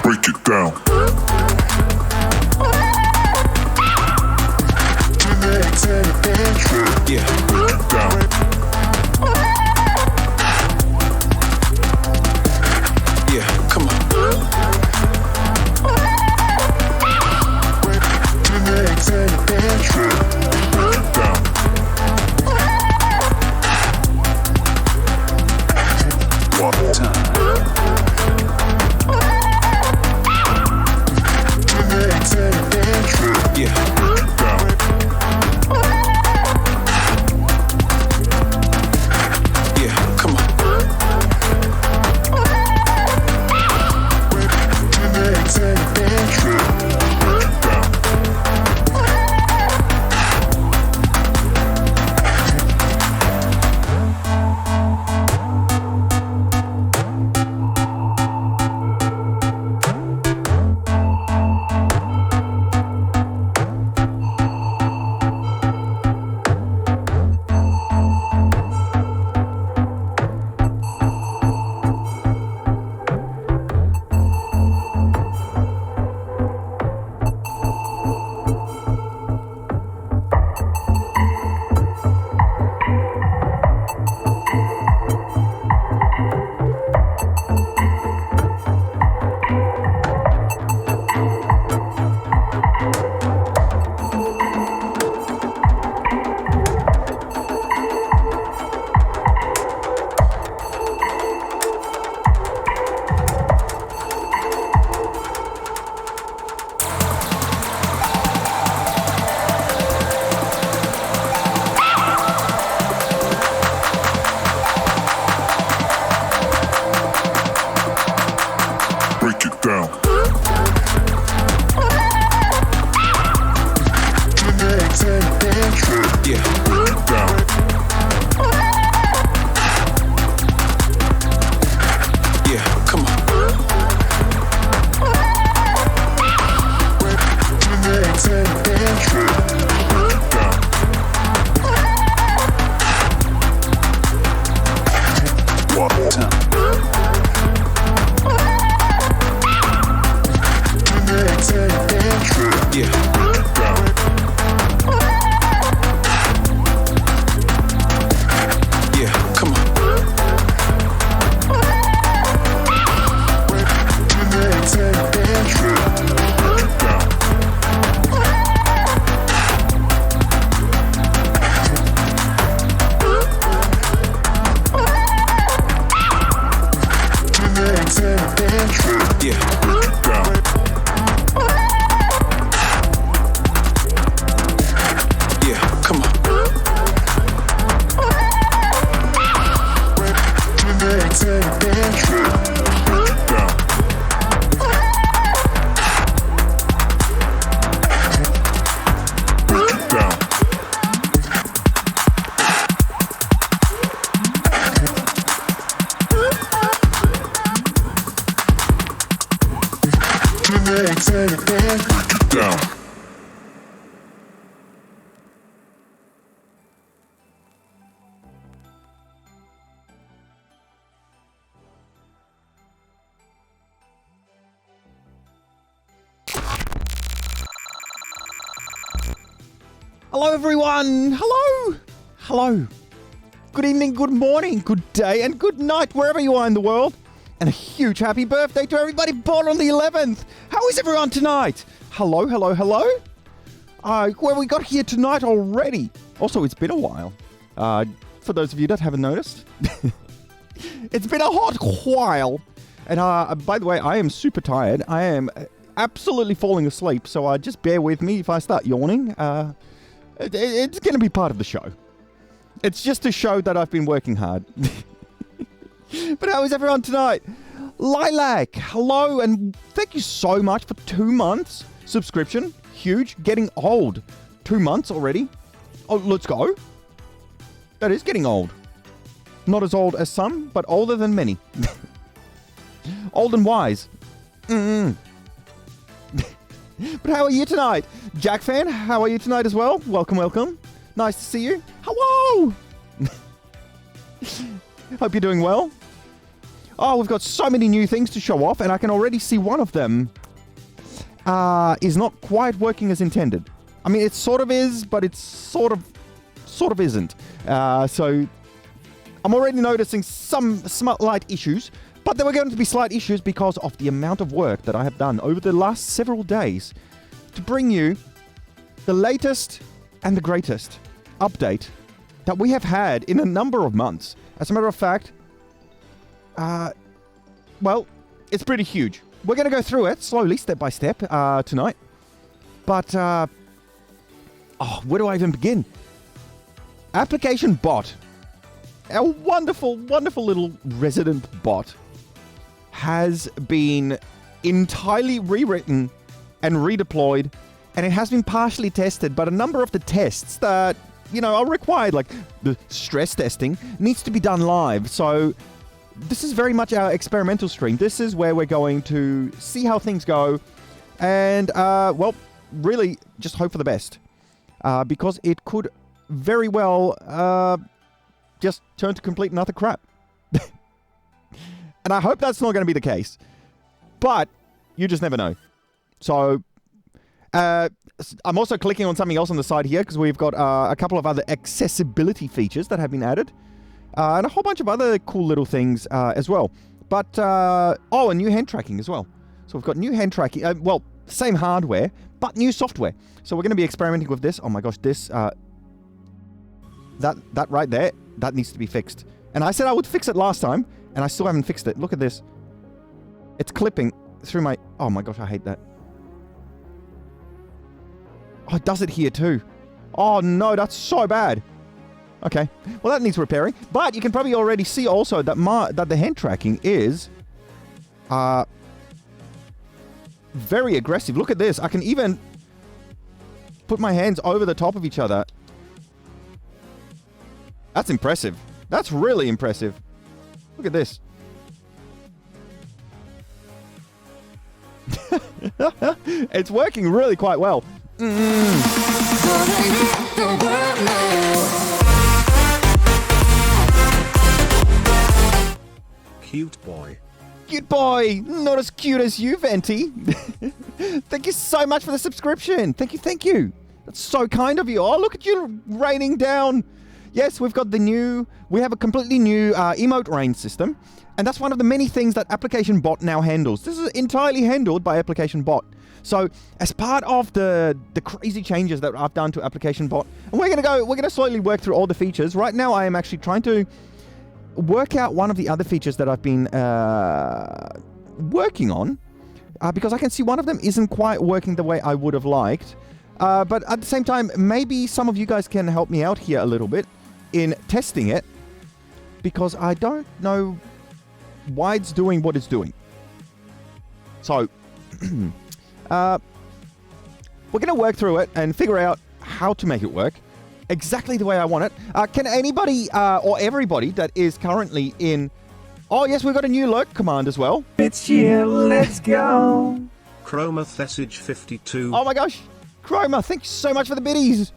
break it down. Yeah, break it down. Yeah, come on. Break it down. One time. Yeah, break it down. Yeah, come on. Break it down. Break it down. Yeah, break it down. Yeah, come on. Break it down. One time. Yeah, break it down. Yeah, come on. Break it down. Yeah, break it down. Yeah, come on. Break it down. Break it down. Break it down. Hello everyone! Hello! Hello! Good evening, good morning, good day, and good night wherever you are in the world. And a huge happy birthday to everybody born on the 11th! How is everyone tonight? Hello, hello, hello? Well, we got here tonight already. Also, it's been a while. For those of you that haven't noticed, it's been a hot while. And by the way, I am super tired. I am absolutely falling asleep, so just bear with me if I start yawning. It's going to be part of the show. It's just to show that I've been working hard. But how is everyone tonight? Lilac, hello, and thank you so much for 2 months subscription. Huge. Getting old. 2 months already. Oh, let's go. That is getting old. Not as old as some, but older than many. Old and wise. But how are you tonight? Jack fan, how are you tonight as well? Welcome, welcome. Nice to see you. Hello! Hope you're doing well. Oh, we've got so many new things to show off, and I can already see one of them is not quite working as intended. I mean, it sort of is, but it's sort of isn't. So I'm already noticing some slight issues, but there were going to be slight issues because of the amount of work that I have done over the last several days to bring you the latest and the greatest update that we have had in a number of months. As a matter of fact, well, it's pretty huge. We're going to go through it slowly, step by step, tonight. But, where do I even begin? Application Bott, a wonderful, wonderful little resident bot, has been entirely rewritten and redeployed, and it has been partially tested, but a number of the tests that, are required, like the stress testing, needs to be done live. So this is very much our experimental stream. This is where we're going to see how things go and, well, really just hope for the best. Because it could very well just turn to complete and utter crap. And I hope that's not going to be the case. But you just never know. So I'm also clicking on something else on the side here because we've got a couple of other accessibility features that have been added. And a whole bunch of other cool little things as well. But, and new hand tracking as well. So we've got new hand tracking. Well, same hardware, but new software. So we're going to be experimenting with this. Oh my gosh, this, that right there, that needs to be fixed. And I said I would fix it last time, and I still haven't fixed it. Look at this. It's clipping through my, oh my gosh, I hate that. Oh, it does it here too. Oh no, that's so bad. Okay, well that needs repairing. But you can probably already see also that the hand tracking is very aggressive. Look at this. I can even put my hands over the top of each other. That's impressive. That's really impressive. Look at this. It's working really quite well. Cute boy. Cute boy. Not as cute as you, Venti. Thank you so much for the subscription. Thank you. That's so kind of you. Oh, look at you raining down. Yes, we have a completely new emote rain system. And that's one of the many things that Application Bott now handles. This is entirely handled by Application Bott. So as part of the crazy changes that I've done to Application Bott, and we're going to slowly work through all the features. Right now, I am actually trying to work out one of the other features that I've been working on, because I can see one of them isn't quite working the way I would have liked. But at the same time, maybe some of you guys can help me out here a little bit in testing it, because I don't know why it's doing what it's doing. So we're going to work through it and figure out how to make it work exactly the way I want it. Can anybody or everybody that is currently in... Oh, yes, we've got a new lurk command as well. It's here, let's go. Chroma Thessage 52. Oh my gosh. Chroma, thank you so much for the biddies.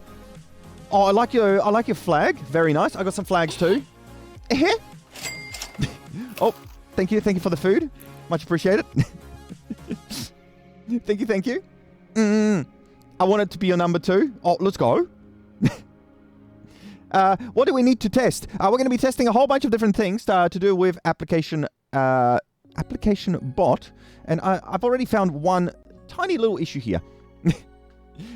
Oh, I like your flag. Very nice. I got some flags too. Oh, thank you for the food. Much appreciated. Thank you. I want it to be your number 2. Oh, let's go. What do we need to test? We're going to be testing a whole bunch of different things to do with Application Bott. And I've already found one tiny little issue here.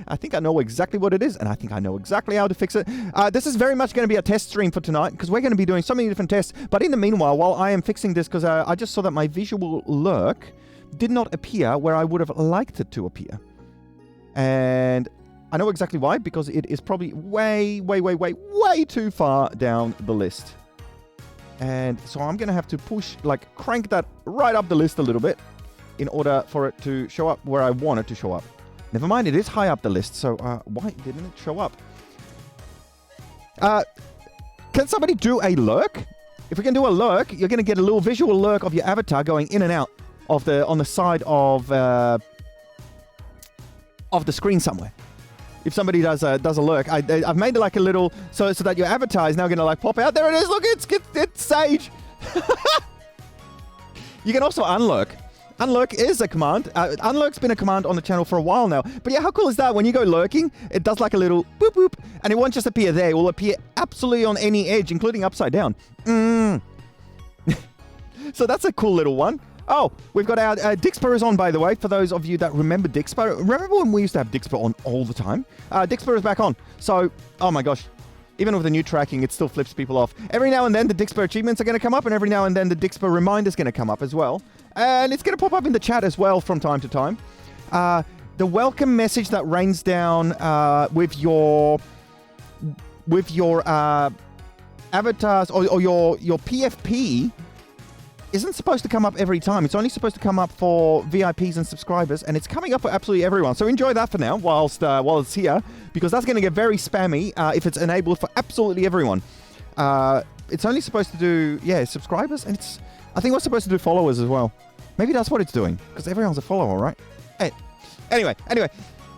I think I know exactly what it is, and I think I know exactly how to fix it. This is very much going to be a test stream for tonight, because we're going to be doing so many different tests. But in the meanwhile, while I am fixing this, because I just saw that my visual lurk did not appear where I would have liked it to appear. And I know exactly why, because it is probably way too far down the list. And so I'm going to have to crank that right up the list a little bit in order for it to show up where I want it to show up. Never mind, it is high up the list, so why didn't it show up? Can somebody do a lurk? If we can do a lurk, you're going to get a little visual lurk of your avatar going in and out of on the side of the screen somewhere. If somebody does a lurk, I've made it like a little so that your avatar is now going to pop out. There it is. Look, it's Sage. You can also unlurk. Unlurk is a command. Unlurk's been a command on the channel for a while now. But yeah, how cool is that? When you go lurking, it does like a little boop boop, and it won't just appear there. It will appear absolutely on any edge, including upside down. So that's a cool little one. Oh, we've got our Dixper is on, by the way, for those of you that remember Dixper. Remember when we used to have Dixper on all the time? Dixper is back on. So, oh my gosh. Even with the new tracking, it still flips people off. Every now and then, the Dixper achievements are going to come up, and every now and then, the Dixper reminder is going to come up as well. And it's going to pop up in the chat as well from time to time. The welcome message that rains down with your avatars or your PFP isn't supposed to come up every time. It's only supposed to come up for VIPs and subscribers, and it's coming up for absolutely everyone. So enjoy that for now while it's here, because that's going to get very spammy if it's enabled for absolutely everyone. It's only supposed to do, subscribers, and I think we're supposed to do followers as well. Maybe that's what it's doing, because everyone's a follower, right? Hey, anyway,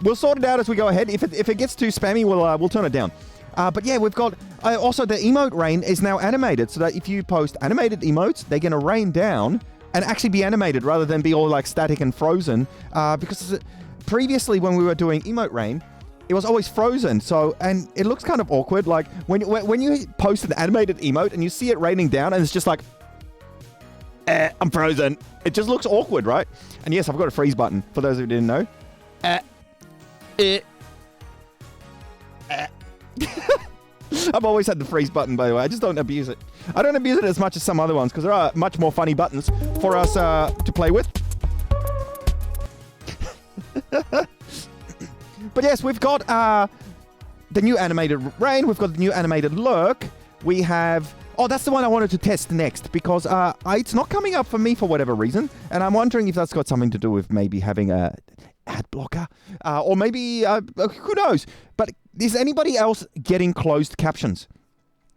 we'll sort it out as we go ahead. If it gets too spammy, we'll turn it down. But yeah, we've got also the emote rain is now animated, so that if you post animated emotes, they're going to rain down and actually be animated rather than be all like static and frozen. Because previously when we were doing emote rain, it was always frozen. So, and it looks kind of awkward. Like when you post an animated emote and you see it raining down and it's just like, I'm frozen. It just looks awkward, right? And yes, I've got a freeze button for those who didn't know. I've always had the freeze button, by the way. I just don't abuse it. I don't abuse it as much as some other ones, because there are much more funny buttons for us to play with. But yes, we've got the new animated rain. We've got the new animated lurk. We have... Oh, that's the one I wanted to test next, because it's not coming up for me for whatever reason. And I'm wondering if that's got something to do with maybe having a ad blocker, or maybe who knows. But is anybody else getting closed captions?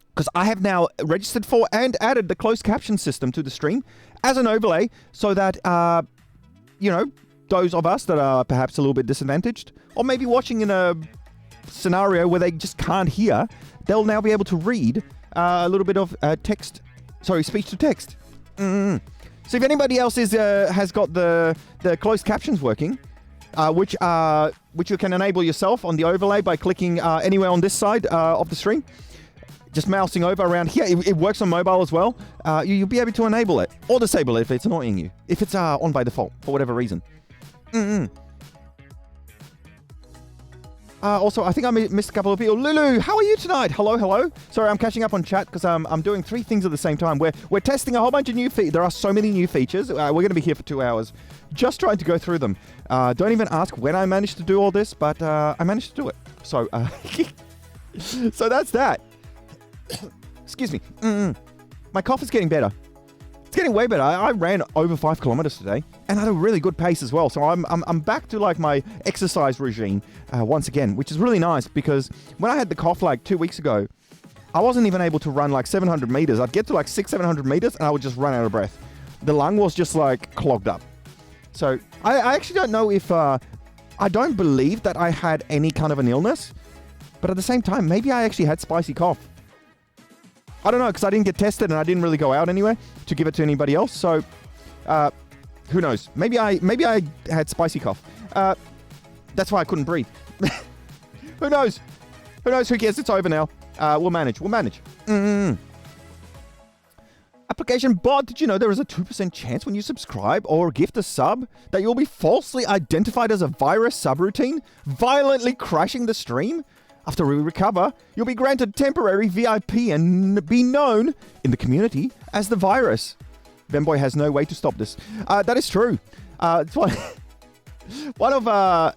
Because I have now registered for and added the closed caption system to the stream as an overlay, so that those of us that are perhaps a little bit disadvantaged, or maybe watching in a scenario where they just can't hear, they'll now be able to read a little bit of speech to text. So if anybody else has got the closed captions working, which you can enable yourself on the overlay by clicking anywhere on this side of the stream, just mousing over around here. It works on mobile as well. You'll be able to enable it or disable it if it's annoying you, if it's on by default for whatever reason. Also, I think I missed a couple of people. Lulu, how are you tonight? Hello. Sorry, I'm catching up on chat because I'm doing 3 things at the same time. We're testing a whole bunch of new features. There are so many new features. We're going to be here for 2 hours just trying to go through them. Don't even ask when I managed to do all this, but I managed to do it. So, so that's that. Excuse me. My cough is getting better. It's getting way better. I ran over 5 kilometers today, and at a really good pace as well. So I'm back to like my exercise regime once again, which is really nice, because when I had the cough like 2 weeks ago, I wasn't even able to run like 700 meters. I'd get to like 600-700 meters, and I would just run out of breath. The lung was just like clogged up. So I actually don't know if I don't believe that I had any kind of an illness, but at the same time, maybe I actually had spicy cough. I don't know, because I didn't get tested and I didn't really go out anywhere to give it to anybody else. So, who knows? Maybe I had spicy cough. That's why I couldn't breathe. Who knows? Who cares? It's over now. We'll manage. Application Bott, did you know there is a 2% chance when you subscribe or gift a sub that you'll be falsely identified as a virus subroutine, violently crashing the stream? After we recover, you'll be granted temporary VIP and be known in the community as the virus. Venboy has no way to stop this. That is true. It's one of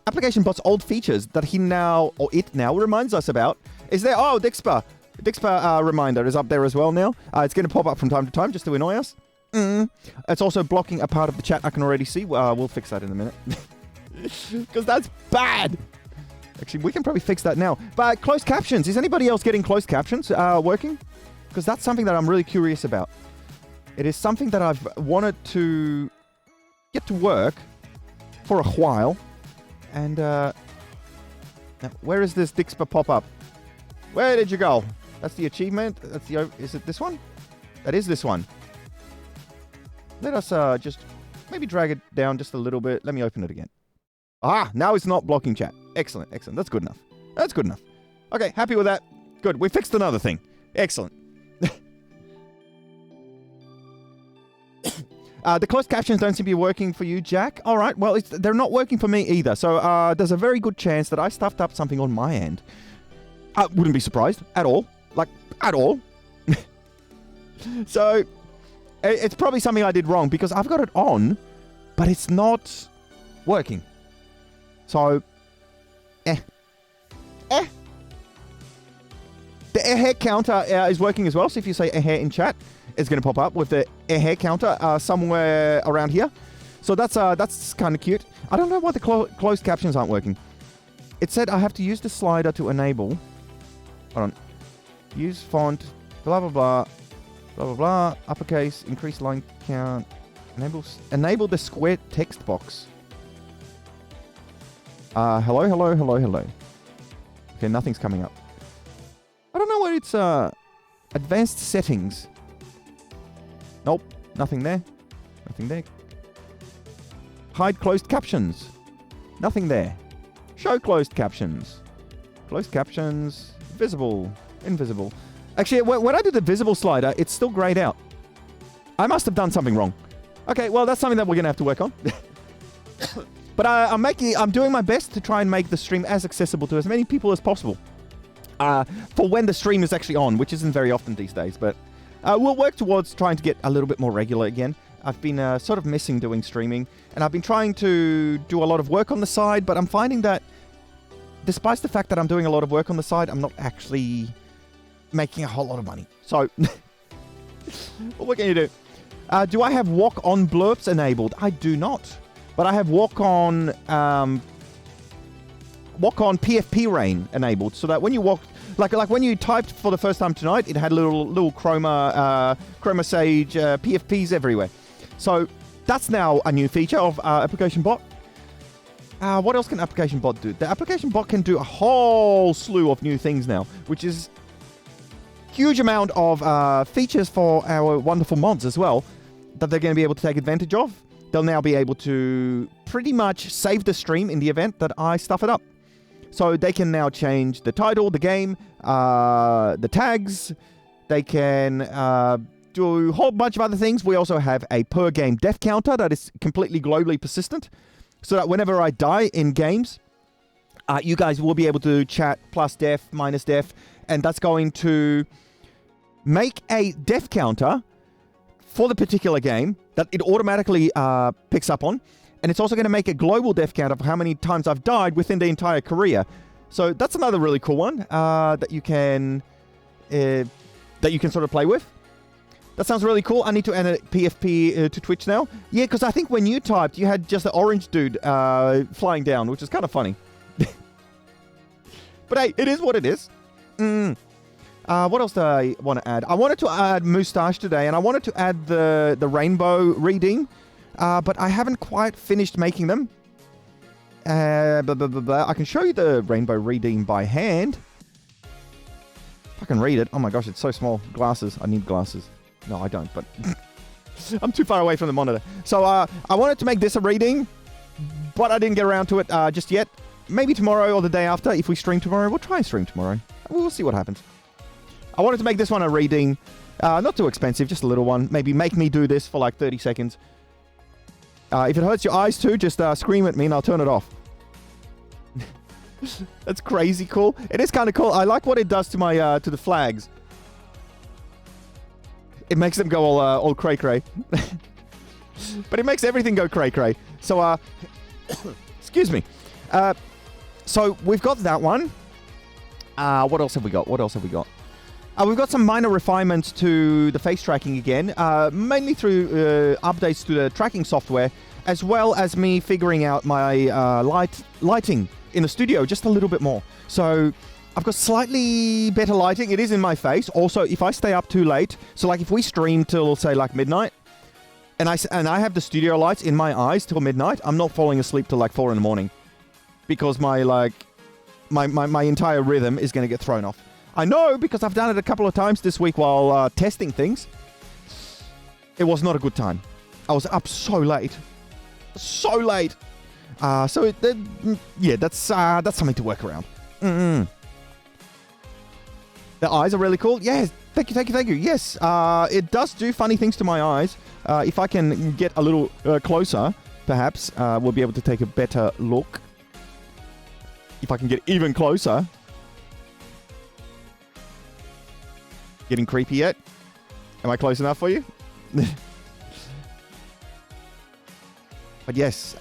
Application Bott's old features that it now reminds us about is there. Oh, Dixper reminder is up there as well now. It's going to pop up from time to time just to annoy us. It's also blocking a part of the chat I can already see. We'll fix that in a minute. Because that's bad. Actually, we can probably fix that now. But closed captions. Is anybody else getting closed captions working? Because that's something that I'm really curious about. It is something that I've wanted to get to work for a while. And now, where is this Dixper pop-up? Where did you go? That's the achievement. Is it this one? That is this one. Let us just maybe drag it down just a little bit. Let me open it again. Ah, now it's not blocking chat. Excellent, excellent. That's good enough. That's good enough. Okay, happy with that. Good. We fixed another thing. Excellent. The closed captions don't seem to be working for you, Jack. All right, well, they're not working for me either. So there's a very good chance that I stuffed up something on my end. I wouldn't be surprised at all. Like, at all. So it's probably something I did wrong because I've got it on, but it's not working. So, The hair counter is working as well. So if you say hair in chat, it's going to pop up with the hair counter somewhere around here. So that's kind of cute. I don't know why the closed captions aren't working. It said I have to use the slider to enable. Hold on. Use font, blah, blah, blah, blah, blah, blah, uppercase, increase line count, enable the square text box. Hello, hello, hello, hello. Okay, nothing's coming up. I don't know what it's, advanced settings. Nope, nothing there. Nothing there. Hide closed captions. Nothing there. Show closed captions. Closed captions. Visible. Invisible. Actually, when I do the visible slider, it's still grayed out. I must have done something wrong. Okay, well, that's something that we're going to have to work on. But I'm doing my best to try and make the stream as accessible to as many people as possible. For when the stream is actually on, which isn't very often these days. But we'll work towards trying to get a little bit more regular again. I've been sort of missing doing streaming. And I've been trying to do a lot of work on the side. But I'm finding that despite the fact that I'm doing a lot of work on the side, I'm not actually making a whole lot of money. So, what can you do? Do I have walk-on blurbs enabled? I do not. But I have walk-on PFP rain enabled, so that when you walk, like when you typed for the first time tonight, it had little chroma sage PFPs everywhere. So that's now a new feature of Application Bot. What else can Application Bot do? The Application Bot can do a whole slew of new things now, which is huge amount of features for our wonderful mods as well that they're going to be able to take advantage of. They'll now be able to pretty much save the stream in the event that I stuff it up. So they can now change the title, the game, the tags. They can do a whole bunch of other things. We also have a per game death counter that is completely globally persistent. So that whenever I die in games, you guys will be able to chat plus death, minus death. And that's going to make a death counter for the particular game that it automatically picks up on. And it's also going to make a global death count of how many times I've died within the entire career. So that's another really cool one that you can sort of play with. That sounds really cool. I need to add a PFP to Twitch now. Yeah, because I think when you typed, you had just an orange dude flying down, which is kind of funny. But hey, it is what it is. What else do I want to add? I wanted to add Moustache today, and I wanted to add the rainbow reading, but I haven't quite finished making them. I can show you the rainbow reading by hand. If I can read it. Oh my gosh, it's so small. Glasses. I need glasses. No, I don't, but I'm too far away from the monitor. So I wanted to make this a reading, but I didn't get around to it just yet. Maybe tomorrow or the day after. If we stream tomorrow, we'll try and stream tomorrow. We'll see what happens. I wanted to make this one a reading. Not too expensive, just a little one. Maybe make me do this for like 30 seconds. If it hurts your eyes too, just scream at me and I'll turn it off. That's crazy cool. It is kind of cool. I like what it does to my to the flags. It makes them go all cray-cray. But it makes everything go cray-cray. So, excuse me. So, we've got that one. What else have we got? We've got some minor refinements to the face tracking again, mainly through updates to the tracking software, as well as me figuring out my lighting in the studio just a little bit more. So I've got slightly better lighting. It is in my face. Also, if I stay up too late, so like if we stream till say like midnight, and I have the studio lights in my eyes till midnight, I'm not falling asleep till like 4 a.m. because my entire rhythm is going to get thrown off. I know, because I've done it a couple of times this week while testing things. It was not a good time. I was up so late. So late. That's something to work around. The eyes are really cool. Yes, thank you. Yes, it does do funny things to my eyes. If I can get a little closer, perhaps we'll be able to take a better look. If I can get even closer. Getting creepy yet? Am I close enough for you? But yes,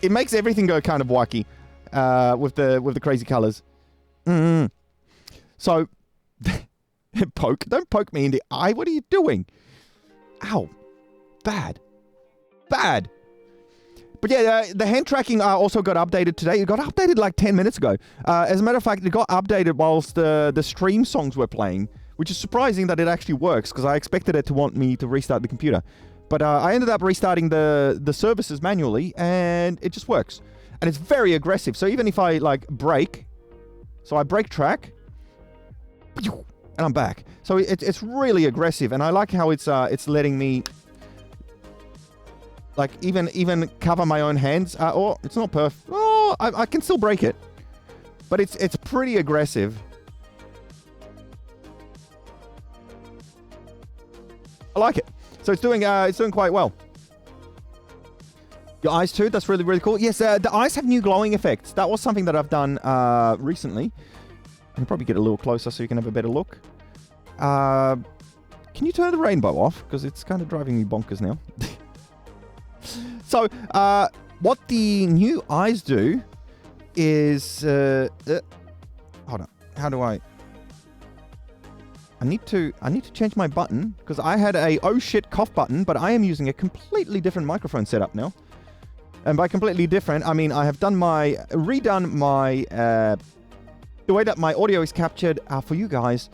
it makes everything go kind of wacky with the crazy colors. So, don't poke me in the eye. What are you doing? Ow, bad. But yeah, the hand tracking also got updated today. It got updated like 10 minutes ago. As a matter of fact, it got updated whilst the stream songs were playing, which is surprising that it actually works because I expected it to want me to restart the computer. But I ended up restarting the services manually, and it just works. And it's very aggressive. So even if I like brake, so I brake track, and I'm back. So it's really aggressive, and I like how it's letting me like even cover my own hands. Or it's not perfect. Oh, I can still brake it, but it's pretty aggressive. I like it. So it's doing quite well. Your eyes too. That's really, really cool. Yes, the eyes have new glowing effects. That was something that I've done recently. I can probably get a little closer so you can have a better look. Can you turn the rainbow off? Because it's kind of driving me bonkers now. So, what the new eyes do is... hold on. How do I need to change my button because I had a oh shit cough button, but I am using a completely different microphone setup now. And by completely different, I mean I have redone my the way that my audio is captured for you guys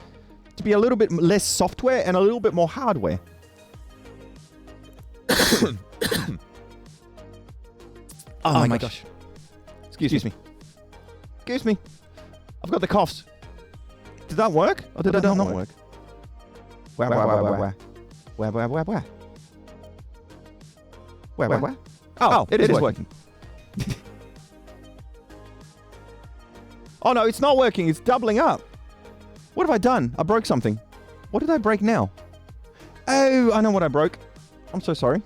to be a little bit less software and a little bit more hardware. Oh my gosh. Excuse me. Excuse me. I've got the coughs. Did that work? Or did that not work? Where? Oh, it is working. Oh no, it's not working. It's doubling up. What have I done? I broke something. What did I break now? Oh, I know what I broke. I'm so sorry.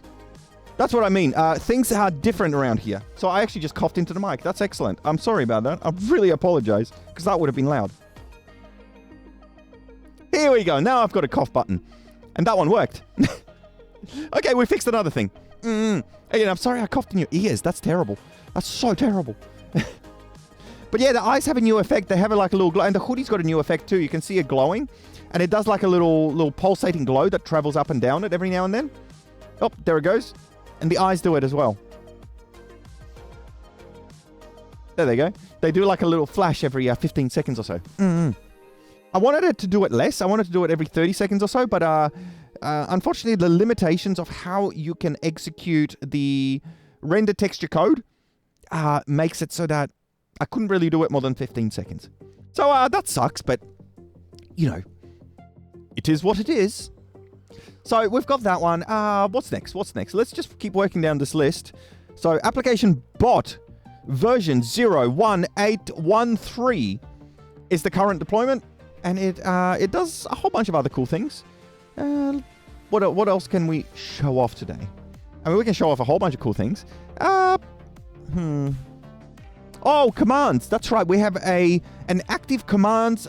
That's what I mean. Things are different around here. So I actually just coughed into the mic. That's excellent. I'm sorry about that. I really apologize because that would have been loud. Here we go. Now I've got a cough button. And that one worked. Okay, we fixed another thing. Again, I'm sorry I coughed in your ears. That's terrible. That's so terrible. But yeah, the eyes have a new effect. They have like a little glow. And the hoodie's got a new effect too. You can see it glowing. And it does like a little pulsating glow that travels up and down it every now and then. Oh, there it goes. And the eyes do it as well. There they go. They do like a little flash every 15 seconds or so. I wanted it to do it less. I wanted to do it every 30 seconds or so. But unfortunately, the limitations of how you can execute the render texture code makes it so that I couldn't really do it more than 15 seconds. So that sucks, but, you know, it is what it is. So we've got that one. What's next? Let's just keep working down this list. So application Bott version 01813 is the current deployment. And it does a whole bunch of other cool things. What else can we show off today? I mean, we can show off a whole bunch of cool things. Oh, commands. That's right. We have an active commands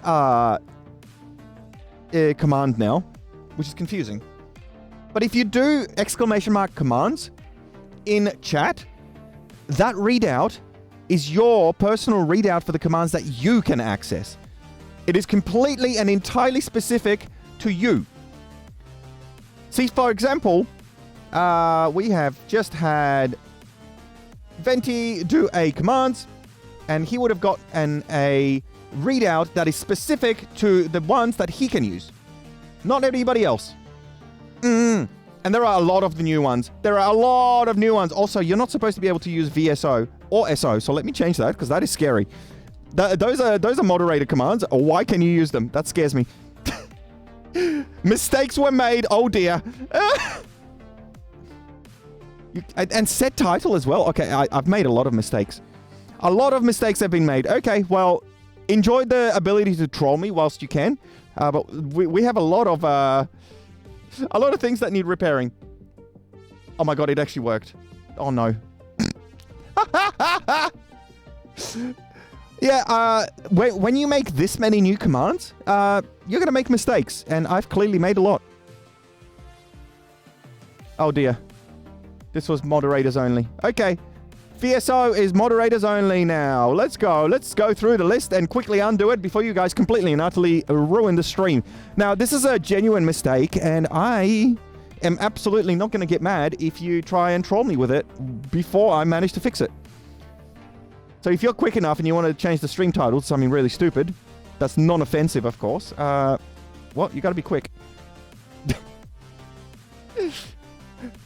command now, which is confusing. But if you do ! commands in chat, that readout is your personal readout for the commands that you can access. It is completely and entirely specific to you. See, for example, we have just had Venti do a commands, and he would have got a readout that is specific to the ones that he can use. Not anybody else. And there are a lot of the new ones. Also, you're not supposed to be able to use VSO or SO, so let me change that, because that is scary. Those are moderated commands. Why can you use them? That scares me. Mistakes were made. Oh dear. And set title as well. Okay, I've made a lot of mistakes. A lot of mistakes have been made. Okay, well, enjoy the ability to troll me whilst you can. But we have a lot of things that need repairing. Oh my god, it actually worked. Oh no. Yeah, when you make this many new commands, you're going to make mistakes. And I've clearly made a lot. Oh dear. This was moderators only. Okay. VSO is moderators only now. Let's go. Let's go through the list and quickly undo it before you guys completely and utterly ruin the stream. Now, this is a genuine mistake, and I am absolutely not going to get mad if you try and troll me with it before I manage to fix it. So if you're quick enough and you want to change the stream title to something really stupid, that's non-offensive, of course. Well, you got to be quick.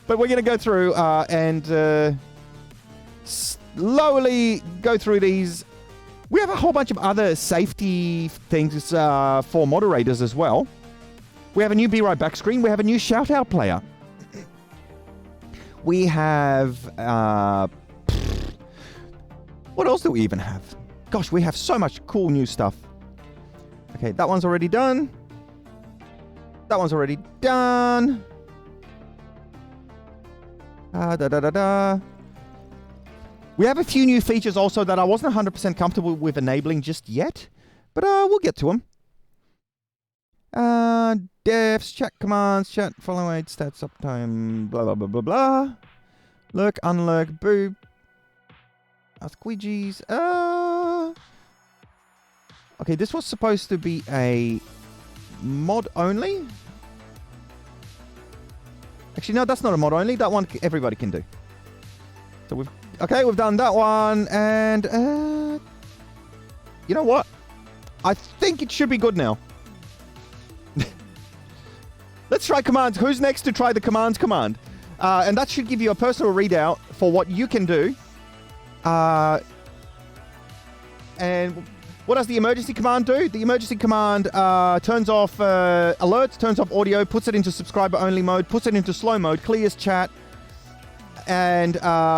But we're going to go through and slowly go through these. We have a whole bunch of other safety things for moderators as well. We have a new Be Right Back screen. We have a new shout-out player. We have... what else do we even have? Gosh, we have so much cool new stuff. Okay, that one's already done. That one's already done. We have a few new features also that I wasn't 100% comfortable with enabling just yet, but we'll get to them. Defs, chat commands, chat, follow aid, stats, uptime, blah, blah, blah, blah, blah. Lurk, unlurk, boop. Squeegees. Okay, this was supposed to be a mod only. Actually, no, that's not a mod only. That one everybody can do. So we've done that one, and you know what? I think it should be good now. Let's try commands. Who's next to try the commands command? And that should give you a personal readout for what you can do. And what does the emergency command do? The emergency command turns off alerts, turns off audio, puts it into subscriber-only mode, puts it into slow mode, clears chat, and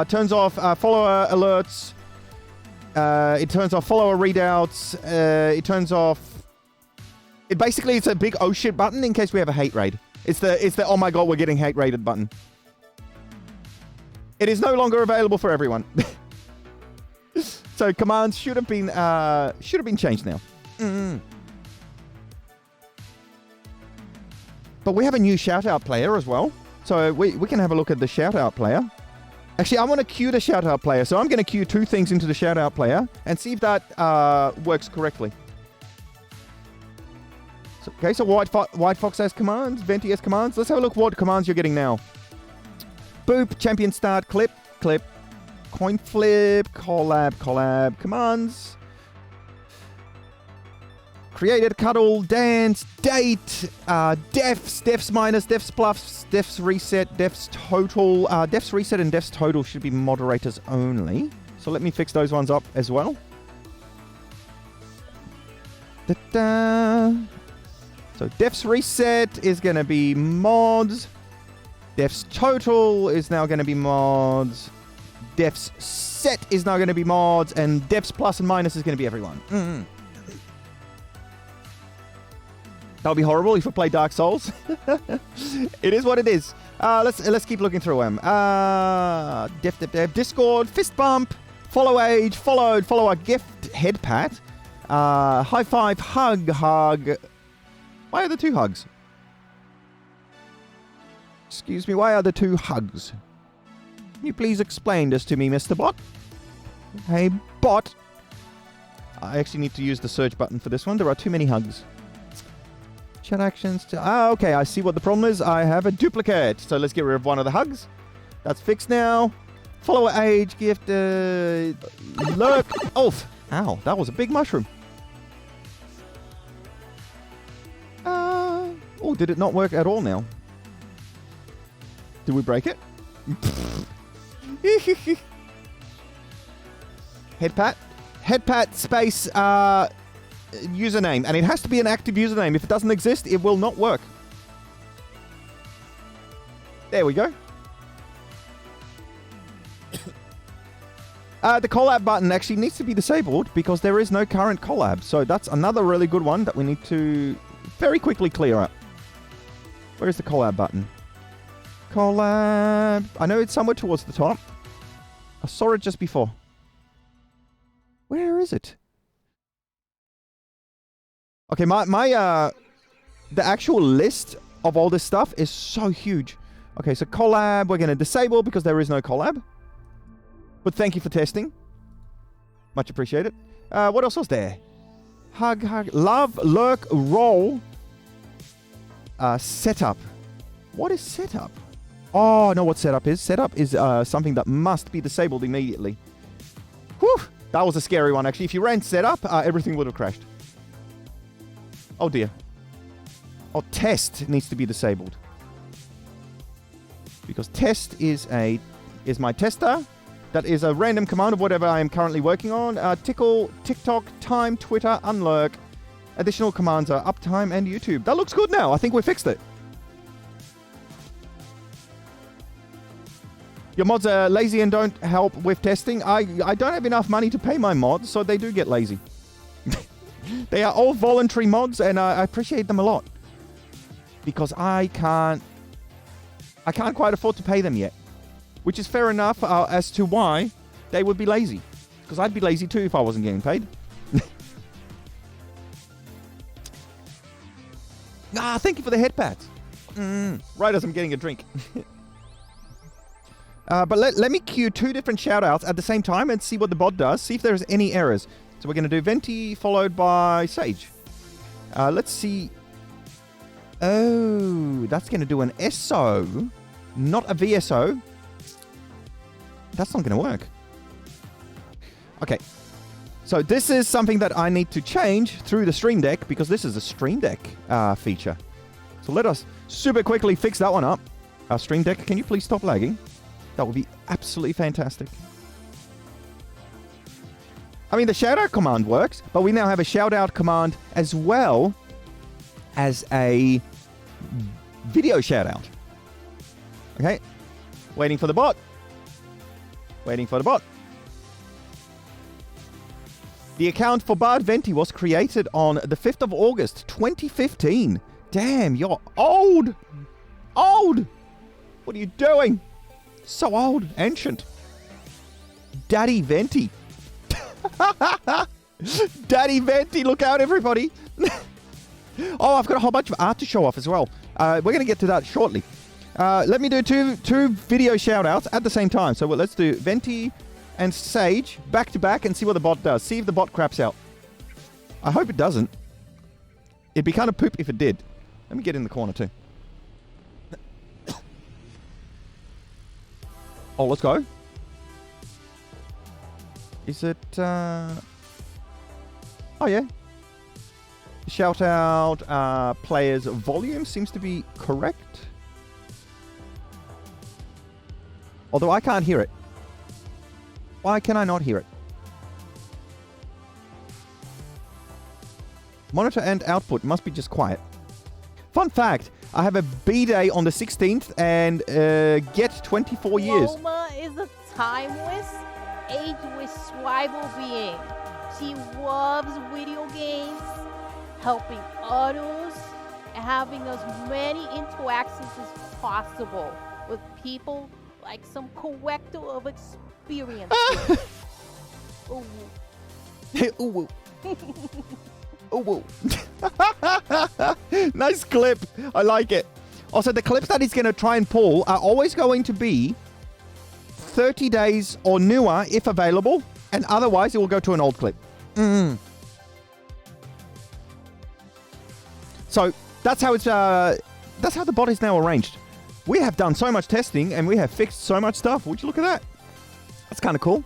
turns off follower alerts. It turns off follower readouts. It turns off... It basically, it's a big oh shit button in case we have a hate raid. It's the oh my god, we're getting hate raided button. It is no longer available for everyone. So commands should have been changed now. But we have a new shout-out player as well. So we can have a look at the shout-out player. Actually, I want to queue the shout-out player. So I'm going to queue two things into the shout-out player and see if that works correctly. So, okay, so White Fox has commands, Venti has commands. Let's have a look what commands you're getting now. Boop, champion start, clip, coin flip, collab, commands. Created, cuddle, dance, date, defs minus, defs plus, defs reset, defs total. Defs reset and defs total should be moderators only. So let me fix those ones up as well. So defs reset is going to be mods. Defs total is now going to be mods. Defs set is now going to be mods. And defs plus and minus is going to be everyone. That would be horrible if we play Dark Souls. It is what it is. Let's keep looking through them. Def, Discord, fist bump, follow age, follower, gift, head pat, high five, hug. Why are there two hugs? Excuse me, why are there two hugs? Can you please explain this to me, Mr. Bott? Hey, Bott. I actually need to use the search button for this one. There are too many hugs. Chat actions. Okay, I see what the problem is. I have a duplicate. So let's get rid of one of the hugs. That's fixed now. Follower age, gift, lurk. Oh, ow, that was a big mushroom. Oh, did it not work at all now? Did we break it? Headpat space username, and it has to be an active username. If it doesn't exist, it will not work. There we go. The collab button actually needs to be disabled because there is no current collab. So that's another really good one that we need to very quickly clear up. Where's the collab button? Collab. I know it's somewhere towards the top. I saw it just before. Where is it? Okay, the actual list of all this stuff is so huge. Okay, so collab, we're going to disable because there is no collab. But thank you for testing. Much appreciated. What else was there? Hug, love, lurk, roll. Setup. What is setup? Oh, I know what setup is. Setup is something that must be disabled immediately. Whew, that was a scary one, actually. If you ran setup, everything would have crashed. Oh, dear. Oh, test needs to be disabled. Because test is my tester. That is a random command of whatever I am currently working on. Tickle, TikTok, time, Twitter, unlurk. Additional commands are uptime and YouTube. That looks good now. I think we fixed it. Your mods are lazy and don't help with testing. I don't have enough money to pay my mods, so they do get lazy. They are all voluntary mods, and I appreciate them a lot. Because I can't quite afford to pay them yet. Which is fair enough as to why they would be lazy. Because I'd be lazy too if I wasn't getting paid. Thank you for the head pats. Right as I'm getting a drink. But let me queue 2 different shout-outs at the same time and see what the bot does. See if there's any errors. So we're going to do Venti followed by Sage. Let's see. Oh, that's going to do an SO, not a VSO. That's not going to work. Okay. So this is something that I need to change through the Stream Deck because this is a Stream Deck feature. So let us super quickly fix that one up. Stream Deck, can you please stop lagging? That would be absolutely fantastic. I mean, the shoutout command works, but we now have a shoutout command as well as a video shoutout. Okay. Waiting for the bot. Waiting for the bot. The account for Bard Venti was created on the 5th of August, 2015. Damn, you're old. Old. What are you doing? So old. Ancient. Daddy Venti. Daddy Venti. Look out, everybody. Oh, I've got a whole bunch of art to show off as well. We're going to get to that shortly. Let me do two video shout-outs at the same time. So let's do Venti and Sage back to back and see what the bot does. See if the bot craps out. I hope it doesn't. It'd be kind of poop if it did. Let me get in the corner too. Oh, let's go. Is it... Oh, yeah. Shout-out players' volume seems to be correct. Although I can't hear it. Why can I not hear it? Monitor and output must be just quiet. Fun fact, I have a B-Day on the 16th and get 24 years. Roma is a timeless, ageless swivel being. She loves video games, helping others, and having as many interactions as possible with people like some collector of experiences. Ooh. Ooh. Ooh. Nice clip. I like it. Also, the clips that he's going to try and pull are always going to be 30 days or newer if available, and otherwise it will go to an old clip. So that's how the bot is now arranged. We have done so much testing and we have fixed so much stuff. Would you look at that? That's kind of cool.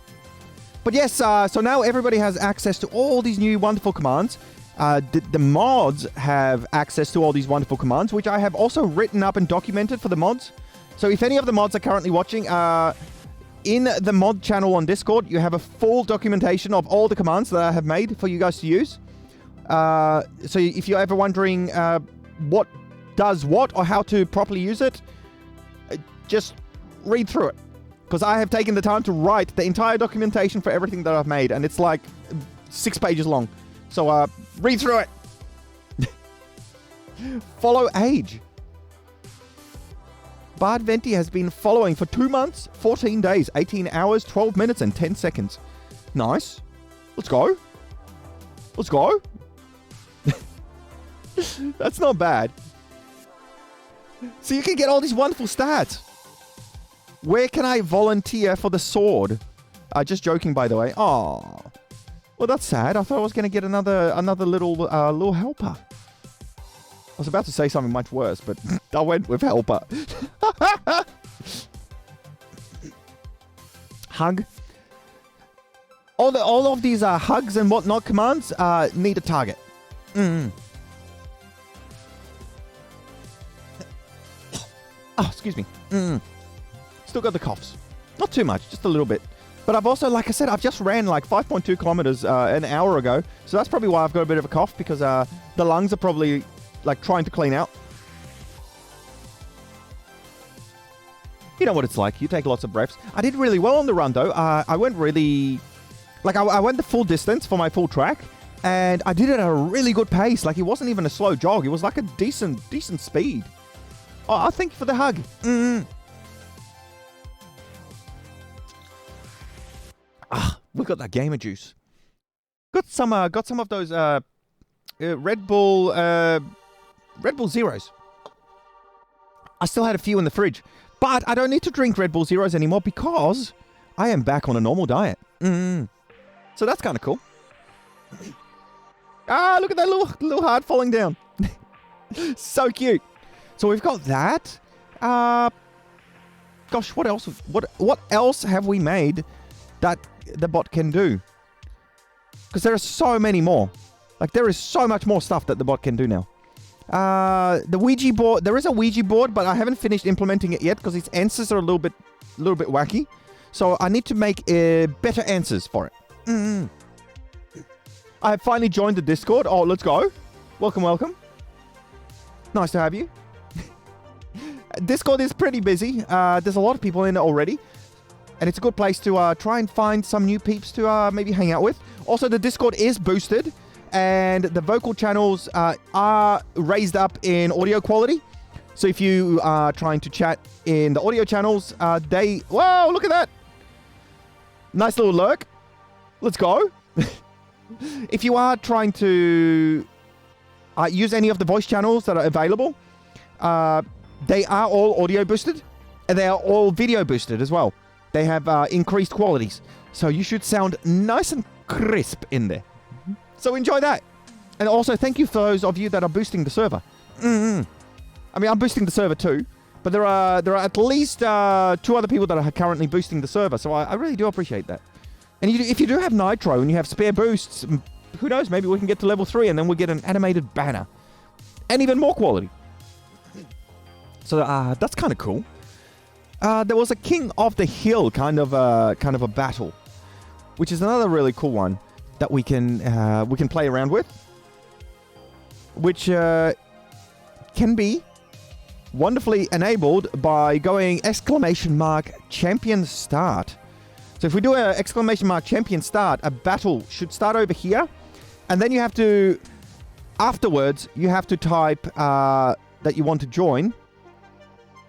But yes, so now everybody has access to all these new wonderful commands. The mods have access to all these wonderful commands, which I have also written up and documented for the mods. So if any of the mods are currently watching, in the mod channel on Discord, you have a full documentation of all the commands that I have made for you guys to use. So if you're ever wondering what does what or how to properly use it, just read through it. because I have taken the time to write the entire documentation for everything that I've made, and it's like 6 pages long. So read through it. Follow age. Bard Venti has been following for 2 months, 14 days, 18 hours, 12 minutes, and 10 seconds. Nice. Let's go. Let's go. That's not bad. So you can get all these wonderful stats. Where can I volunteer for the sword? Just joking, by the way. Oh, well, that's sad. I thought I was going to get another little helper. I was about to say something much worse, but I went with helper. Hug. All of these hugs and whatnot commands need a target. Oh, excuse me. Still got the coughs. Not too much, just a little bit. But I've also, like I said, I've just ran like 5.2 kilometers an hour ago. So that's probably why I've got a bit of a cough, because the lungs are probably like trying to clean out. You know what it's like. You take lots of breaths. I did really well on the run, though. I went really... Like, I went the full distance for my full track, and I did it at a really good pace. Like, it wasn't even a slow jog. It was like a decent speed. Oh, thank you for the hug. We got that gamer juice. Got some of those Red Bull Zeros. I still had a few in the fridge, but I don't need to drink Red Bull Zeros anymore because I am back on a normal diet. So that's kind of cool. Look at that little heart falling down. So cute. So we've got that. Gosh, what else? What else have we made that the bot can do? Because there are so many more. Like, there is so much more stuff that the bot can do now. The Ouija board. There is a Ouija board, but I haven't finished implementing it yet because its answers are a little bit wacky. So I need to make better answers for it. I have finally joined the Discord. Oh, let's go. Welcome. Nice to have you. Discord is pretty busy. There's a lot of people in it already. And it's a good place to try and find some new peeps to maybe hang out with. Also, the Discord is boosted. And the vocal channels are raised up in audio quality. So if you are trying to chat in the audio channels, Whoa, look at that. Nice little lurk. Let's go. If you are trying to use any of the voice channels that are available, they are all audio boosted. And they are all video boosted as well. They have increased qualities. So you should sound nice and crisp in there. So enjoy that. And also, thank you for those of you that are boosting the server. I mean, I'm boosting the server too. But there are at least 2 other people that are currently boosting the server. So I really do appreciate that. And if you do have Nitro and you have spare boosts, who knows, maybe we can get to level 3 and then we'll get an animated banner. And even more quality. So that's kind of cool. There was a King of the Hill kind of a battle, which is another really cool one that we can play around with, which can be wonderfully enabled by going !champion start. So if we do a !champion start, a battle should start over here, and then you have to, afterwards, you have to type that you want to join.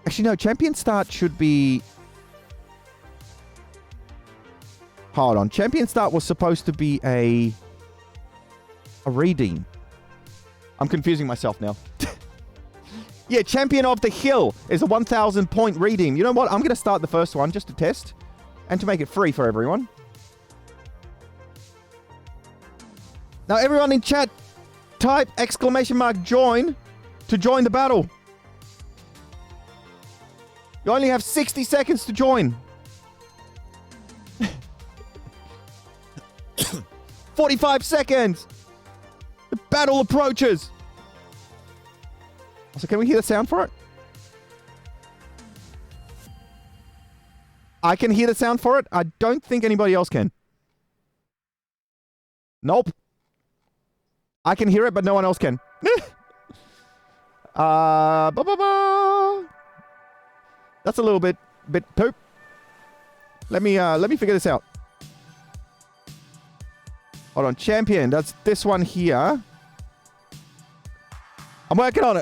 Actually, no, champion start should be... Hold on. Champion start was supposed to be a redeem. I'm confusing myself now. Yeah, Champion of the Hill is a 1,000 point redeem. You know what? I'm going to start the first one just to test and to make it free for everyone. Now, everyone in chat, type !join to join the battle. You only have 60 seconds to join. 45 seconds. The battle approaches. So can we hear the sound for it? I can hear the sound for it. I don't think anybody else can. Nope. I can hear it, but no one else can. That's a little bit poop. Let me figure this out. Hold on, champion. That's this one here. I'm working on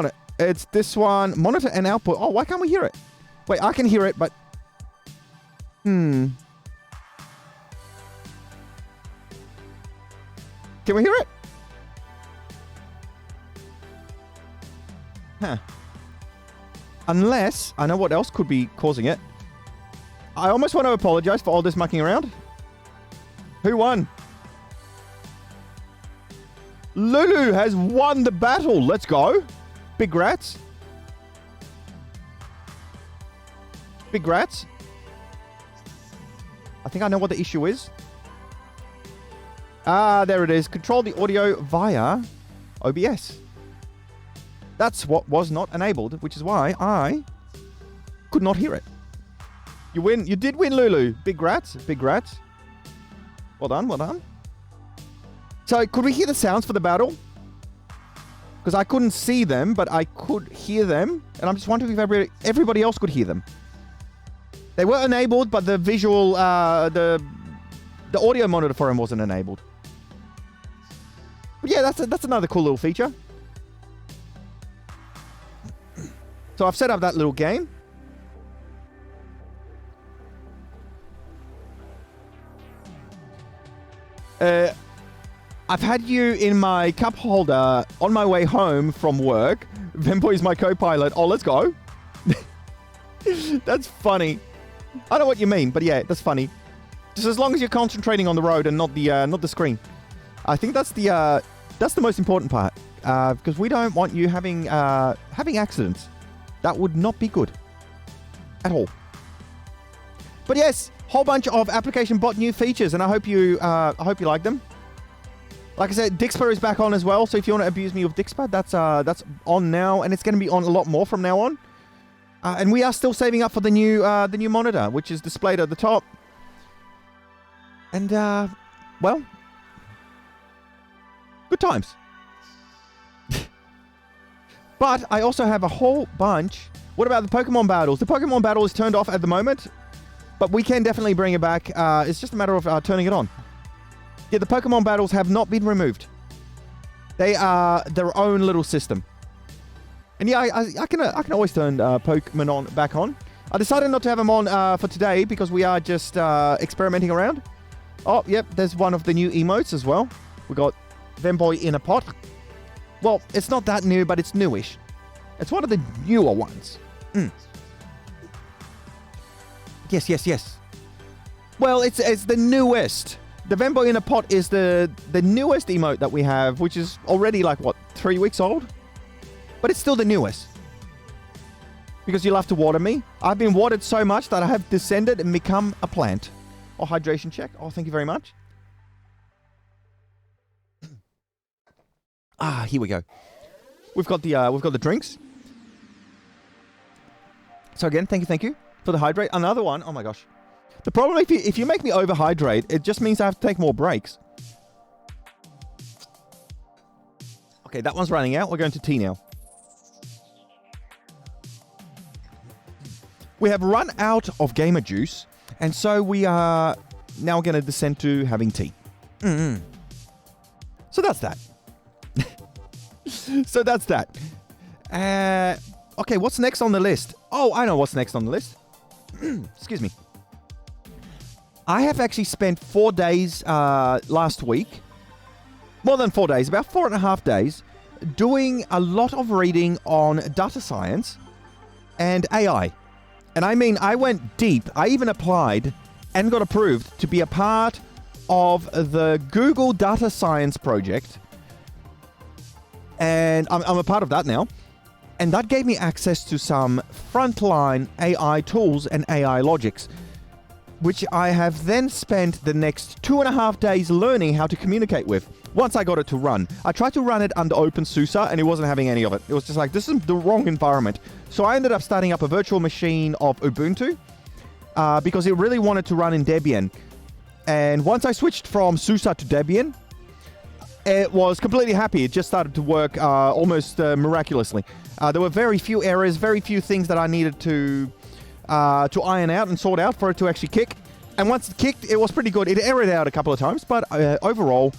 it. It's this one. Monitor and output. Oh, why can't we hear it? Wait, I can hear it, but... Can we hear it? Huh. Unless... I know what else could be causing it. I almost want to apologize for all this mucking around. Who won? Lulu has won the battle. Let's go. Big rats. Big rats. I think I know what the issue is. Ah, there it is. Control the audio via OBS. That's what was not enabled, which is why I could not hear it. You win. You did win, Lulu. Big rats. Big rats. Well done. Well done. So, could we hear the sounds for the battle? Because I couldn't see them, but I could hear them. And I'm just wondering if everybody else could hear them. They were enabled, but the visual, the audio monitor for him wasn't enabled. But yeah, that's another cool little feature. So I've set up that little game. I've had you in my cup holder on my way home from work. Vemboy is my co-pilot. Oh, let's go. That's funny. I know what you mean, but yeah, that's funny. Just as long as you're concentrating on the road and not the screen. I think that's the most important part, because we don't want you having accidents. That would not be good at all. But yes, whole bunch of application bot new features, and I hope you like them. Like I said, Dixper is back on as well, so if you want to abuse me with Dixper, that's on now, and it's going to be on a lot more from now on. And we are still saving up for the new monitor, which is displayed at the top. And well, good times. But I also have a whole bunch. What about the Pokemon battles? The Pokemon battle is turned off at the moment, but we can definitely bring it back. It's just a matter of turning it on. Yeah, the Pokemon battles have not been removed. They are their own little system. And yeah, I can always turn Pokemon back on. I decided not to have them on for today because we are just experimenting around. Oh, yep, there's one of the new emotes as well. We got Vemboy in a pot. Well, it's not that new, but it's newish. It's one of the newer ones. Yes. Well, it's the newest. The Vemboy in a pot is the newest emote that we have, which is already like, what, 3 weeks old? But it's still the newest. Because you'll have to water me. I've been watered so much that I have descended and become a plant. Oh, hydration check. Oh, thank you very much. Here we go. We've got the drinks. So again, thank you for the hydrate. Another one. Oh my gosh. The problem if you make me overhydrate, it just means I have to take more breaks. Okay, that one's running out. We're going to tea now. We have run out of gamer juice, and so we are now going to descend to having tea. So that's that. Okay, what's next on the list? Oh, I know what's next on the list. Excuse me. I have actually spent 4 days last week, more than 4 days, about 4.5 days, doing a lot of reading on data science and AI. And I mean, I went deep. I even applied and got approved to be a part of the Google Data Science project. And I'm a part of that now. And that gave me access to some frontline AI tools and AI logics, which I have then spent the next 2.5 days learning how to communicate with. Once I got it to run, I tried to run it under OpenSUSE and it wasn't having any of it. It was just like, this is the wrong environment. So I ended up starting up a virtual machine of Ubuntu because it really wanted to run in Debian. And once I switched from SUSE to Debian, it was completely happy. It just started to work almost miraculously. There were very few errors, very few things that I needed to to iron out and sort out for it to actually kick. And once it kicked, it was pretty good. It errored out a couple of times, but overall,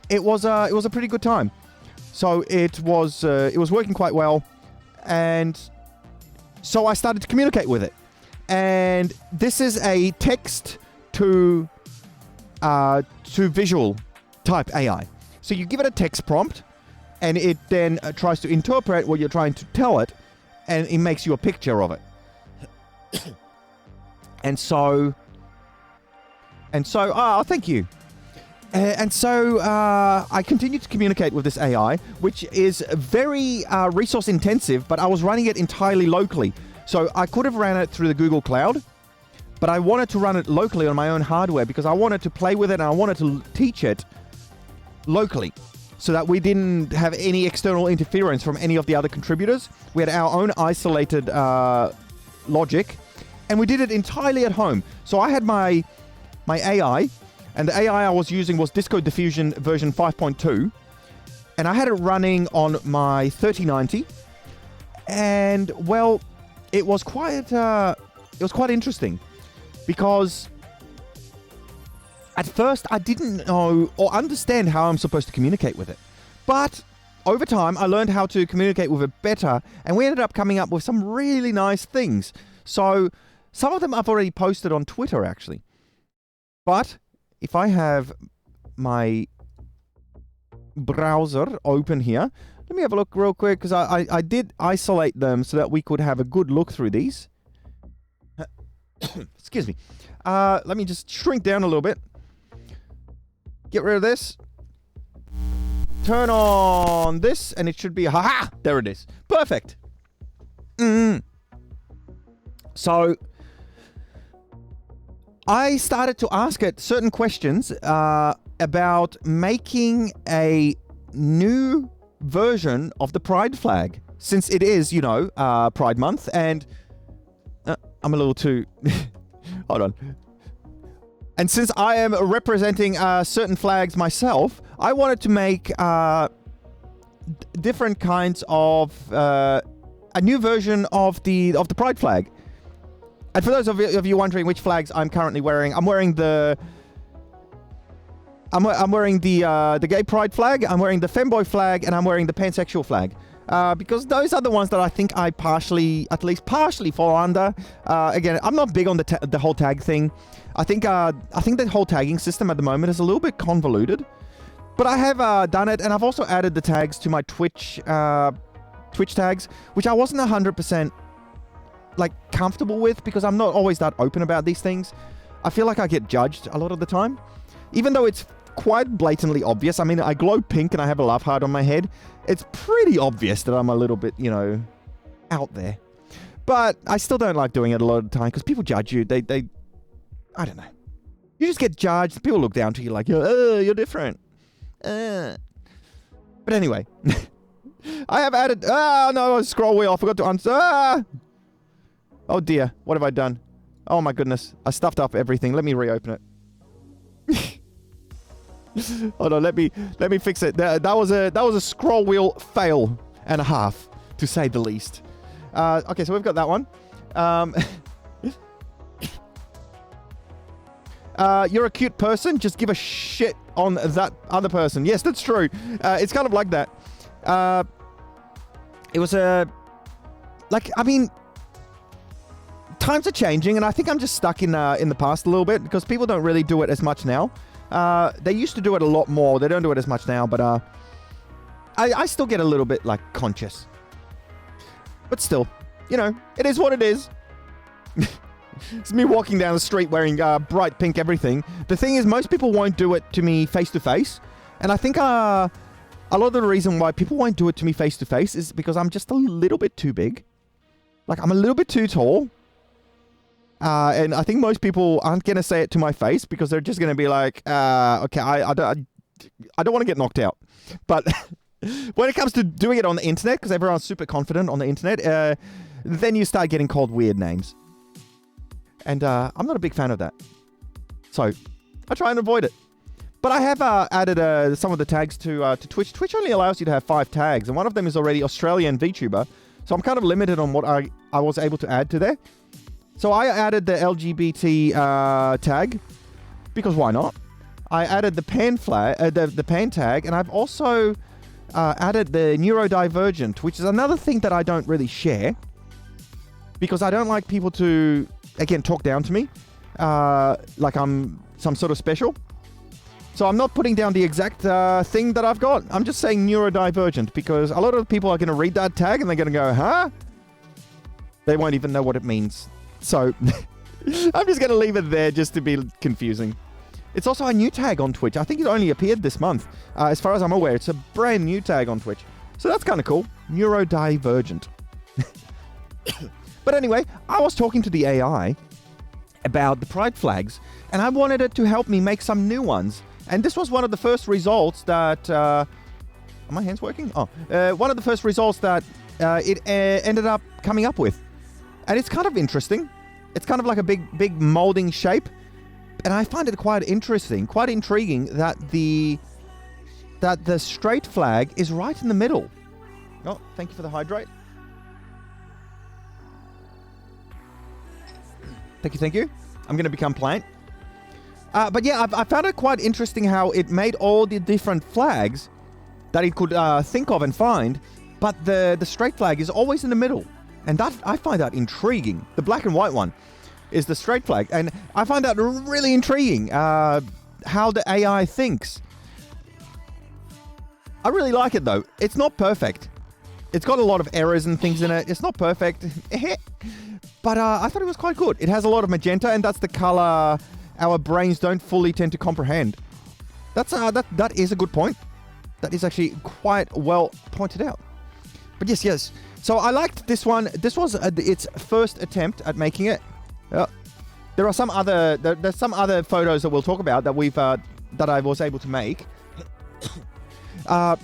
it was a pretty good time. So it was working quite well, and so I started to communicate with it. And this is a text to visual type AI. So you give it a text prompt, and it then tries to interpret what you're trying to tell it, and it makes you a picture of it. And so, thank you. And so I continued to communicate with this AI, which is very resource intensive, but I was running it entirely locally. So I could have ran it through the Google Cloud, but I wanted to run it locally on my own hardware because I wanted to play with it and I wanted to teach it locally so that we didn't have any external interference from any of the other contributors. We had our own isolated logic, and we did it entirely at home. So I had my AI, and the AI I was using was Disco Diffusion version 5.2, and I had it running on my 3090, and well, it was quite interesting because at first I didn't know or understand how I'm supposed to communicate with it, but over time I learned how to communicate with it better, and we ended up coming up with some really nice things. So some of them I've already posted on Twitter actually, but if I have my browser open here, let me have a look real quick, because I did isolate them so that we could have a good look through these. Excuse me. Let me just shrink down a little bit. Get rid of this. Turn on this, and it should be... Ha-ha! There it is. Perfect. So I started to ask it certain questions about making a new version of the Pride flag, since it is, Pride Month, and I'm a little too... Hold on. And since I am representing certain flags myself, I wanted to make different kinds of... a new version of the Pride flag. And for those of you wondering which flags I'm currently wearing, I'm wearing the gay pride flag, I'm wearing the femboy flag, and I'm wearing the pansexual flag. Because those are the ones that I think I at least partially fall under. Again, I'm not big on the whole tag thing. I think the whole tagging system at the moment is a little bit convoluted. But I have done it, and I've also added the tags to my Twitch tags, which I wasn't 100% comfortable with, because I'm not always that open about these things. I feel like I get judged a lot of the time, even though it's quite blatantly obvious. I mean, I glow pink and I have a love heart on my head. It's pretty obvious that I'm a little bit, out there. But I still don't like doing it a lot of the time because people judge you. They I don't know. You just get judged. People look down to you like, you're different. But anyway, I have added... no, scroll wheel. I forgot to answer. Oh dear, what have I done? Oh my goodness, I stuffed up everything. Let me reopen it. Hold on, let me fix it. That was a scroll wheel fail and a half, to say the least. Okay, so we've got that one. You're a cute person. Just give a shit on that other person. Yes, that's true. It's kind of like that. It was times are changing, and I think I'm just stuck in the past a little bit, because people don't really do it as much now. They used to do it a lot more. They don't do it as much now, but I still get a little bit conscious. But still, it is what it is. It's me walking down the street wearing bright pink everything. The thing is, most people won't do it to me face to face, and I think a lot of the reason why people won't do it to me face to face is because I'm just a little bit too big. I'm a little bit too tall. And I think most people aren't going to say it to my face, because they're just going to be like, okay, I don't want to get knocked out. But when it comes to doing it on the internet, because everyone's super confident on the internet, then you start getting called weird names. And I'm not a big fan of that. So I try and avoid it. But I have added some of the tags to Twitch. Twitch only allows you to have 5 tags, and one of them is already Australian VTuber. So I'm kind of limited on what I was able to add to there. So I added the LGBT tag because why not? I added the pan flag, the pan tag, and I've also added the neurodivergent, which is another thing that I don't really share because I don't like people to, again, talk down to me like I'm some sort of special. So I'm not putting down the exact thing that I've got. I'm just saying neurodivergent because a lot of people are going to read that tag and they're going to go, huh? They won't even know what it means. So I'm just going to leave it there just to be confusing. It's also a new tag on Twitch. I think it only appeared this month. As far as I'm aware, it's a brand new tag on Twitch. So that's kind of cool. Neurodivergent. But anyway, I was talking to the AI about the pride flags, and I wanted it to help me make some new ones. And this was one of the first results that... are my hands working? Oh. One of the first results that it ended up coming up with. And it's kind of interesting. It's kind of like a big molding shape. And I find it quite interesting, quite intriguing that the straight flag is right in the middle. Oh, thank you for the hydrate. Thank you. I'm going to become plant. But yeah, I found it quite interesting how it made all the different flags that it could think of and find, but the straight flag is always in the middle. And that I find that intriguing. The black and white one is the straight flag. And I find that really intriguing, how the AI thinks. I really like it, though. It's not perfect. It's got a lot of errors and things in it. It's not perfect. But I thought it was quite good. It has a lot of magenta, and that's the color our brains don't fully tend to comprehend. That is a good point. That is actually quite well pointed out. But yes. So I liked this one. This was its first attempt at making it. There are some other there's some other photos that we'll talk about that that I was able to make. But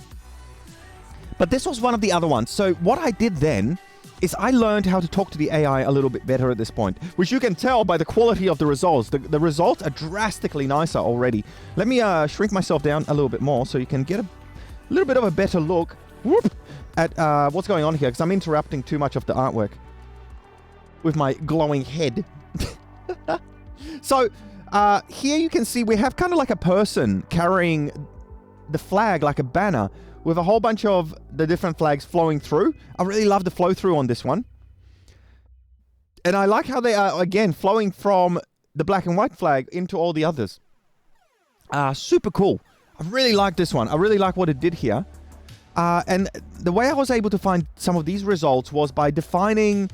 this was one of the other ones. So what I did then is I learned how to talk to the AI a little bit better at this point, which you can tell by the quality of the results. The results are drastically nicer already. Let me shrink myself down a little bit more so you can get a little bit of a better look at what's going on here, because I'm interrupting too much of the artwork with my glowing head. So here you can see we have kind of like a person carrying the flag like a banner with a whole bunch of the different flags flowing through. I really love the flow through on this one. And I like how they are, again, flowing from the black and white flag into all the others. Super cool. I really like this one. I really like what it did here. And the way I was able to find some of these results was by defining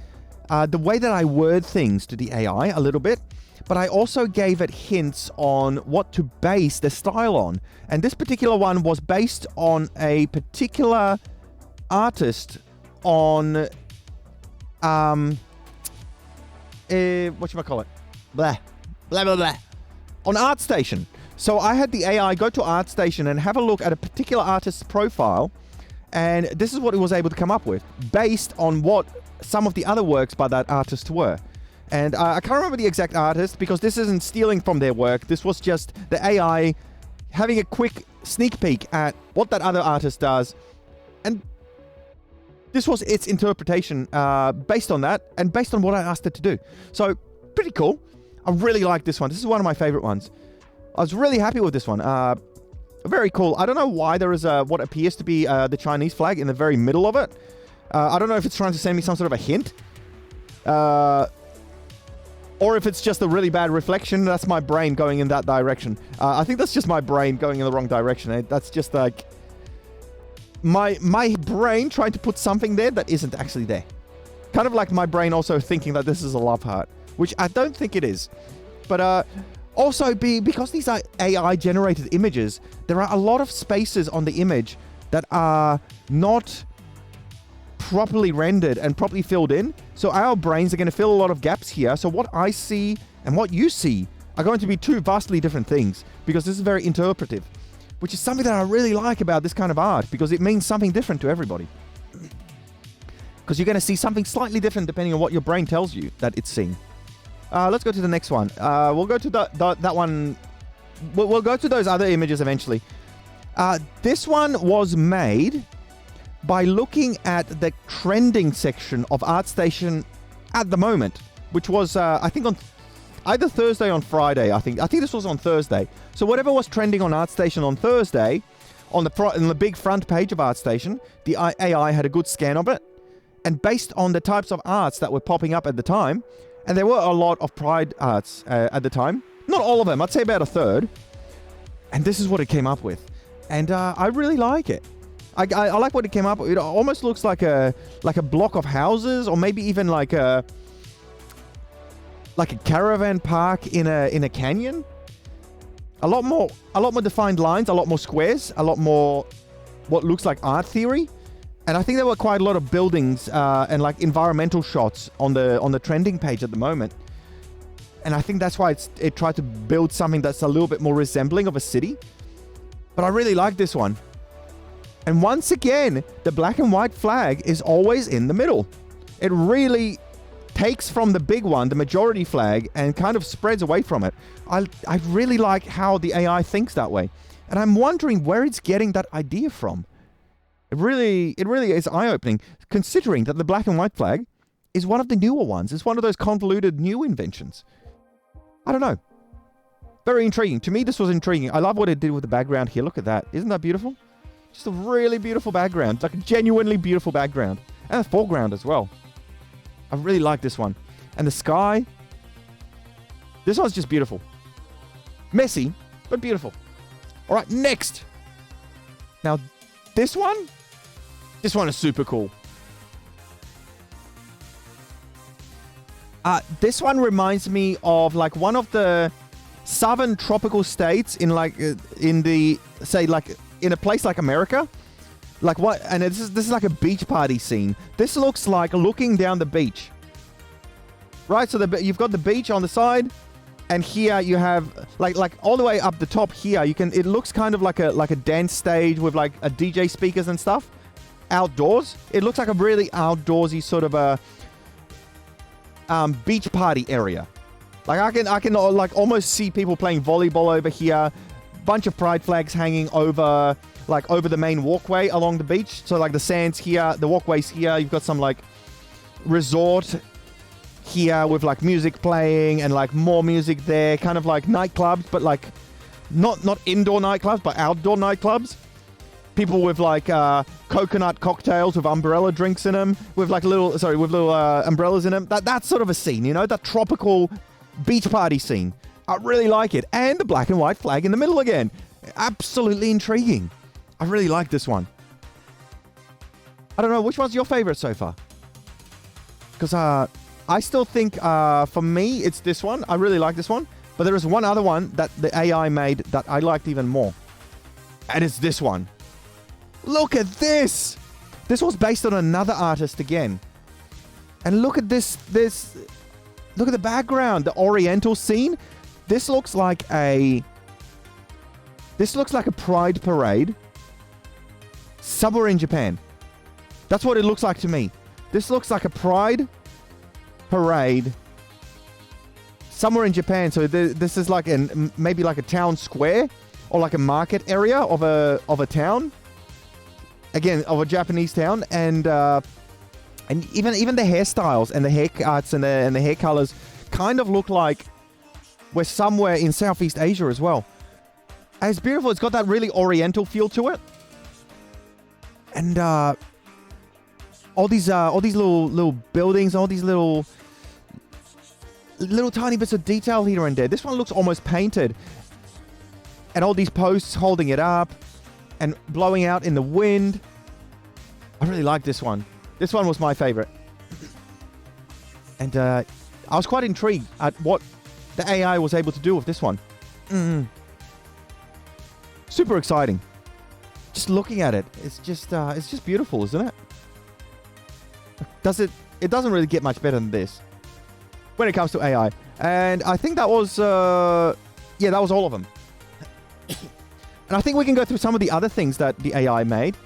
the way that I word things to the AI a little bit. But I also gave it hints on what to base the style on. And this particular one was based on a particular artist on, whatchamacallit? Blah, blah, blah, blah. On ArtStation. So I had the AI go to ArtStation and have a look at a particular artist's profile. And this is what it was able to come up with, based on what some of the other works by that artist were. And I can't remember the exact artist because this isn't stealing from their work. This was just the AI having a quick sneak peek at what that other artist does. And this was its interpretation based on that and based on what I asked it to do. So pretty cool. I really like this one. This is one of my favorite ones. I was really happy with this one. Very cool. I don't know why there is what appears to be the Chinese flag in the very middle of it. I don't know if it's trying to send me some sort of a hint. Or if it's just a really bad reflection. That's my brain going in that direction. I think that's just my brain going in the wrong direction. That's just like my brain trying to put something there that isn't actually there. Kind of like my brain also thinking that this is a love heart, which I don't think it is. But also because these are AI generated images, there are a lot of spaces on the image that are not properly rendered and properly filled in. So our brains are going to fill a lot of gaps here. So what I see and what you see are going to be two vastly different things, because this is very interpretive, which is something that I really like about this kind of art, because it means something different to everybody. Because you're going to see something slightly different depending on what your brain tells you that it's seeing. Let's go to the next one. We'll go to that one. We'll go to those other images eventually. This one was made by looking at the trending section of ArtStation at the moment. which was, I think, on either Thursday or Friday. I think this was on Thursday. So whatever was trending on ArtStation on Thursday, on the big front page of ArtStation, the AI had a good scan of it. And based on the types of arts that were popping up at the time, and there were a lot of Pride arts at the time, not all of them, I'd say about a third. And this is what it came up with. And I really like it. I like what it came up with. It almost looks like a block of houses, or maybe even like a caravan park in a canyon. A lot more defined lines, a lot more squares, a lot more what looks like art theory. And I think there were quite a lot of buildings and like environmental shots on the trending page at the moment. And I think that's why it tried to build something that's a little bit more resembling of a city. But I really like this one. And once again, the black and white flag is always in the middle. It really takes from the big one, the majority flag, and kind of spreads away from it. I really like how the AI thinks that way. And I'm wondering where it's getting that idea from. It really is eye-opening, considering that the black and white flag is one of the newer ones. It's one of those convoluted new inventions. I don't know. Very intriguing. To me, this was intriguing. I love what it did with the background here. Look at that. Isn't that beautiful? Just a really beautiful background. Like a genuinely beautiful background. And a foreground as well. I really like this one. And the sky. This one's just beautiful. Messy, but beautiful. All right, next. Now, this one is super cool. This one reminds me of like one of the southern tropical states in like in the say like in a place like America. Like what? And this is like a beach party scene. This looks like looking down the beach. Right? So you've got the beach on the side, and here you have like all the way up the top here. It looks kind of like a dance stage with like a DJ speakers and stuff. Outdoors. It looks like a really outdoorsy sort of a beach party area. Like I can like almost see people playing volleyball over here. Bunch of pride flags hanging over the main walkway along the beach. So like the sand's here, the walkway's here. You've got some like resort here with like music playing and like more music there. Kind of like nightclubs, but like not indoor nightclubs, but outdoor nightclubs. People with like coconut cocktails with umbrella drinks in them, with little umbrellas in them. That's sort of a scene, you know, that tropical beach party scene. I really like it. And the black and white flag in the middle again. Absolutely intriguing. I really like this one. I don't know, which one's your favorite so far? Because I still think for me it's this one. I really like this one. But there is one other one that the AI made that I liked even more. And it's this one. Look at this! This was based on another artist again. And look at this. Look at the background, the Oriental scene. This looks like a pride parade somewhere in Japan. That's what it looks like to me. This looks like a pride parade somewhere in Japan. So this is like maybe like a town square or like a market area of a town. Again, of a Japanese town, and even the hairstyles and the haircuts and the hair colors kind of look like we're somewhere in Southeast Asia as well. And it's beautiful. It's got that really Oriental feel to it, and all these little buildings, all these little tiny bits of detail here and there. This one looks almost painted, and all these posts holding it up and blowing out in the wind. I really like this one. This one was my favorite. And I was quite intrigued at what the AI was able to do with this one. Super exciting. Just looking at it, it's just beautiful, isn't it? It doesn't really get much better than this when it comes to AI. And I think that was that was all of them. And I think we can go through some of the other things that the AI made.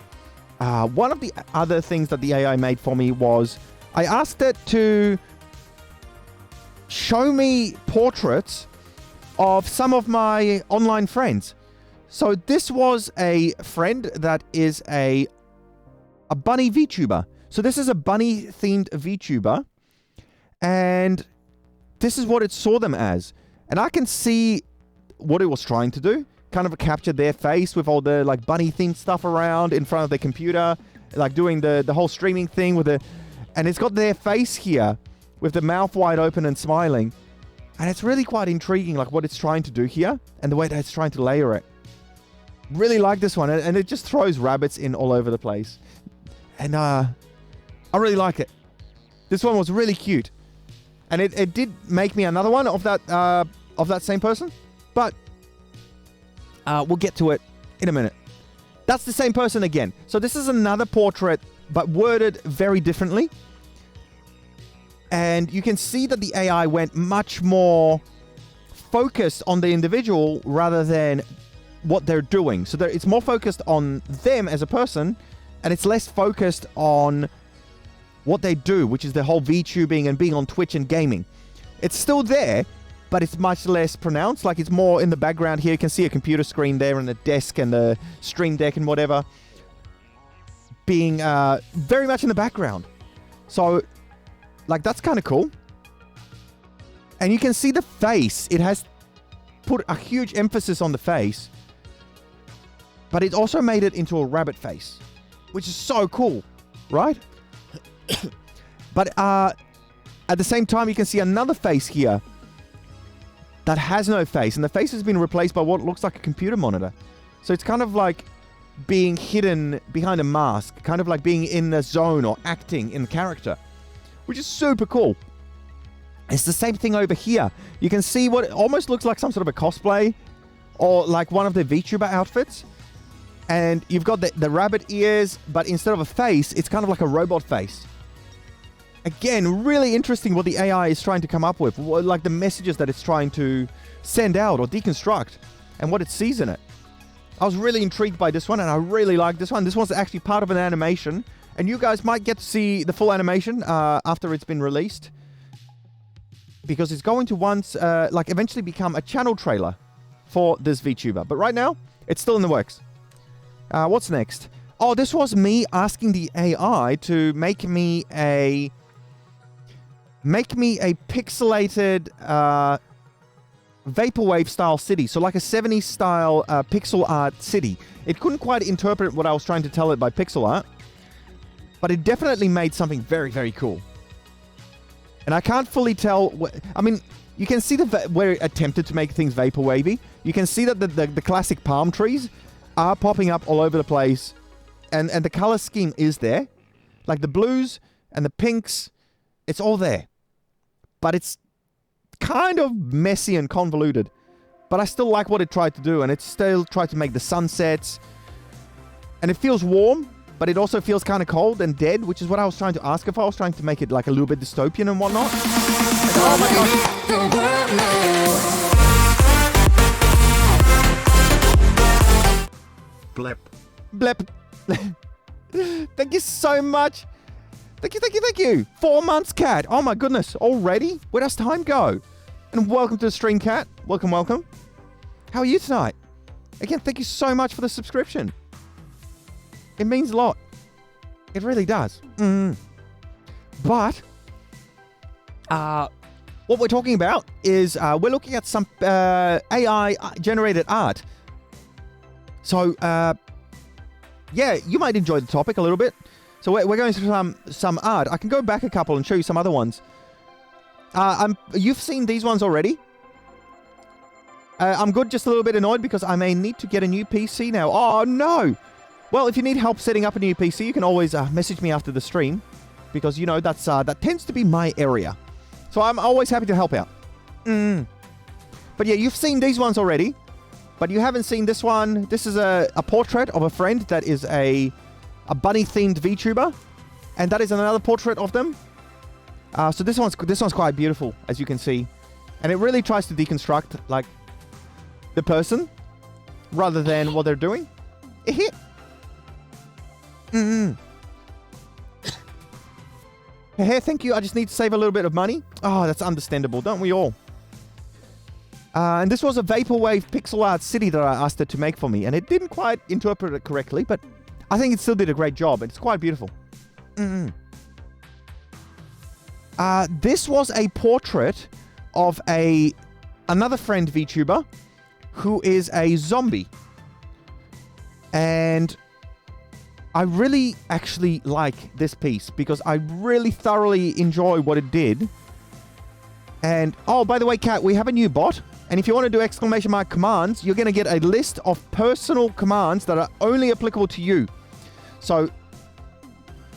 One of the other things that the AI made for me was I asked it to show me portraits of some of my online friends. So this was a friend that is a bunny VTuber. So this is a bunny-themed VTuber. And this is what it saw them as. And I can see what it was trying to do. Kind of capture their face with all the like bunny themed stuff around in front of the computer, like doing the whole streaming thing with and it's got their face here with the mouth wide open and smiling. And it's really quite intriguing, like what it's trying to do here and the way that it's trying to layer it. Really like this one, and it just throws rabbits in all over the place. And I really like it. This one was really cute. And it did make me another one of that same person. But we'll get to it in a minute. That's the same person again. So this is another portrait, but worded very differently. And you can see that the AI went much more focused on the individual rather than what they're doing. So it's more focused on them as a person, and it's less focused on what they do, which is the whole VTubing and being on Twitch and gaming. It's still there, but it's much less pronounced. Like, it's more in the background here. You can see a computer screen there and a desk and the stream deck and whatever being very much in the background. So, like, that's kind of cool. And you can see the face. It has put a huge emphasis on the face, but it also made it into a rabbit face, which is so cool, right? But at the same time, you can see another face here that has no face, and the face has been replaced by what looks like a computer monitor. So it's kind of like being hidden behind a mask, kind of like being in a zone or acting in character, which is super cool. It's the same thing over here. You can see what almost looks like some sort of a cosplay or like one of the VTuber outfits. And you've got the rabbit ears, but instead of a face, it's kind of like a robot face. Again, really interesting what the AI is trying to come up with, like the messages that it's trying to send out or deconstruct and what it sees in it. I was really intrigued by this one, and I really like this one. This one's actually part of an animation, and you guys might get to see the full animation after it's been released, because it's going to eventually become a channel trailer for this VTuber. But right now, it's still in the works. What's next? Oh, this was me asking the AI to make me a pixelated vaporwave style city. So like a 70s style pixel art city. It couldn't quite interpret what I was trying to tell it by pixel art, but it definitely made something very, very cool. And I can't fully tell. I mean, you can see where it attempted to make things vaporwavy. You can see that the classic palm trees are popping up all over the place, and the color scheme is there, like the blues and the pinks. It's all there, but it's kind of messy and convoluted. But I still like what it tried to do, and it still tried to make the sunsets, and it feels warm, but it also feels kind of cold and dead, which is what I was trying to ask if I was trying to make it like a little bit dystopian and whatnot. And, oh my Blep. Blep. Thank you so much. Thank you. 4 months, Cat. Oh my goodness. Already? Where does time go? And welcome to the stream, Cat. Welcome. How are you tonight? Again, thank you so much for the subscription. It means a lot. It really does. But what we're talking about is we're looking at some AI-generated art. So, yeah, you might enjoy the topic a little bit. So we're going through some art. I can go back a couple and show you some other ones. You've seen these ones already. I'm good, just a little bit annoyed because I may need to get a new PC now. Oh, no! Well, if you need help setting up a new PC, you can always message me after the stream, because, you know, that tends to be my area. So I'm always happy to help out. But yeah, you've seen these ones already, but you haven't seen this one. This is a portrait of a friend that is a bunny-themed VTuber, and that is another portrait of them. So this one's quite beautiful, as you can see, and it really tries to deconstruct like the person rather than what they're doing. Hey, thank you. I just need to save a little bit of money. Oh, that's understandable, don't we all? And this was a vaporwave pixel art city that I asked it to make for me, and it didn't quite interpret it correctly, but I think it still did a great job. It's quite beautiful. This was a portrait of another friend VTuber who is a zombie. And I really actually like this piece because I really thoroughly enjoy what it did. And, oh, by the way, Kat, we have a new bot. And if you want to do exclamation mark commands, you're going to get a list of personal commands that are only applicable to you. So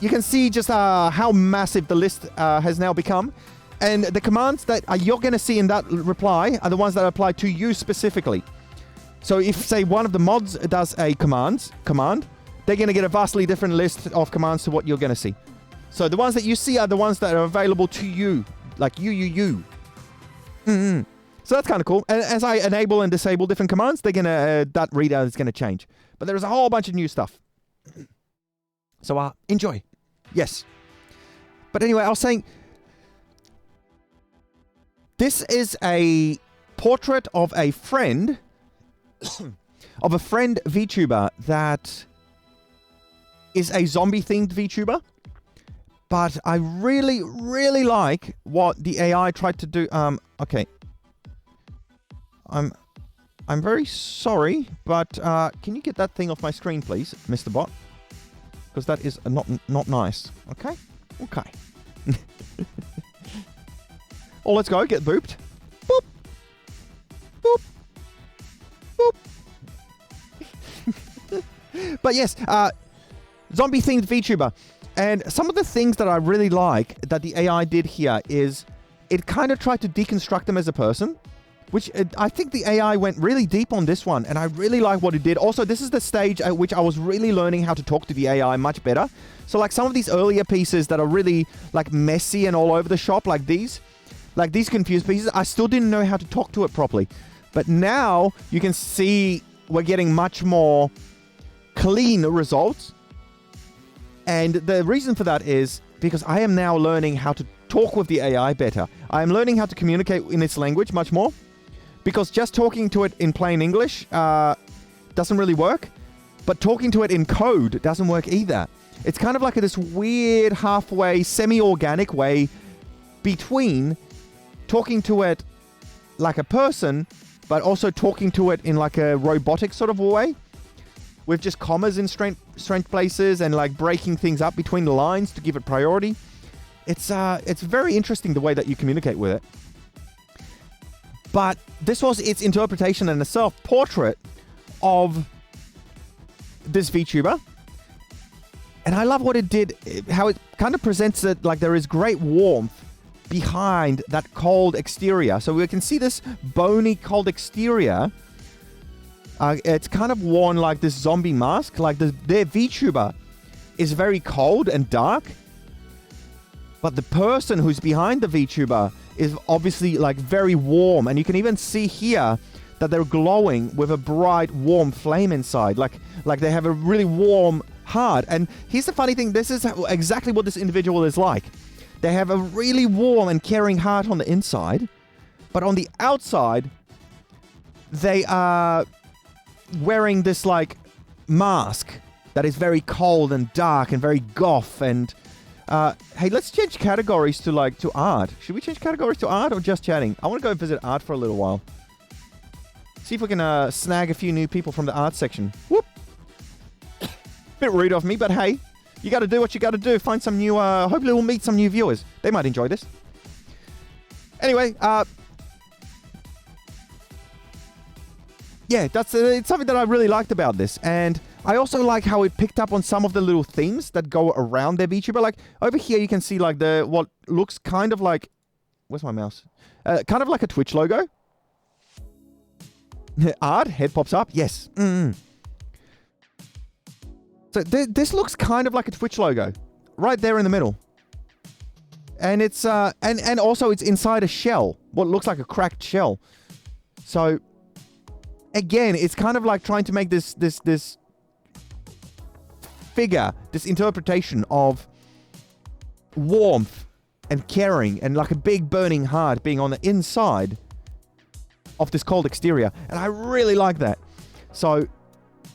you can see just how massive the list has now become. And the commands that you're going to see in that reply are the ones that apply to you specifically. So if, say, one of the mods does a command, they're going to get a vastly different list of commands to what you're going to see. So the ones that you see are the ones that are available to you. Like you. So that's kind of cool. And as I enable and disable different commands, they're gonna that readout is gonna change. But there's a whole bunch of new stuff. So enjoy. Yes. But anyway, I was saying this is a portrait of a friend of a friend VTuber that is a zombie themed VTuber. But I really, really like what the AI tried to do. Okay. I'm very sorry, but can you get that thing off my screen, please, Mr. Bot? Because that is not nice. Okay? Okay. Oh, let's go. Get booped. Boop. Boop. Boop. But yes, zombie-themed VTuber. And some of the things that I really like that the AI did here is it kind of tried to deconstruct them as a person, which I think the AI went really deep on this one, and I really like what it did. Also, this is the stage at which I was really learning how to talk to the AI much better. So like some of these earlier pieces that are really like messy and all over the shop, like these confused pieces, I still didn't know how to talk to it properly. But now you can see we're getting much more clean results. And the reason for that is because I am now learning how to talk with the AI better. I am learning how to communicate in its language much more, because just talking to it in plain English doesn't really work, but talking to it in code doesn't work either. It's kind of like this weird halfway, semi-organic way between talking to it like a person, but also talking to it in like a robotic sort of way, with just commas in strange places and like breaking things up between the lines to give it priority. It's very interesting the way that you communicate with it. But this was its interpretation and a self-portrait of this VTuber. And I love what it did, how it kind of presents it like there is great warmth behind that cold exterior. So we can see this bony, cold exterior. It's kind of worn like this zombie mask. Like their VTuber is very cold and dark. But the person who's behind the VTuber is obviously like very warm. And you can even see here that they're glowing with a bright, warm flame inside. Like they have a really warm heart. And here's the funny thing. This is exactly what this individual is like. They have a really warm and caring heart on the inside. But on the outside, they are wearing this like mask that is very cold and dark and very goth. And hey, let's change categories to art. Should we change categories to art or just chatting? I want to go visit art for a little while. See if we can snag a few new people from the art section. Whoop. Bit rude of me, but hey, you got to do what you got to do. Find some new, hopefully we'll meet some new viewers. They might enjoy this. Anyway, yeah, it's something that I really liked about this. And I also like how it picked up on some of the little themes that go around their VTuber. Like over here, you can see like what looks kind of like, where's my mouse? Kind of like a Twitch logo. Art, head pops up. Yes. So this looks kind of like a Twitch logo, right there in the middle. And it's and also it's inside a shell, what looks like a cracked shell. So again, it's kind of like trying to make this figure, this interpretation of warmth and caring and like a big burning heart being on the inside of this cold exterior. And I really like that. So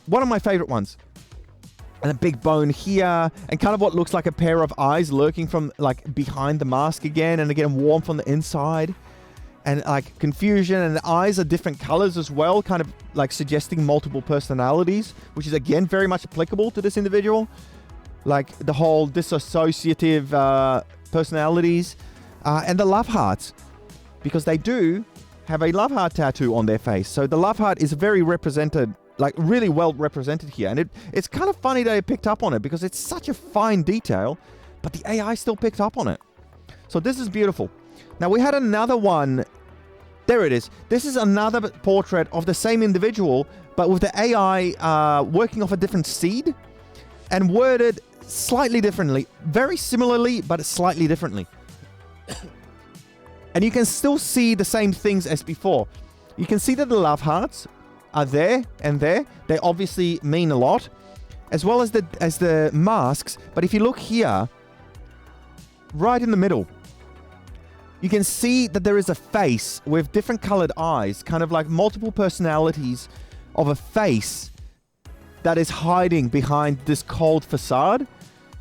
one of my favorite ones. And a big bone here, and kind of what looks like a pair of eyes lurking from like behind the mask again, and again warmth on the inside. and like confusion, and the eyes are different colors as well, kind of like suggesting multiple personalities, which is again very much applicable to this individual. Like the whole dissociative personalities, and the love hearts, because they do have a love heart tattoo on their face. So the love heart is very represented, like really well represented here. And it's kind of funny that it picked up on it because it's such a fine detail, but the AI still picked up on it. So this is beautiful. Now we had another one. There it is. This is another portrait of the same individual, but with the AI working off a different seed and worded slightly differently. Very similarly, but slightly differently. And you can still see the same things as before. You can see that the love hearts are there and there. They obviously mean a lot, as well as the masks. But if you look here, right in the middle, you can see that there is a face with different colored eyes, kind of like multiple personalities of a face that is hiding behind this cold facade.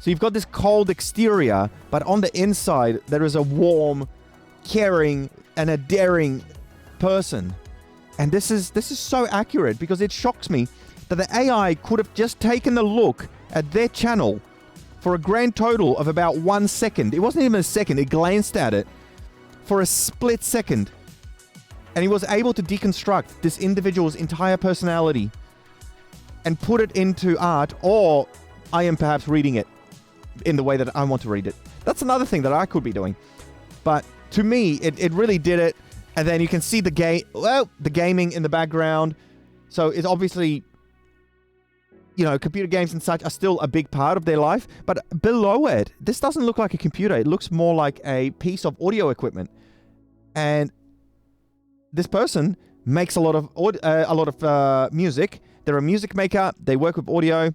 So you've got this cold exterior, but on the inside, there is a warm, caring, and a daring person. And this is so accurate because it shocks me that the AI could have just taken a look at their channel for a grand total of about 1 second. It wasn't even a second. It glanced at it for a split second. And he was able to deconstruct this individual's entire personality and put it into art, or I am perhaps reading it in the way that I want to read it. That's another thing that I could be doing. But to me, it really did it. And then you can see the gaming in the background. So it's obviously, you know, computer games and such are still a big part of their life. But below it, this doesn't look like a computer. It looks more like a piece of audio equipment. And this person makes a lot of music. They're a music maker. They work with audio.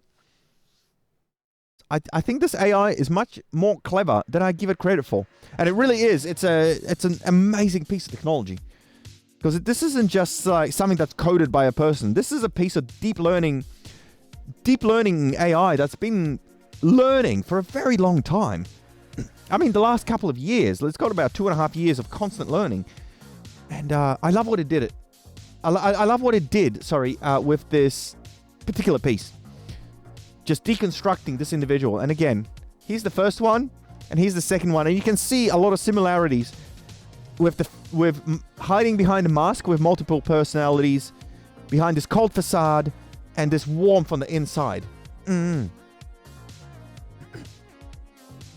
I think this AI is much more clever than I give it credit for. And it really is. It's an amazing piece of technology. Because this isn't just like something that's coded by a person. This is a piece of deep learning AI that's been learning for a very long time. I mean, the last couple of years. It's got about 2.5 years of constant learning. And I love what it did. I love what it did, with this particular piece. Just deconstructing this individual. And again, here's the first one, and here's the second one. And you can see a lot of similarities with hiding behind a mask with multiple personalities, behind this cold facade, and this warmth on the inside. I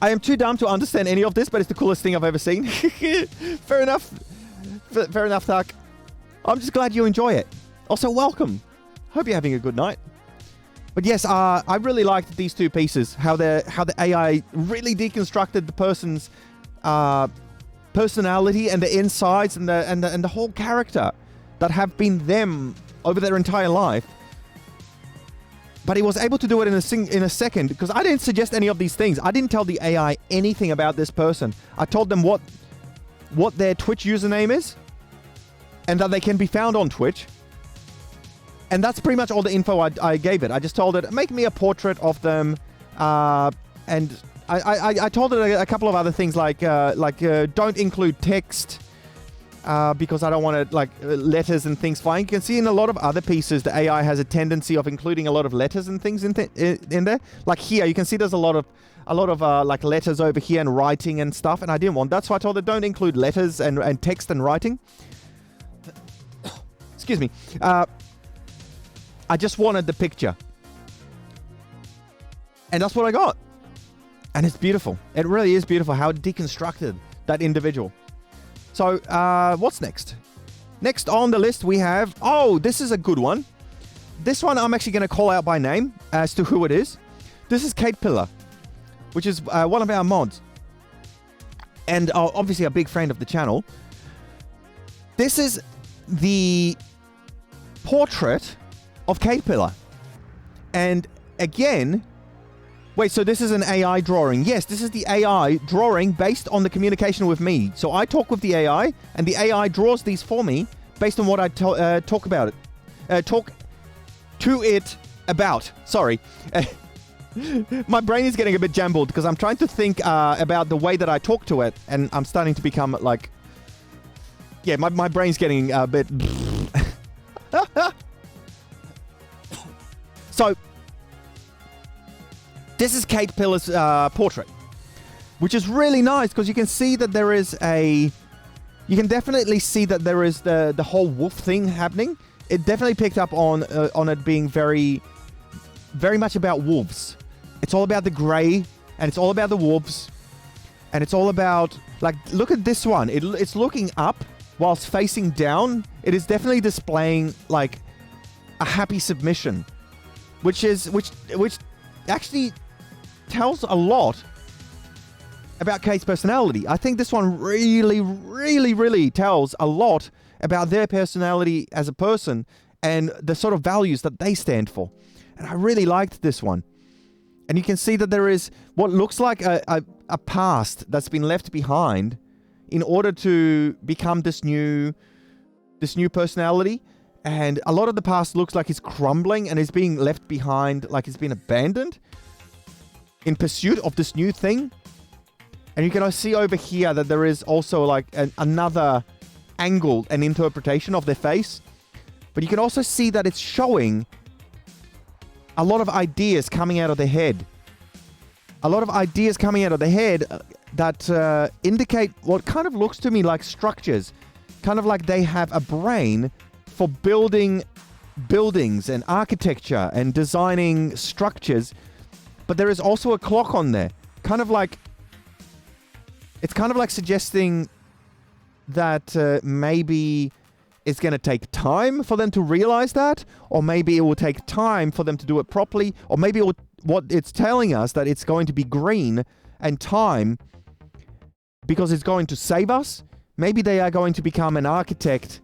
am too dumb to understand any of this, but it's the coolest thing I've ever seen. Fair enough. Fair enough, Tak. I'm just glad you enjoy it. Also, welcome. Hope you're having a good night. But yes, I really liked these two pieces. How the AI really deconstructed the person's personality and the insides and the whole character that have been them over their entire life. But he was able to do it in a second, because I didn't suggest any of these things. I didn't tell the AI anything about this person. I told them what their Twitch username is, and that they can be found on Twitch. And that's pretty much all the info I gave it. I just told it, make me a portrait of them. And I told it a couple of other things like don't include text because I don't want letters and things flying. You can see in a lot of other pieces, the AI has a tendency of including a lot of letters and things in there. Like here, you can see there's a lot of letters over here and writing and stuff. And I didn't want that. So I told it, don't include letters and text and writing. Excuse me. I just wanted the picture. And that's what I got. And it's beautiful. It really is beautiful how it deconstructed that individual. So, what's next? Next on the list we have... Oh, this is a good one. This one I'm actually going to call out by name as to who it is. This is Kate Pillar, which is one of our mods. And obviously a big friend of the channel. This is the portrait of Kate Pillar. And again, wait, so this is an AI drawing. Yes, this is the AI drawing based on the communication with me. So I talk with the AI, and the AI draws these for me based on what I talk about it. Talk to it about. Sorry. My brain is getting a bit jumbled because I'm trying to think about the way that I talk to it, and I'm starting to become Yeah, my brain's getting a bit... So, this is Kate Pillar's portrait, which is really nice because you can see that there is a... You can definitely see that there is the whole wolf thing happening. It definitely picked up on it being very, very much about wolves. It's all about the grey, and it's all about the wolves, and it's all about, like, look at this one. It's looking up whilst facing down. It is definitely displaying like a happy submission, which actually tells a lot about Kate's personality. I think this one really, really, really tells a lot about their personality as a person and the sort of values that they stand for. And I really liked this one. And you can see that there is what looks like a past that's been left behind in order to become this new personality. And a lot of the past looks like it's crumbling and is being left behind, like it's been abandoned in pursuit of this new thing. And you can see over here that there is also like another angle and interpretation of their face. But you can also see that it's showing a lot of ideas coming out of their head. A lot of ideas coming out of the head that indicate what kind of looks to me like structures. Kind of like they have a brain for building buildings and architecture and designing structures. But there is also a clock on there. It's kind of like suggesting that maybe it's going to take time for them to realize that, or maybe it will take time for them to do it properly, or maybe what it's telling us that it's going to be green and time because it's going to save us. Maybe they are going to become an architect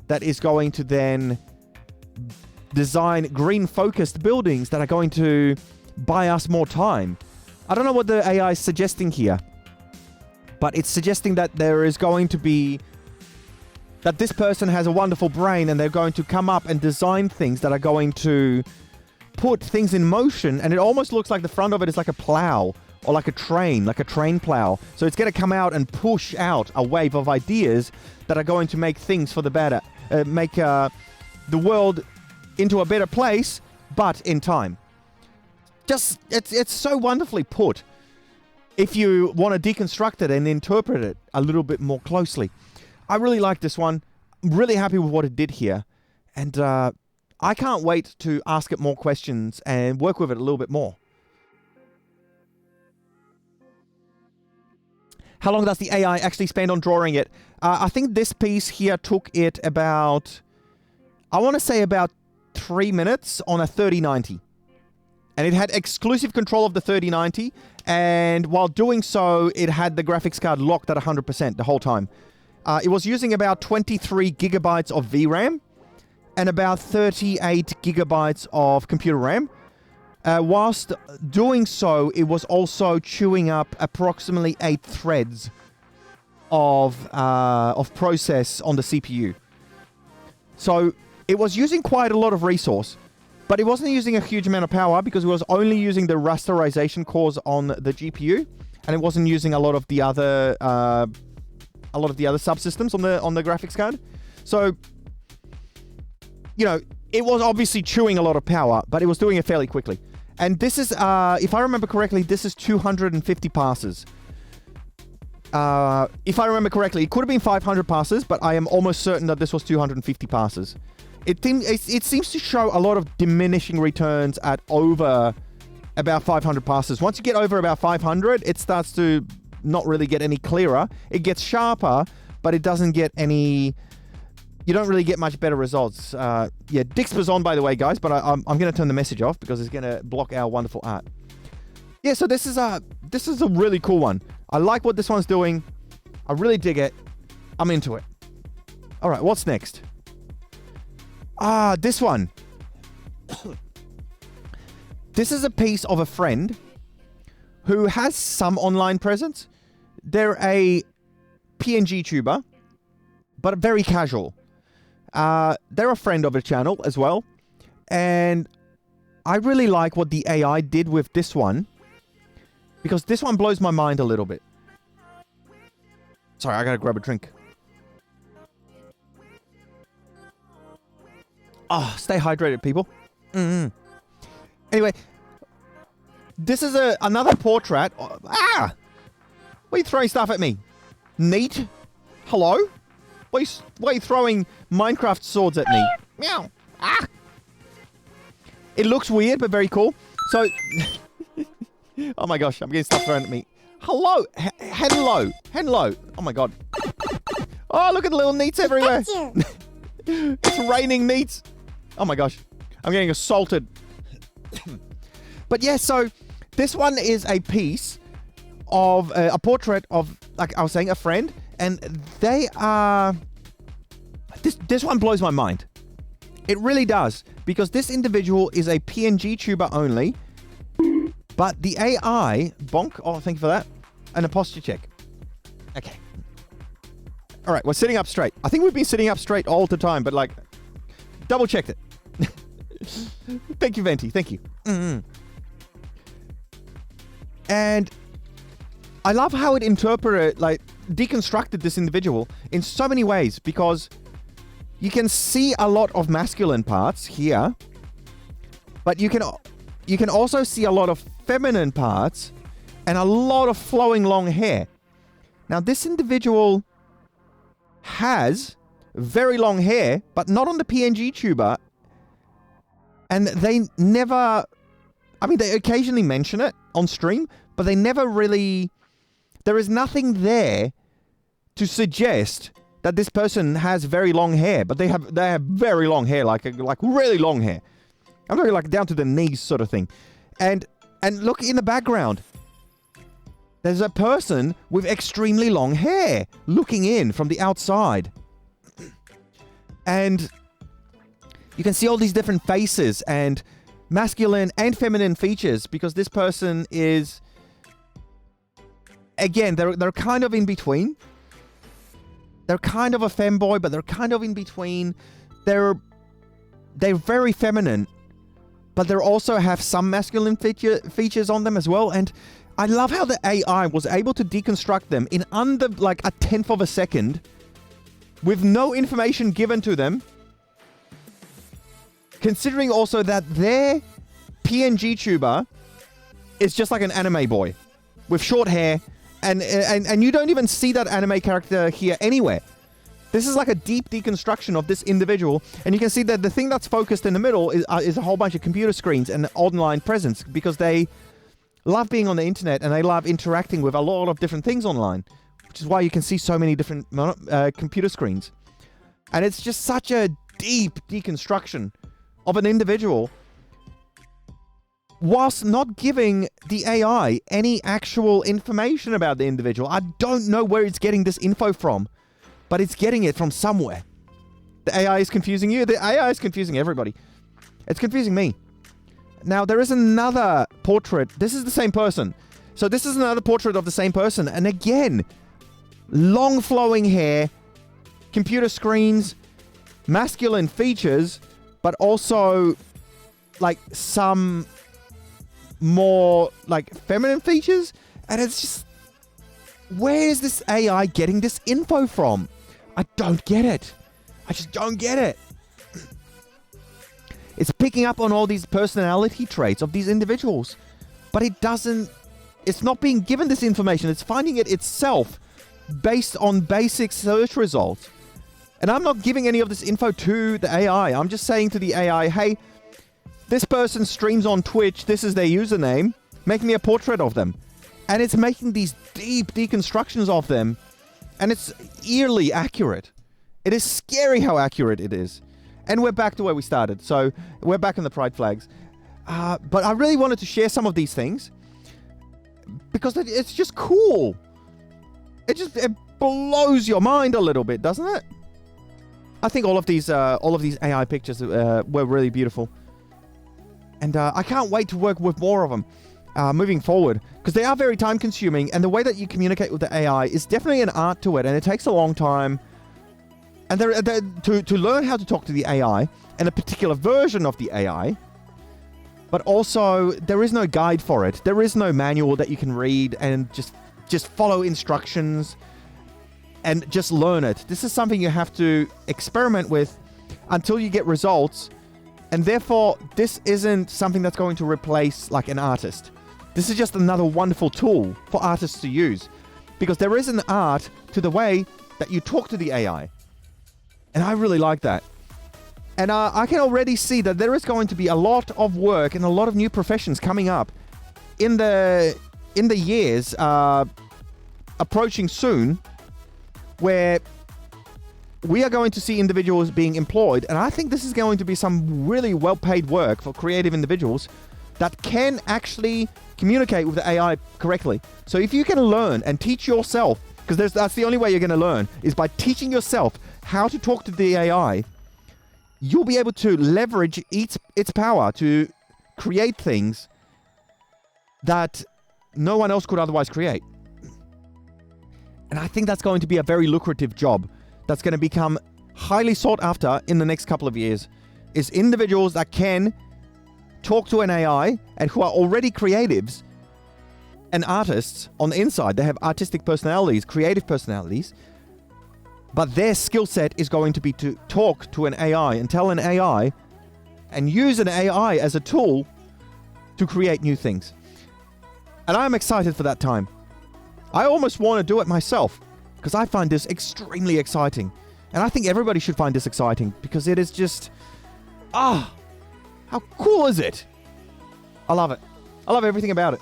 that is going to then design green-focused buildings that are going to buy us more time. I don't know what the AI is suggesting here, but it's suggesting that there is going to be... that this person has a wonderful brain and they're going to come up and design things that are going to put things in motion, and it almost looks like the front of it is like a plow or like a train plow. So it's going to come out and push out a wave of ideas that are going to make things for the better, make the world into a better place, but in time. Just, it's so wonderfully put if you want to deconstruct it and interpret it a little bit more closely. I really like this one. I'm really happy with what it did here. And I can't wait to ask it more questions and work with it a little bit more. How long does the AI actually spend on drawing it? I think this piece here took it about, I want to say about 3 minutes on a 3090. And it had exclusive control of the 3090. And while doing so, it had the graphics card locked at 100% the whole time. It was using about 23 gigabytes of VRAM and about 38 gigabytes of computer RAM. Whilst doing so, it was also chewing up approximately 8 threads of process on the CPU. So it was using quite a lot of resource, but it wasn't using a huge amount of power because it was only using the rasterization cores on the GPU, and it wasn't using a lot of the other subsystems on the graphics card. So, you know, it was obviously chewing a lot of power, but it was doing it fairly quickly. And this is, if I remember correctly, this is 250 passes. If I remember correctly, it could have been 500 passes, but I am almost certain that this was 250 passes. It seems to show a lot of diminishing returns at over about 500 passes. Once you get over about 500, it starts to not really get any clearer. It gets sharper, but it doesn't get any... You don't really get much better results. Yeah, Dixper's on, by the way, guys, but I'm going to turn the message off because it's going to block our wonderful art. Yeah, so this is a really cool one. I like what this one's doing. I really dig it. I'm into it. All right, what's next? This one. This is a piece of a friend who has some online presence. They're a PNG tuber, but very casual. They're a friend of the channel as well. And I really like what the AI did with this one, because this one blows my mind a little bit. Sorry, I gotta grab a drink. Oh, stay hydrated, people. Anyway, this is another portrait. Why are you throwing stuff at me? Neat. Hello? Why are you throwing Minecraft swords at me? Meow. It looks weird, but very cool. So, oh my gosh, I'm getting stuff thrown at me. Hello. Hello. Oh my god. Oh, look at the little neats everywhere. It's raining neats. Oh my gosh. I'm getting assaulted. But yeah, so this one is a piece of a portrait of, like I was saying, a friend. And they are... This one blows my mind. It really does. Because this individual is a PNG tuber only. But the AI... Bonk. Oh, thank you for that. And a posture check. Okay. All right, we're sitting up straight. I think we've been sitting up straight all the time, but like... Double checked it. Thank you, Venti. Thank you. And I love how it interpreted, like, deconstructed this individual in so many ways, because you can see a lot of masculine parts here, but you can also see a lot of feminine parts and a lot of flowing long hair. Now, this individual has very long hair, but not on the PNG tuber. And they never... I mean, they occasionally mention it on stream, but they never really... There is nothing there to suggest that this person has very long hair, but they have very long hair, like really long hair. I'm talking like down to the knees sort of thing. And look in the background. There's a person with extremely long hair looking in from the outside. And you can see all these different faces and masculine and feminine features, because this person is... Again, they're kind of in between. They're kind of a femboy, but they're kind of in between. They're very feminine, but they also have some masculine features on them as well. And I love how the AI was able to deconstruct them in under like a tenth of a second, with no information given to them. Considering also that their PNG tuber is just like an anime boy with short hair. And you don't even see that anime character here anywhere. This is like a deep deconstruction of this individual. And you can see that the thing that's focused in the middle is a whole bunch of computer screens and online presence, because they love being on the internet and they love interacting with a lot of different things online, which is why you can see so many different computer screens. And it's just such a deep deconstruction of an individual, whilst not giving the AI any actual information about the individual. I don't know where it's getting this info from, but it's getting it from somewhere. The AI is confusing you. The AI is confusing everybody. It's confusing me. Now, there is another portrait. This is the same person. So this is another portrait of the same person. And again, long flowing hair, computer screens, masculine features, but also like some more like feminine features. And it's just, where is this AI getting this info from? I don't get it. I just don't get it. It's picking up on all these personality traits of these individuals, but it's not being given this information. It's finding it itself based on basic search results. And I'm not giving any of this info to the AI. I'm just saying to the AI, hey, this person streams on Twitch. This is their username. Make me a portrait of them. And it's making these deep deconstructions of them. And it's eerily accurate. It is scary how accurate it is. And we're back to where we started. So we're back in the pride flags. But I really wanted to share some of these things, because it's just cool. It blows your mind a little bit, doesn't it? I think all of these AI pictures were really beautiful. And I can't wait to work with more of them moving forward, because they are very time consuming, and the way that you communicate with the AI is definitely an art to it, and it takes a long time. And to learn how to talk to the AI and a particular version of the AI, but also there is no guide for it. There is no manual that you can read and just follow instructions and just learn it. This is something you have to experiment with until you get results, And therefore, this isn't something that's going to replace like an artist. This is just another wonderful tool for artists to use, because there is an art to the way that you talk to the AI. And I really like that. And I can already see that there is going to be a lot of work and a lot of new professions coming up in the years approaching soon, where we are going to see individuals being employed. And I think this is going to be some really well-paid work for creative individuals that can actually communicate with the AI correctly. So if you can learn and teach yourself, because that's the only way you're going to learn, is by teaching yourself how to talk to the AI, you'll be able to leverage its power to create things that no one else could otherwise create. And I think that's going to be a very lucrative job that's going to become highly sought after in the next couple of years, is individuals that can talk to an AI and who are already creatives and artists on the inside. They have artistic personalities, creative personalities, but their skill set is going to be to talk to an AI and tell an AI and use an AI as a tool to create new things. And I'm excited for that time. I almost want to do it myself, because I find this extremely exciting. And I think everybody should find this exciting, because it is just, how cool is it? I love it. I love everything about it.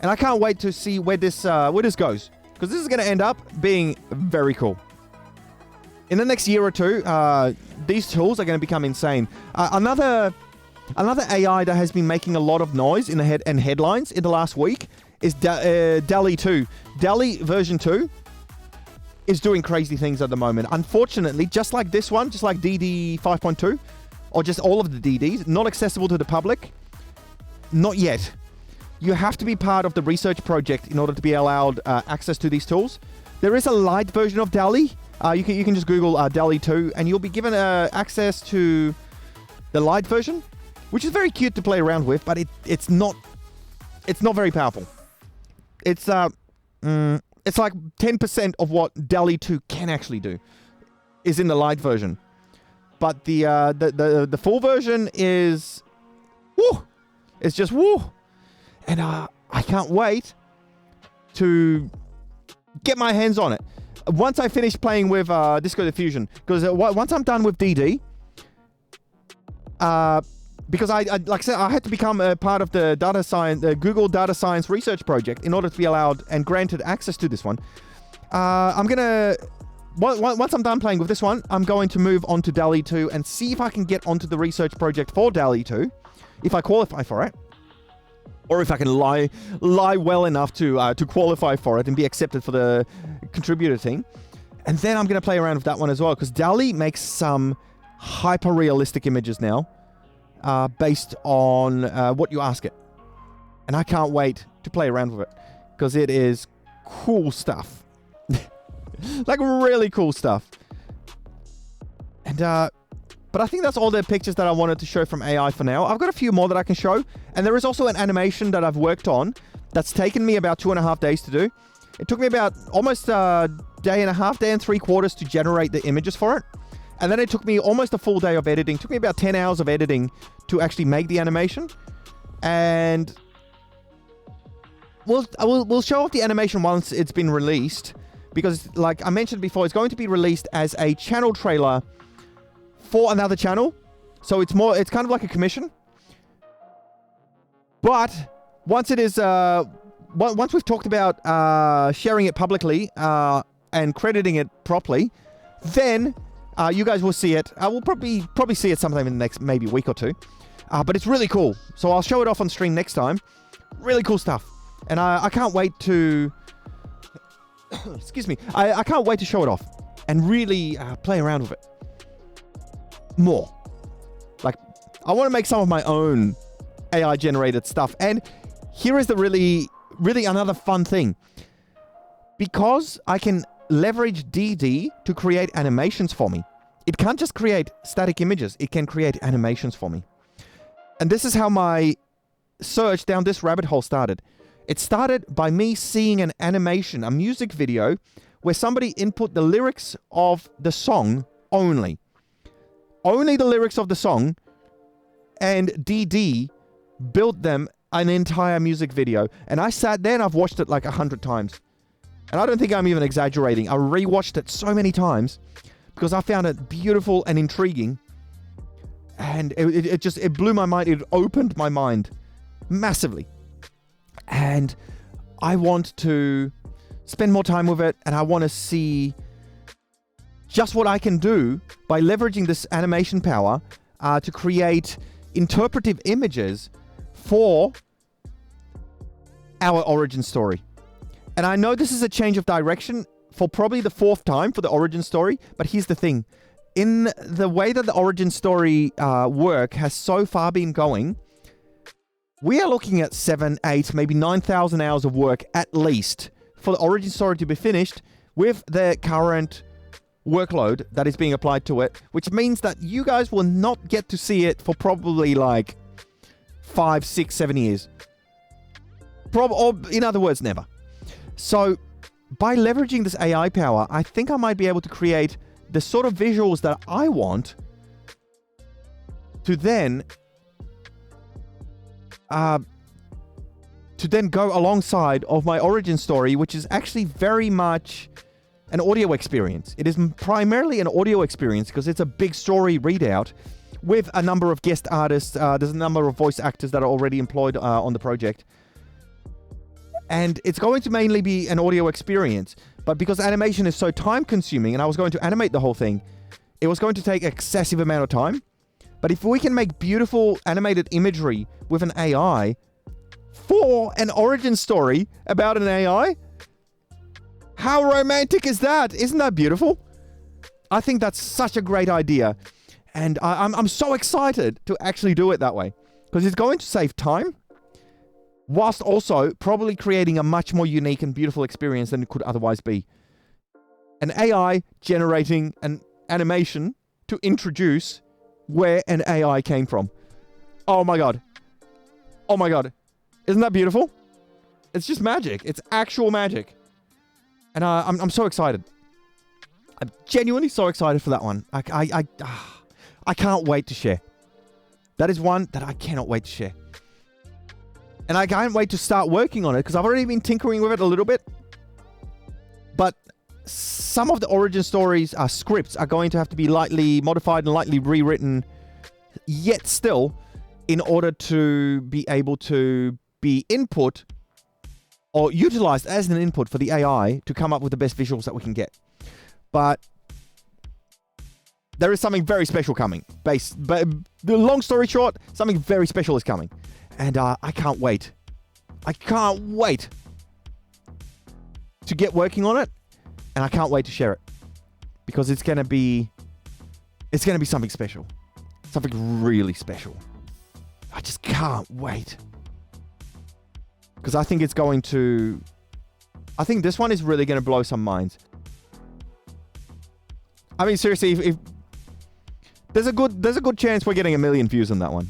And I can't wait to see where this goes, because this is going to end up being very cool. In the next year or two, these tools are going to become insane. Another AI that has been making a lot of noise in the headlines in the last week is DALL-E 2. DALL-E version 2 is doing crazy things at the moment. Unfortunately, just like this one, just like DD5.2, or just all of the DDs, not accessible to the public. Not yet. You have to be part of the research project in order to be allowed access to these tools. There is a light version of DALL-E. You can just Google DALL-E 2, and you'll be given access to the light version, which is very cute to play around with, but it's not very powerful. It's like 10% of what DALL-E 2 can actually do is in the light version. But the full version is woo! It's just woo! And I can't wait to get my hands on it. Once I finish playing with Disco Diffusion, because once I'm done with DD, because I like I said, I had to become a part of the data science, the Google Data Science Research Project in order to be allowed and granted access to this one. I'm gonna once I'm done playing with this one, I'm going to move on to DALL-E 2 and see if I can get onto the research project for DALL-E 2, if I qualify for it, or if I can lie well enough to qualify for it and be accepted for the contributor team. And then I'm gonna play around with that one as well, because DALL-E makes some hyper realistic images now. Based on what you ask it. And I can't wait to play around with it, because it is cool stuff. Like really cool stuff. And but I think that's all the pictures that I wanted to show from AI for now. I've got a few more that I can show, and there is also an animation that I've worked on that's taken me about 2.5 days to do. It took me about almost a day and 3/4 to generate the images for it. And then it took me almost a full day of editing. It took me about 10 hours of editing to actually make the animation. And we'll show off the animation once it's been released, because like I mentioned before, it's going to be released as a channel trailer for another channel. So it's kind of like a commission. But once it is, once we've talked about sharing it publicly and crediting it properly, then you guys will see it. We'll probably see it sometime in the next maybe week or two. But it's really cool. So I'll show it off on stream next time. Really cool stuff. And I can't wait to... excuse me. I can't wait to show it off and really play around with it more. Like, I want to make some of my own AI-generated stuff. And here is the really another fun thing. Because I can leverage DD to create animations for me. It can't just create static images. It can create animations for me. And this is how my search down this rabbit hole started. It started by me seeing an animation, a music video, where somebody input the lyrics of the song only. Only the lyrics of the song and DD built them an entire music video. And I sat there and I've watched it like 100 times. And I don't think I'm even exaggerating. I rewatched it so many times because I found it beautiful and intriguing. And it blew my mind. It opened my mind massively. And I want to spend more time with it, and I want to see just what I can do by leveraging this animation power to create interpretive images for our origin story. And I know this is a change of direction for probably the 4th time for the origin story, but here's the thing. In the way that the origin story work has so far been going, we are looking at 7, 8, maybe 9,000 hours of work at least for the origin story to be finished with the current workload that is being applied to it, which means that you guys will not get to see it for probably like 5, 6, 7 years. Or in other words, never. So by leveraging this AI power, I think I might be able to create the sort of visuals that I want to then go alongside of my origin story, which is actually very much an audio experience. It is primarily an audio experience because it's a big story readout with a number of guest artists. There's a number of voice actors that are already employed on the project. And it's going to mainly be an audio experience. But because animation is so time consuming and I was going to animate the whole thing, it was going to take excessive amount of time. But if we can make beautiful animated imagery with an AI for an origin story about an AI, how romantic is that? Isn't that beautiful? I think that's such a great idea. And I'm so excited to actually do it that way because it's going to save time whilst also probably creating a much more unique and beautiful experience than it could otherwise be. An AI generating an animation to introduce where an AI came from. Oh my God. Oh my God. Isn't that beautiful? It's just magic. It's actual magic. And I'm so excited. I'm genuinely so excited for that one. I can't wait to share. That is one that I cannot wait to share. And I can't wait to start working on it because I've already been tinkering with it a little bit. But some of the origin stories scripts are going to have to be lightly modified and lightly rewritten yet still in order to be able to be input or utilized as an input for the AI to come up with the best visuals that we can get. But there is something very special coming. But the long story short, something very special is coming. And I can't wait. I can't wait to get working on it. And I can't wait to share it. Because it's going to be something special. Something really special. I just can't wait. Because I think this one is really going to blow some minds. I mean, seriously, if there's a good chance we're getting 1 million views on that one.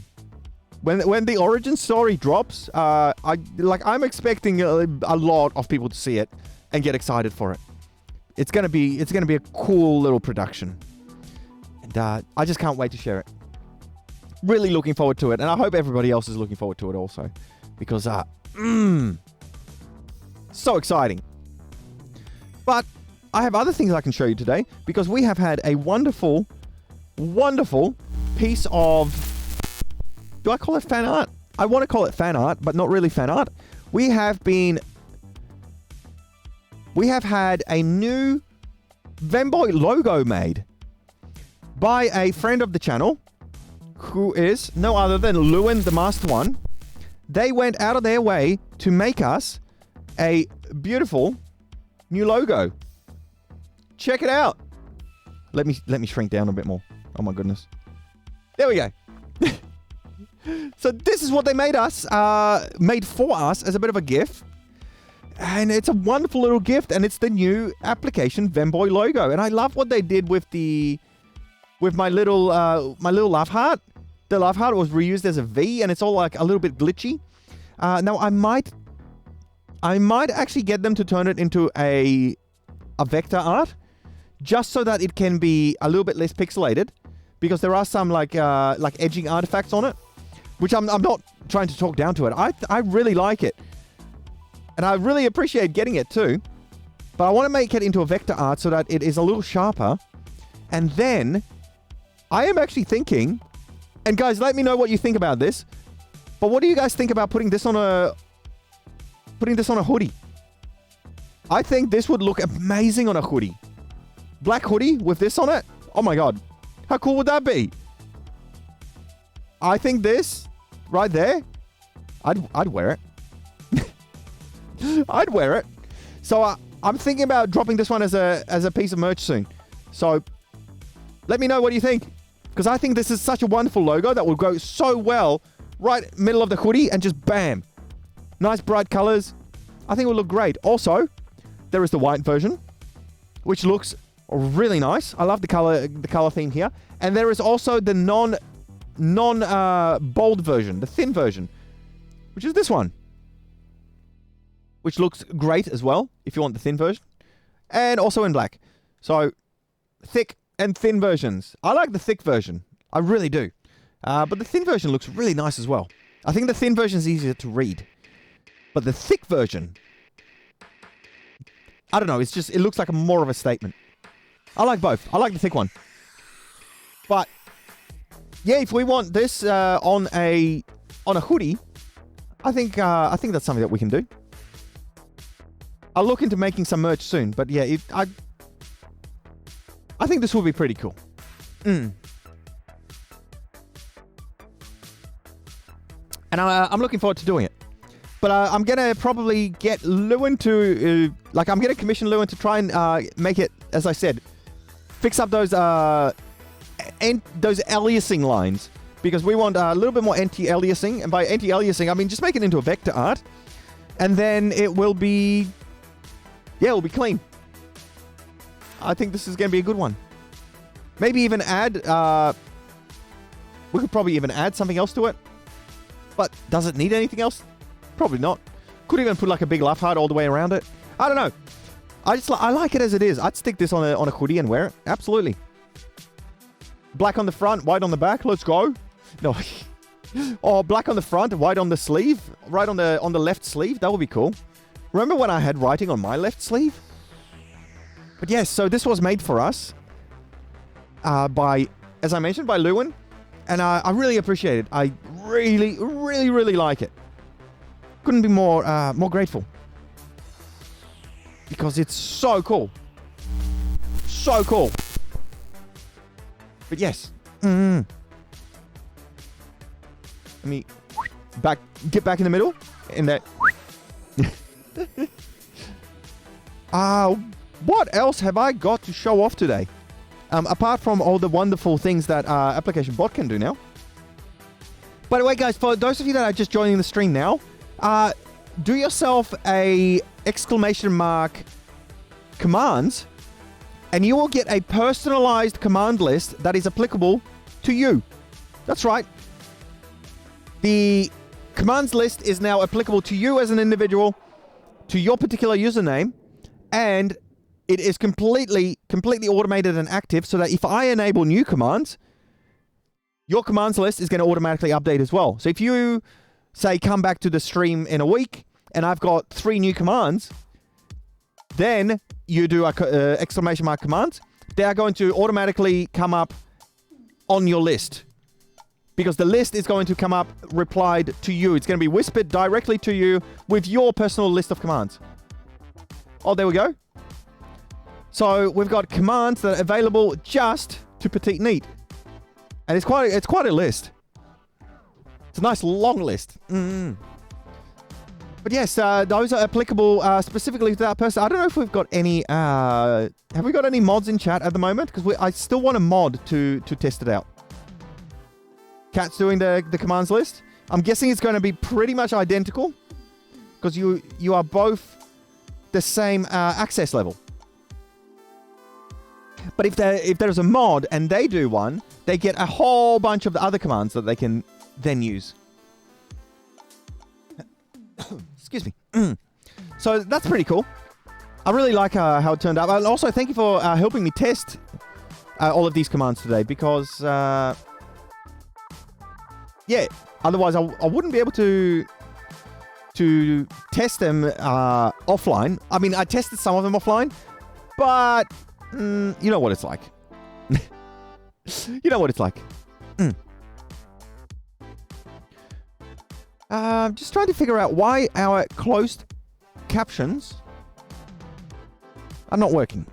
When the origin story drops, I'm expecting a lot of people to see it and get excited for it. It's gonna be a cool little production, and I just can't wait to share it. Really looking forward to it, and I hope everybody else is looking forward to it also, because so exciting. But I have other things I can show you today because we have had a wonderful, wonderful piece of. Do I call it fan art? I want to call it fan art, but not really fan art. We have had a new Venboy logo made by a friend of the channel who is no other than Lewin the Master One. They went out of their way to make us a beautiful new logo. Check it out. Let me shrink down a bit more. Oh my goodness. There we go. So this is what they made for us as a bit of a gift. And it's a wonderful little gift, and it's the new application Venboy logo. And I love what they did with my little love heart. The love heart was reused as a V, and it's all like a little bit glitchy. Now I might actually get them to turn it into a vector art, just so that it can be a little bit less pixelated, because there are some like edging artifacts on it. which I'm not trying to talk down to it. I really like it. And I really appreciate getting it too. But I want to make it into a vector art so that it is a little sharper. And then I am actually thinking, and guys, let me know what you think about this. But what do you guys think about putting this on a hoodie? I think this would look amazing on a hoodie. Black hoodie with this on it. Oh my God. How cool would that be? I think this right there, I'd wear it. I'd wear it. So I'm thinking about dropping this one as a piece of merch soon. So let me know what you think. Because I think this is such a wonderful logo that will go so well right middle of the hoodie and just bam. Nice bright colors. I think it will look great. Also, there is the white version, which looks really nice. I love the color theme here. And there is also the non bold version, the thin version, which is this one, which looks great as well if you want the thin version, and also in black. So thick and thin versions. I like the thick version. I really do. But the thin version looks really nice as well. I think the thin version is easier to read, but the thick version, I don't know. It looks like more of a statement. I like both. I like the thick one. But yeah, if we want this on a hoodie, I think that's something that we can do. I'll look into making some merch soon. But yeah, I think this will be pretty cool. And I'm looking forward to doing it. But I'm going to probably get Lewin to... I'm going to commission Lewin to try and make it, as I said, fix up those aliasing lines. Because we want a little bit more anti-aliasing. And by anti-aliasing, I mean just make it into a vector art. And then it will be... Yeah, it will be clean. I think this is going to be a good one. Maybe even add... we could probably even add something else to it. But does it need anything else? Probably not. Could even put like a big laugh heart all the way around it. I don't know. I like it as it is. I'd stick this on a hoodie and wear it. Absolutely. Black on the front, white on the back. Let's go. No. Oh, black on the front, white on the sleeve. Right on the left sleeve. That would be cool. Remember when I had writing on my left sleeve? But yes, so this was made for us by, as I mentioned, by Lewin. And I really appreciate it. I really, really, really like it. Couldn't be more grateful. Because it's so cool. So cool. But yes. Let me get back in the middle. In that. What else have I got to show off today? Apart from all the wonderful things that application Bott can do now. By the way, guys, for those of you that are just joining the stream now, do yourself a exclamation mark commands, and you will get a personalized command list that is applicable to you. That's right. The commands list is now applicable to you as an individual, to your particular username, and it is completely automated and active so that if I enable new commands, your commands list is going to automatically update as well. So if you say come back to the stream in a week and I've got 3 new commands, then you do a exclamation mark commands. They are going to automatically come up on your list because the list is going to come up replied to you. It's going to be whispered directly to you with your personal list of commands. Oh, there we go. So we've got commands that are available just to Petite Neat. And it's quite a list. It's a nice long list. But yes, those are applicable specifically to that person. I don't know if we've got any... have we got any mods in chat at the moment? Because I still want a mod to test it out. Cat's doing the commands list. I'm guessing it's going to be pretty much identical. Because you are both the same access level. But if there's a mod and they do one, they get a whole bunch of the other commands that they can then use. Excuse me. So that's pretty cool. I really like how it turned out. And also, thank you for helping me test all of these commands today because yeah, otherwise I wouldn't be able to test them offline. I mean, I tested some of them offline, but you know what it's like. You know what it's like. Just trying to figure out why our closed captions are not working.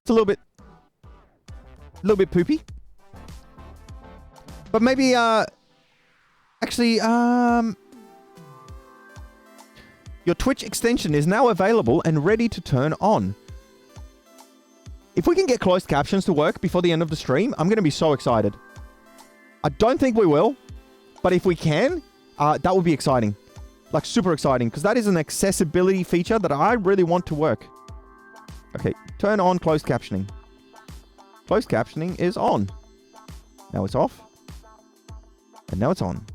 It's a little bit poopy. But maybe, actually, your Twitch extension is now available and ready to turn on. If we can get closed captions to work before the end of the stream, I'm going to be so excited. I don't think we will, but if we can, that would be exciting. Like, super exciting, because that is an accessibility feature that I really want to work. Okay, turn on closed captioning. Closed captioning is on. Now it's off. And now it's on.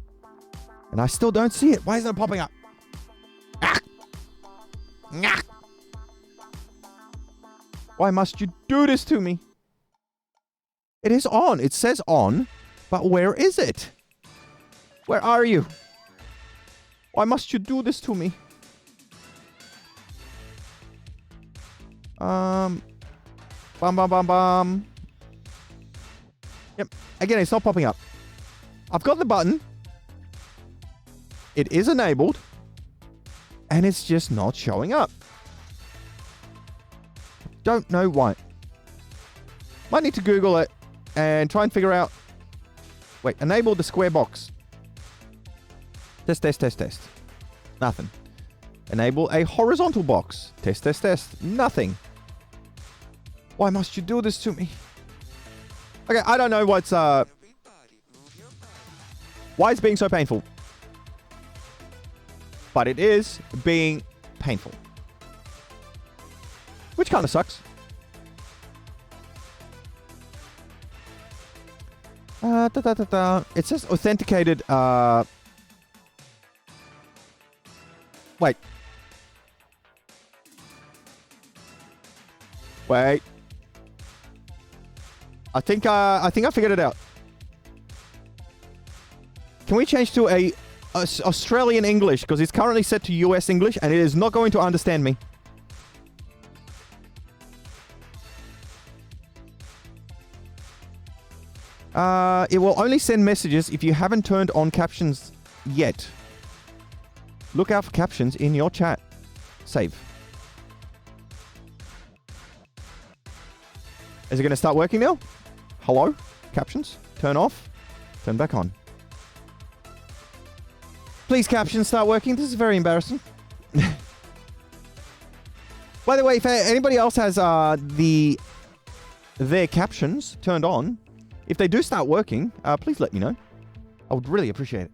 And I still don't see it. Why isn't it popping up? Ah! Ah! Why must you do this to me? It is on. It says on. But where is it? Where are you? Why must you do this to me? Bum, bum, bum, bum. Yep. Again, it's not popping up. I've got the button. It is enabled. And it's just not showing up. Don't know why. Might need to Google it and try and figure out. Wait, enable the square box. Test, test, test, test. Nothing. Enable a horizontal box. Test, test, test. Nothing. Why must you do this to me? Okay, I don't know what's why it's being so painful. But it is being painful. Which kind of sucks. It says authenticated. Wait. Wait. I think I figured it out. Can we change to a Australian English, because it's currently set to US English and it is not going to understand me. It will only send messages if you haven't turned on captions yet. Look out for captions in your chat. Save. Is it going to start working now? Hello? Captions? Turn off. Turn back on. Please, captions, start working. This is very embarrassing. By the way, if anybody else has their captions turned on, if they do start working, please let me know. I would really appreciate it.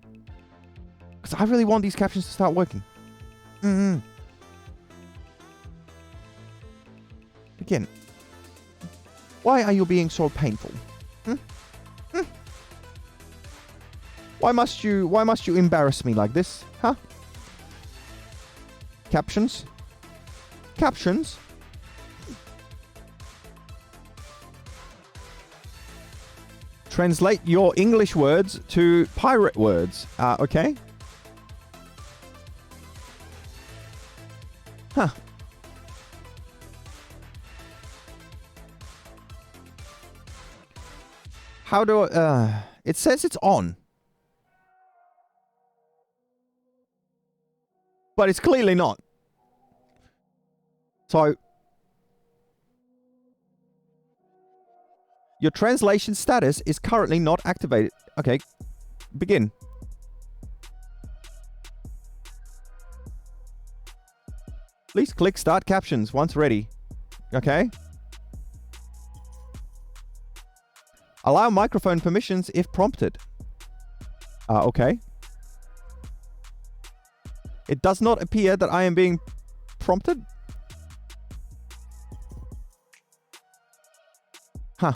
Because I really want these captions to start working. Again, why are you being so painful? Why must you embarrass me like this? Huh? Captions? Captions? Translate your English words to pirate words. Okay. Huh. How do I... it says it's on. But it's clearly not. So... your translation status is currently not activated. Okay. Begin. Please click Start Captions once ready. Okay. Allow microphone permissions if prompted. Okay. It does not appear that I am being prompted. Huh.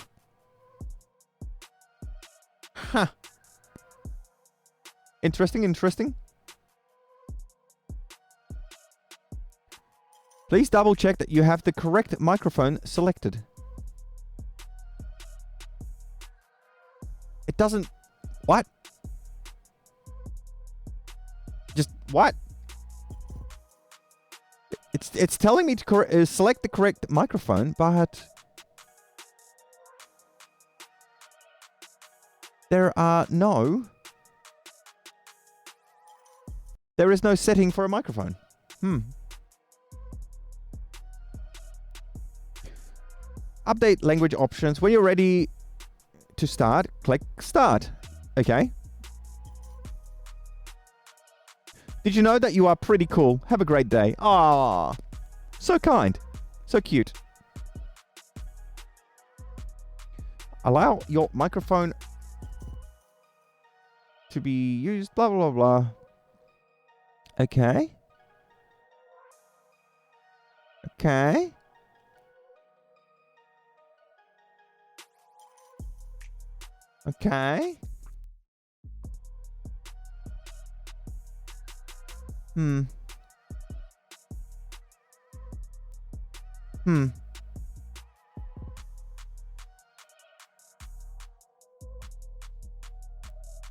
Huh. Interesting, interesting. Please double check that you have the correct microphone selected. doesn't... What? Just what? It's telling me to select the correct microphone, but there is no setting for a microphone. Update language options. When you're ready to start, click start. Okay. Did you know that you are pretty cool? Have a great day. Ah, so kind. So cute. Allow your microphone to be used. Blah, blah, blah. Okay. Okay. Okay.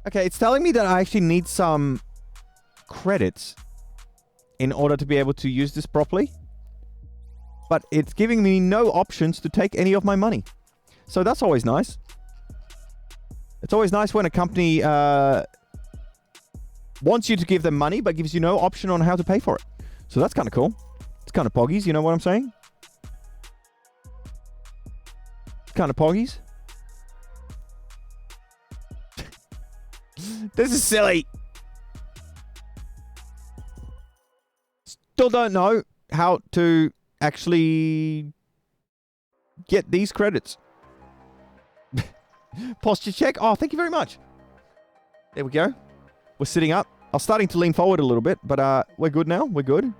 Okay, it's telling me that I actually need some credits in order to be able to use this properly. But it's giving me no options to take any of my money. So that's always nice. It's always nice when a company wants you to give them money, but gives you no option on how to pay for it. So that's kind of cool. It's kind of poggies, you know what I'm saying? It's kind of poggies. This is silly. Still don't know how to actually get these credits. Posture check. Oh, thank you very much. There we go. We're sitting up. I was starting to lean forward a little bit, but we're good now. We're good.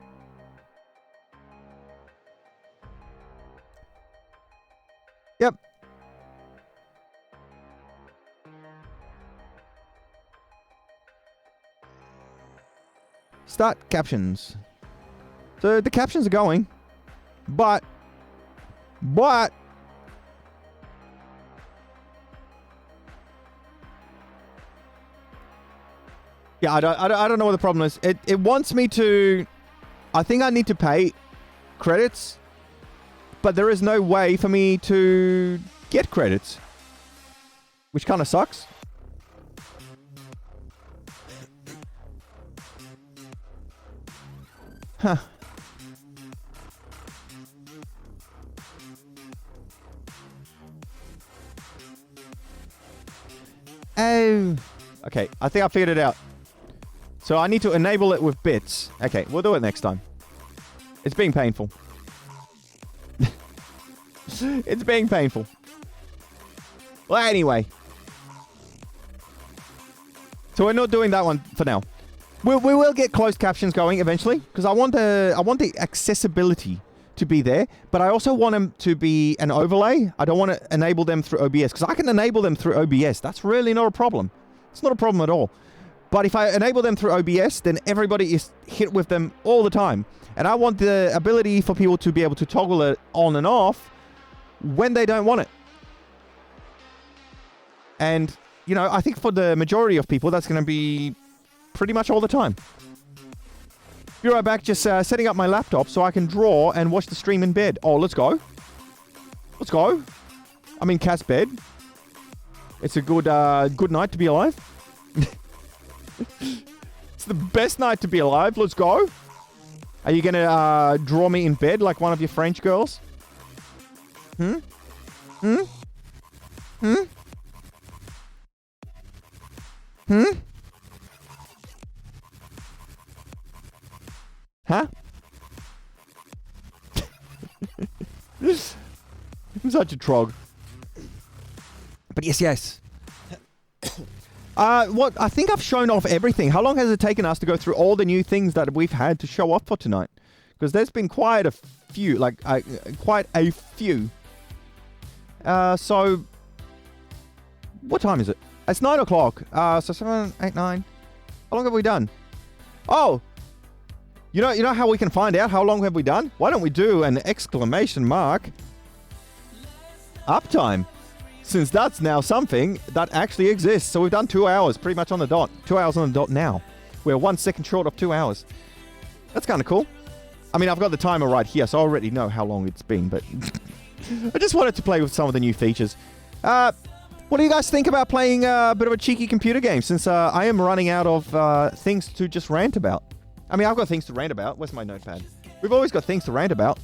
Yep. Start captions. So the captions are going, but yeah, I don't know what the problem is. It wants me to... I think I need to pay credits, but there is no way for me to get credits, which kind of sucks. Huh. Oh. Okay, I think I figured it out. So I need to enable it with bits. Okay, we'll do it next time. It's being painful. It's being painful. Well, anyway. So we're not doing that one for now. We will get closed captions going eventually, because I want the accessibility to be there, but I also want them to be an overlay. I don't want to enable them through OBS, because I can enable them through OBS. That's really not a problem. It's not a problem at all. But if I enable them through OBS, then everybody is hit with them all the time. And I want the ability for people to be able to toggle it on and off when they don't want it. And, you know, I think for the majority of people, that's going to be pretty much all the time. Be right back, just setting up my laptop so I can draw and watch the stream in bed. Oh, let's go. Let's go. I'm in Cat's bed. It's a good night to be alive. It's the best night to be alive. Let's go. Are you going to draw me in bed like one of your French girls? Hmm? Hmm? Hmm? Hmm? Huh? I'm such a trog. But yes. What? I think I've shown off everything. How long has it taken us to go through all the new things that we've had to show off for tonight? Because there's been quite a few, so, what time is it? It's 9 o'clock. So 7, 8, 9. How long have we done? Oh! You know how we can find out how long have we done? Why don't we do an exclamation mark uptime? since that's now something that actually exists. So we've done 2 hours pretty much on the dot. 2 hours on the dot now. We're 1 second short of 2 hours. That's kind of cool. I mean, I've got the timer right here, so I already know how long it's been, but I just wanted to play with some of the new features. What do you guys think about playing a bit of a cheeky computer game, since I am running out of things to just rant about? I mean, I've got things to rant about. Where's my notepad? We've always got things to rant about.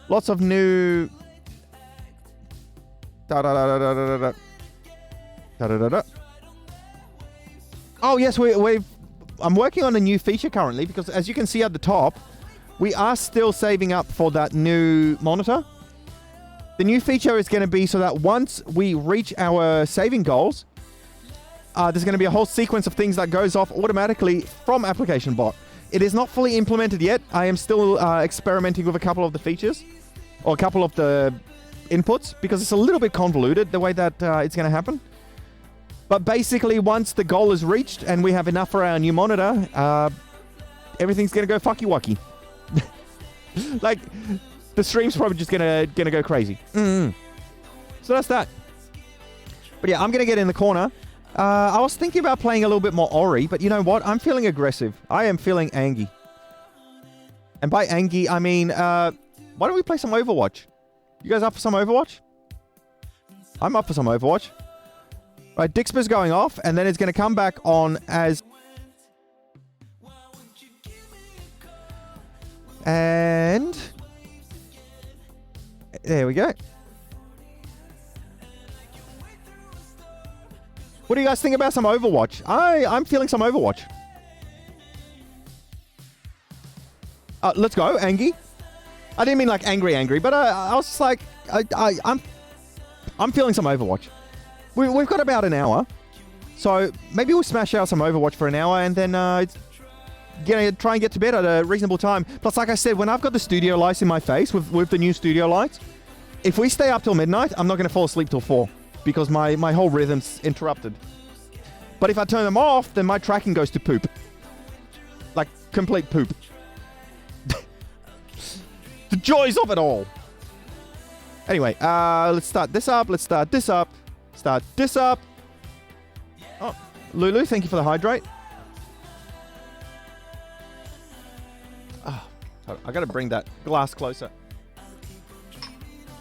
Lots of new... Oh, yes, I'm working on a new feature currently, because as you can see at the top, we are still saving up for that new monitor. The new feature is going to be so that once we reach our saving goals, there's going to be a whole sequence of things that goes off automatically from application Bott. It is not fully implemented yet. I am still experimenting with a couple of the features, or a couple of the inputs, because it's a little bit convoluted the way that it's going to happen. But basically, once the goal is reached and we have enough for our new monitor, everything's going to go fucky-wucky. Like, the stream's probably just gonna go crazy. So that's that. But yeah, I'm going to get in the corner. I was thinking about playing a little bit more Ori, but you know what? I'm feeling aggressive. I am feeling angry. And by angry, I mean, why don't we play some Overwatch? You guys up for some Overwatch? I'm up for some Overwatch. Right, Dixper's going off, and then it's going to come back on as... And... There we go. What do you guys think about some Overwatch? I'm feeling some Overwatch. Let's go, Angie. I didn't mean like angry, but I was just like, I'm feeling some Overwatch. We've got about an hour, so maybe we'll smash out some Overwatch for an hour, and then try and get to bed at a reasonable time. Plus, like I said, when I've got the studio lights in my face with the new studio lights, if we stay up till midnight, I'm not going to fall asleep till 4 because my whole rhythm's interrupted. But if I turn them off, then my tracking goes to poop. Like, complete poop. The joys of it all. Anyway, let's start this up. Start this up. Oh, Lulu, thank you for the hydrate. Oh, I gotta bring that glass closer.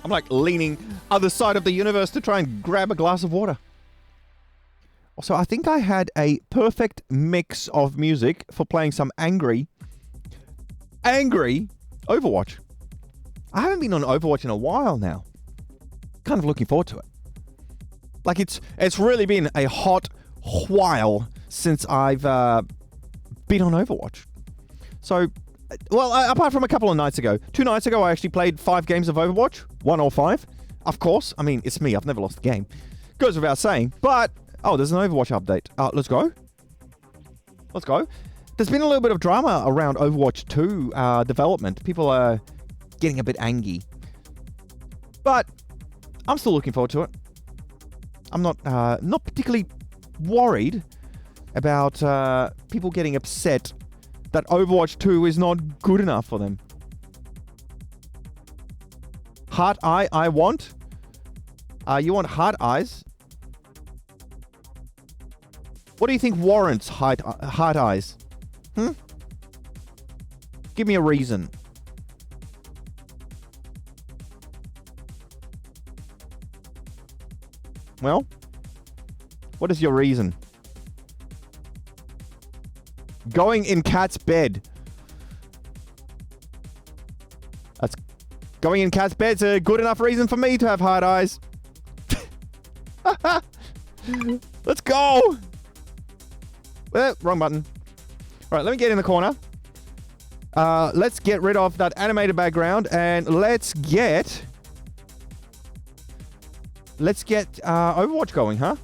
I'm like leaning other side of the universe to try and grab a glass of water. Also, I think I had a perfect mix of music for playing some angry Overwatch. I haven't been on Overwatch in a while now. Kind of looking forward to it. Like, it's really been a hot while since I've been on Overwatch. So, well, apart from a couple of nights ago. 2 nights ago, I actually played 5 games of Overwatch. 1 or 5. Of course. I mean, it's me. I've never lost a game. Goes without saying. But, oh, there's an Overwatch update. Let's go. Let's go. There's been a little bit of drama around Overwatch 2 development. People are getting a bit angry. But I'm still looking forward to it. I'm not particularly worried about people getting upset that Overwatch 2 is not good enough for them. Heart eye, I want. You want heart eyes? What do you think warrants heart eyes? Give me a reason. Well, what is your reason? Going in cat's bed. That's going in cat's bed's a good enough reason for me to have hard eyes. Let's go. Wrong button. All right, let me get in the corner. Let's get rid of that animated background and let's get Overwatch going, huh?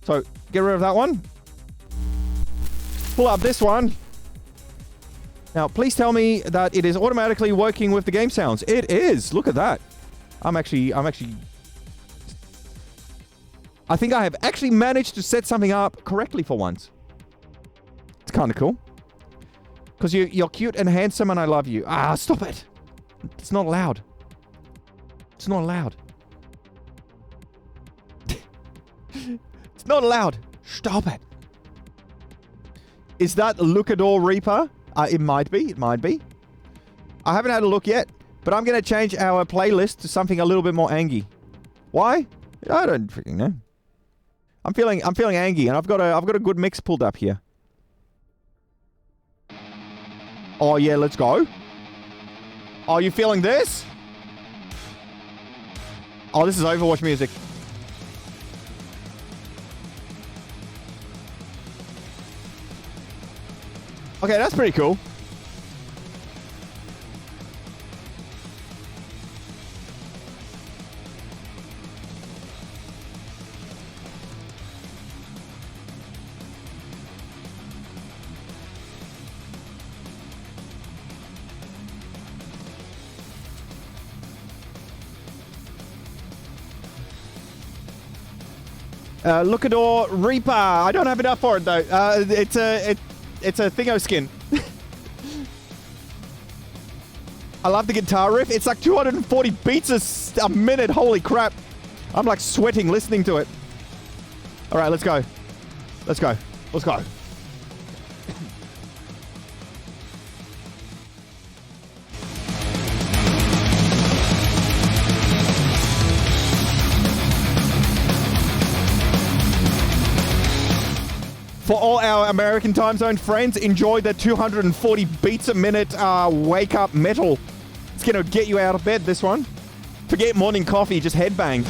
So, get rid of that one. Pull up this one. Now, please tell me that it is automatically working with the game sounds. It is. Look at that. I think I have actually managed to set something up correctly for once. It's kind of cool. Because you're cute and handsome and I love you. Stop it. It's not allowed. It's not allowed. It's not allowed. Stop it. Is that Lucador Reaper? It might be. It might be. I haven't had a look yet, but I'm going to change our playlist to something a little bit more angy. Why? I don't freaking know. I'm feeling angy, and I've got a good mix pulled up here. Oh yeah, let's go. Oh, you feeling this? Oh, this is Overwatch music. Okay, that's pretty cool. Lucador Reaper. I don't have enough for it though. It's a Thingo skin. I love the guitar riff. It's like 240 beats a minute. Holy crap! I'm like sweating listening to it. All right, let's go. Let's go. Let's go. For all our American time zone friends, enjoy the 240 beats a minute wake up metal. It's going to get you out of bed, this one. Forget morning coffee, just headbang.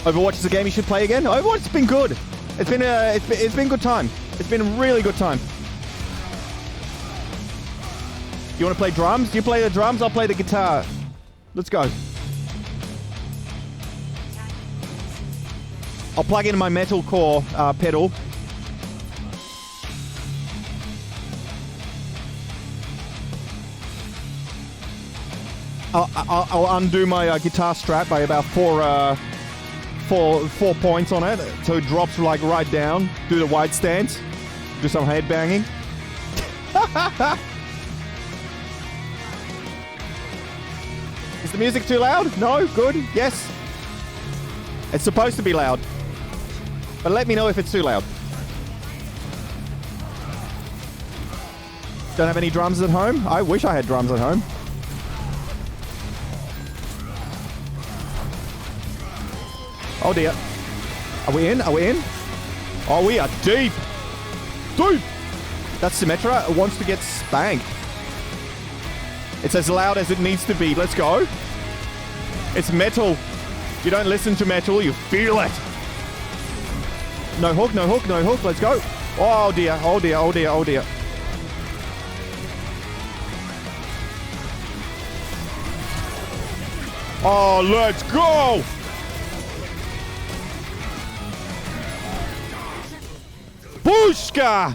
Overwatch is a game you should play again. Overwatch's been good. It's been good time. It's been a really good time. You want to play drums? You play the drums, I'll play the guitar. Let's go. I'll plug in my metalcore pedal. I'll undo my guitar strap by about four points on it, so it drops like right down. Do the wide stance. Do some head banging. Is the music too loud? No? Good? Yes? It's supposed to be loud. But let me know if it's too loud. Don't have any drums at home? I wish I had drums at home. Oh dear. Are we in? Are we in? Oh, we are deep. Deep. That's Symmetra. It wants to get spanked. It's as loud as it needs to be. Let's go. It's metal. You don't listen to metal, you feel it. No hook, no hook, no hook. Let's go. Oh dear, oh dear, oh dear, oh dear. Oh, let's go. Booshka!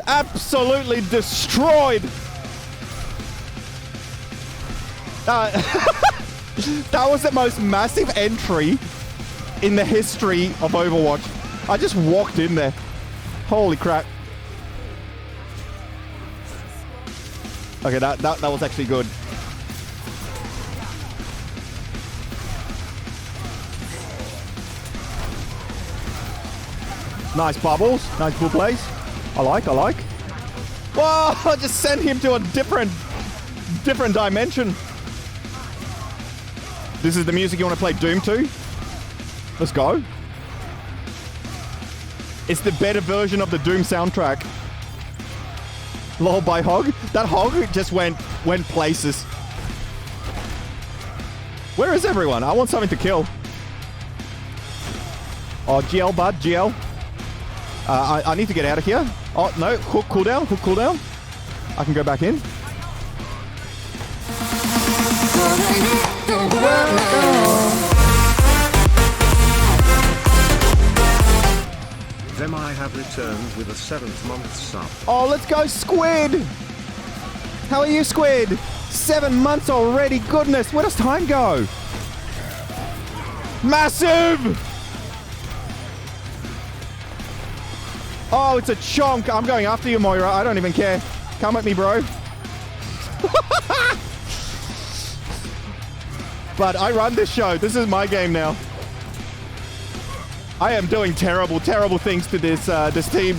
Absolutely destroyed. That was the most massive entry in the history of Overwatch. I just walked in there. Holy crap. Okay, that was actually good. Nice bubbles. Nice bull plays. I like. Whoa! I just sent him to a different dimension. This is the music you want to play Doom to? Let's go. It's the better version of the Doom soundtrack. Lol by Hog. That Hog just went places. Where is everyone? I want something to kill. Oh, GL, bud. GL. I need to get out of here. Oh, no. Hook cooldown. Hook cooldown. I can go back in. Them I have returned with a 7th month sub. Oh, let's go, Squid. How are you, Squid? 7 months already. Goodness, where does time go? Massive! Oh, it's a chonk. I'm going after you, Moira. I don't even care. Come at me, bro. But I run this show. This is my game now. I am doing terrible, terrible things to this team,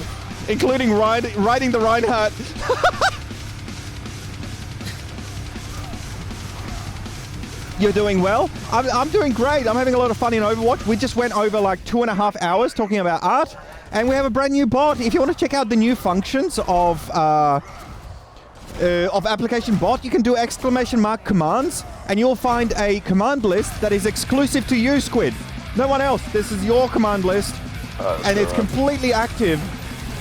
including riding the Reinhardt. You're doing well? I'm doing great. I'm having a lot of fun in Overwatch. We just went over like 2.5 hours talking about art, and we have a brand new bot. If you want to check out the new functions of application Bott, you can do ! commands, and you'll find a command list that is exclusive to you, Squid. No one else. This is your command list, and it's completely active.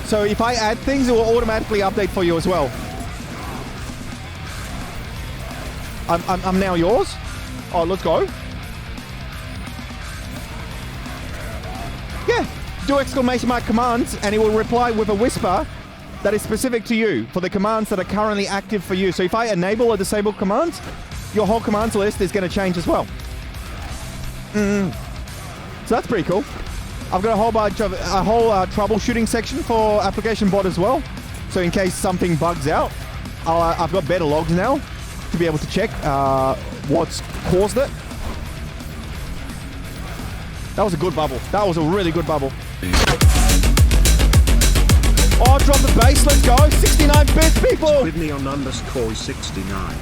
So if I add things, it will automatically update for you as well. I'm now yours. Oh, let's go. Yeah, do ! commands, and it will reply with a whisper that is specific to you for the commands that are currently active for you. So if I enable or disable commands, your whole commands list is going to change as well. So that's pretty cool. I've got a whole bunch of troubleshooting section for application Bott as well. So in case something bugs out, I've got better logs now to be able to check what's caused it. That was a good bubble. That was a really good bubble. Oh, drop the bass. Let's go. 69 bits, people. Squidneon_69.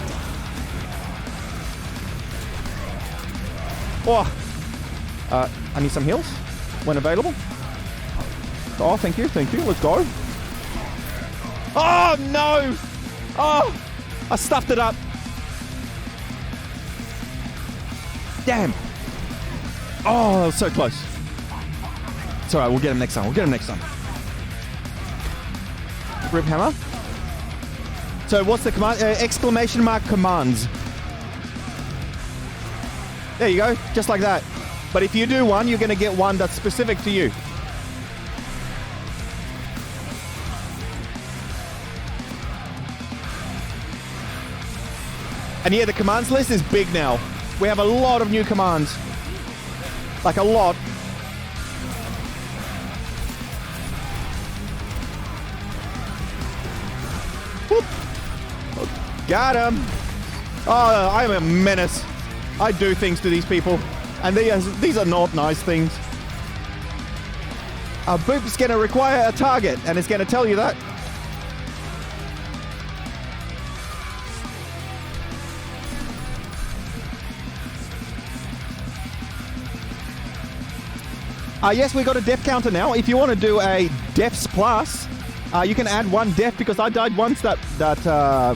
Oh, I need some heals when available. Oh, thank you. Thank you. Let's go. Oh, no. Oh, I stuffed it up. Damn. Oh, that was so close. It's all right. We'll get him next time. Rip hammer. So what's the command? ! commands. There you go. Just like that. But if you do one, you're going to get one that's specific to you. And yeah, the commands list is big now. We have a lot of new commands. Like a lot. Whoop. Got him. Oh, I'm a menace. I do things to these people. And these are not nice things. A boop's going to require a target, and it's going to tell you that. Yes, we got a death counter now. If you want to do a deaths plus, you can add 1 death because I died once that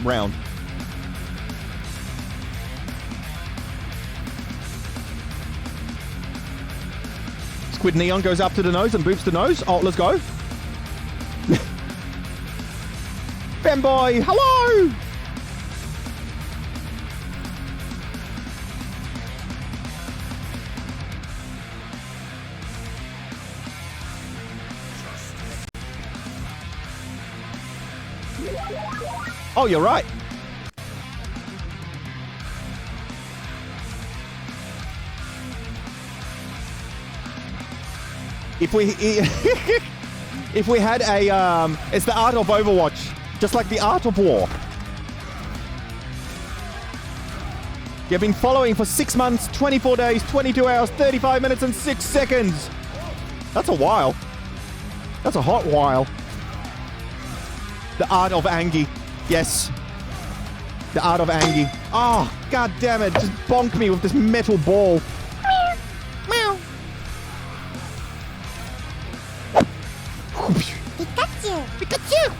round. Squid Neon goes up to the nose and boops the nose. Oh, let's go. Femboy, hello! Oh, you're right. If we had a it's the art of Overwatch, just like the art of war. You've been following for 6 months, 24 days, 22 hours, 35 minutes, and 6 seconds. That's a while. That's a hot while. The art of Angie. Yes. The art of Angie. Oh, god damn it. Just bonk me with this metal ball. Meow. Pikachu!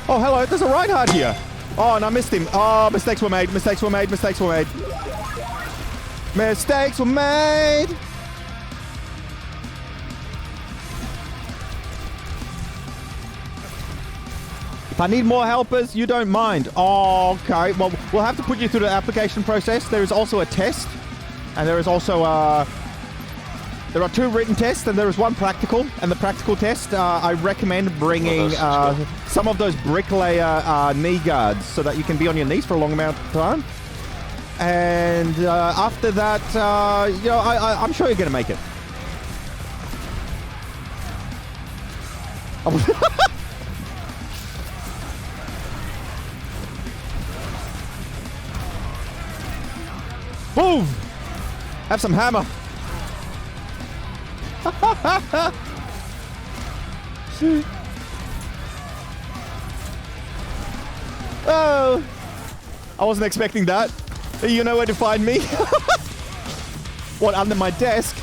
Oh, hello. There's a Reinhardt here. Oh, and I missed him. Oh, mistakes were made. Mistakes were made. Mistakes were made. Mistakes were made. If I need more helpers, you don't mind. Oh, okay. Well, we'll have to put you through the application process. There is also a test. And there is also There are 2 written tests and there is 1 practical. And the practical test, I recommend bringing some of those bricklayer knee guards so that you can be on your knees for a long amount of time. And after that, you know, I'm sure you're going to make it. Boom! Have some hammer. Oh, I wasn't expecting that. You know where to find me. What, under my desk?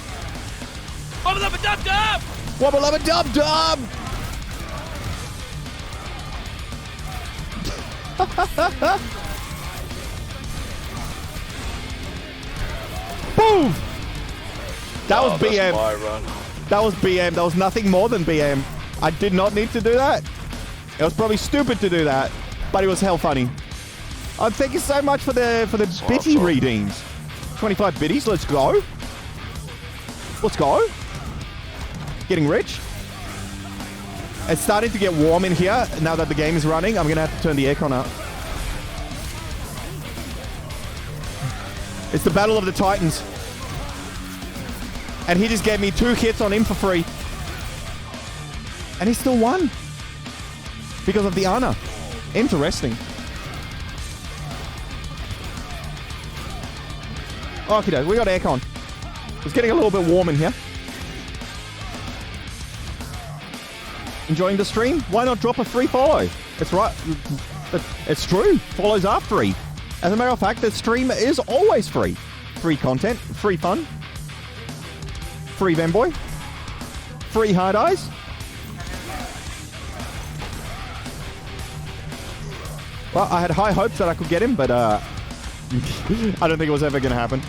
Wobble up a dub dub! Wobble up a dub dub! Boom! That was BM. My run. That was BM. That was nothing more than BM. I did not need to do that. It was probably stupid to do that, but it was hell funny. Thank you so much for the bitty readings. 25 biddies. Let's go. Let's go. Getting rich. It's starting to get warm in here now that the game is running. I'm gonna have to turn the aircon up. It's the Battle of the Titans. And he just gave me 2 hits on him for free. And he still won. Because of the Ana. Interesting. Okay, we got aircon. It's getting a little bit warm in here. Enjoying the stream? Why not drop a free follow? It's right. It's true. Follows are free. As a matter of fact, the stream is always free. Free content, free fun, free Venboy, free hard eyes. Well, I had high hopes that I could get him, but I don't think it was ever going to happen.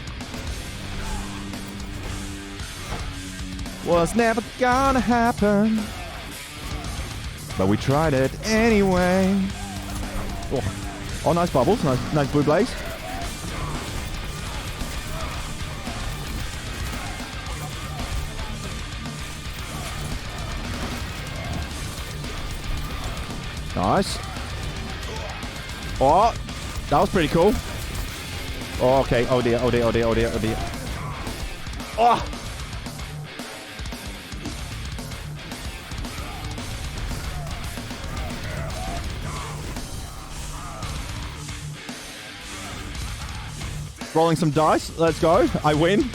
Was never gonna happen. But we tried it anyway. Oh, nice bubbles. Nice blue blaze. Nice. Oh, that was pretty cool. Oh, okay. Oh dear, oh dear, oh dear, oh dear, oh dear. Oh! Rolling some dice. Let's go. I win.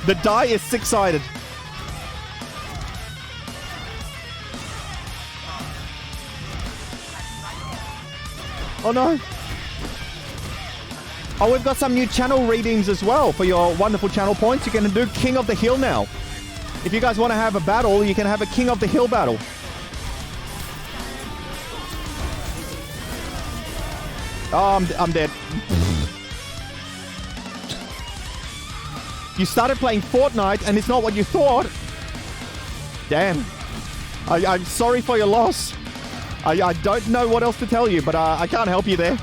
The die is 6-sided. Oh no. Oh, we've got some new channel readings as well for your wonderful channel points. You can do King of the Hill now. If you guys want to have a battle, you can have a King of the Hill battle. Oh, I'm dead. You started playing Fortnite and it's not what you thought. Damn. I'm sorry for your loss. I don't know what else to tell you, but I can't help you there.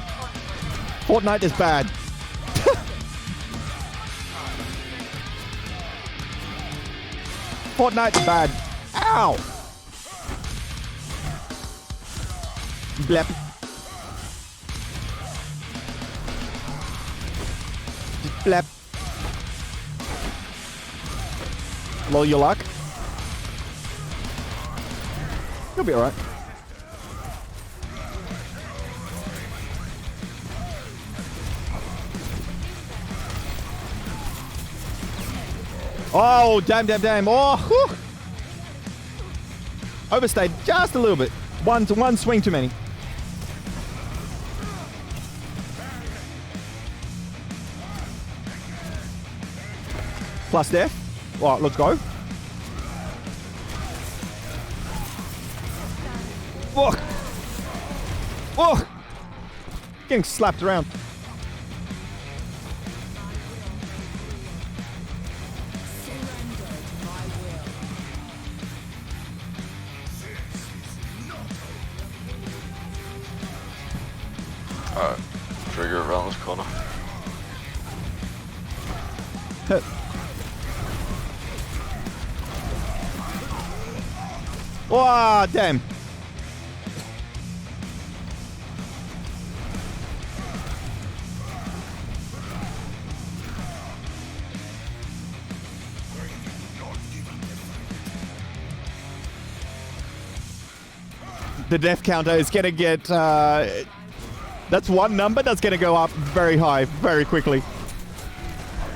Fortnite is bad. Fortnite's bad. Ow! Blep. Blep. Lol, your luck. You'll be alright. Oh, damn, damn, damn. Oh, whew. Overstayed just a little bit. One swing too many. Plus death. All right, let's go. Oh. Oh. Getting slapped around. Alright, trigger around this corner. Wow, damn. The death counter is going to get... that's one number that's going to go up very high, very quickly.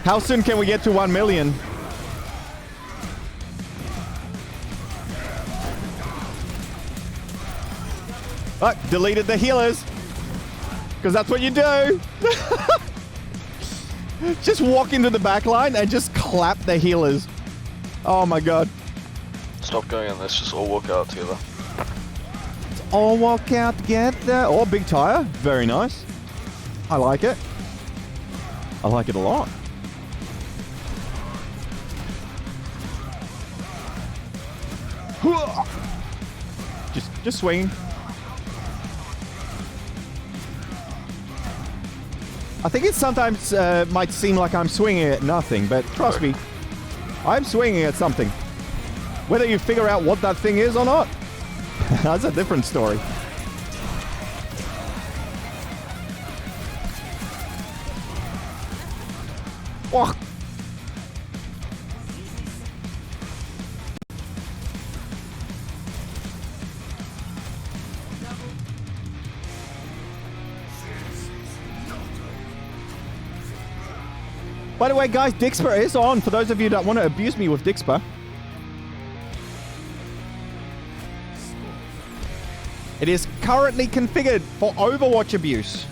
How soon can we get to 1 million? Oh, deleted the healers. Because that's what you do. Just walk into the back line and just clap the healers. Oh my god. Stop going in, let's just all walk out together. All walk out together. Oh, big tire. Very nice. I like it. I like it a lot. Just swinging. I think it sometimes might seem like I'm swinging at nothing, but trust me, I'm swinging at something. Whether you figure out what that thing is or not, that's a different story. Oh. By the way, guys, Dixper is on. For those of you that want to abuse me with Dixper. It is currently configured for Overwatch abuse.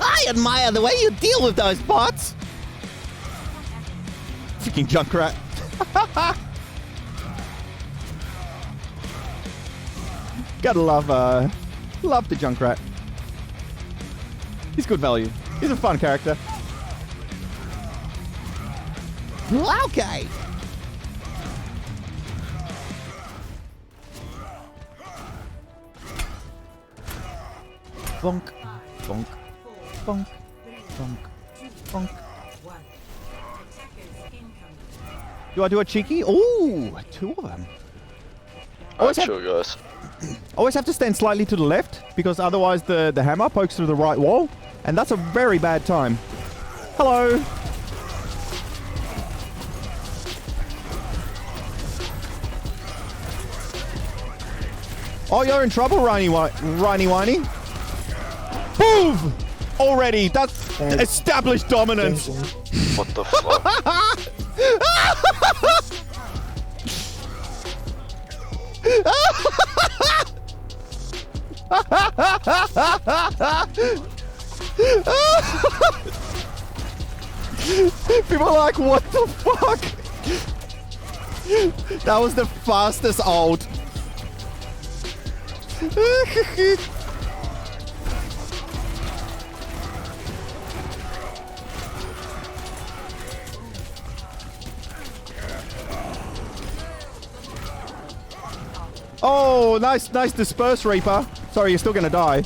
I admire the way you deal with those bots. Freaking Junkrat. Gotta love the Junkrat. He's good value. He's a fun character. Okay. Bonk, bonk. Bonk, bonk, bonk. Do I do a cheeky? Ooh, 2 of them. Sure, guys. Always have to stand slightly to the left, because otherwise the hammer pokes through the right wall, and that's a very bad time. Hello. Oh, you're in trouble, Rhiney Whiny. Boom! Already, that's established dominance. What the fuck? People are like, what the fuck? That was the fastest ult. Oh, nice disperse, Reaper. Sorry, you're still gonna die.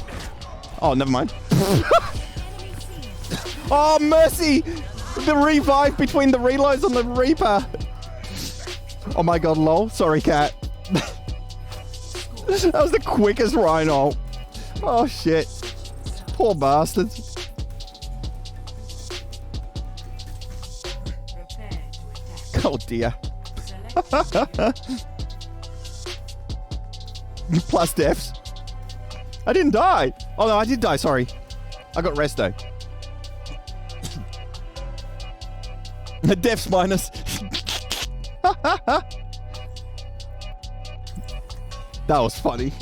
Oh, never mind. Oh, mercy! The revive between the reloads on the Reaper. Oh my god, lol. Sorry, cat. That was the quickest Rhino. Oh, shit. Poor bastards. Oh, dear. Plus deaths. I didn't die. Oh, no, I did die. Sorry. I got resto. Deaths minus. That was funny.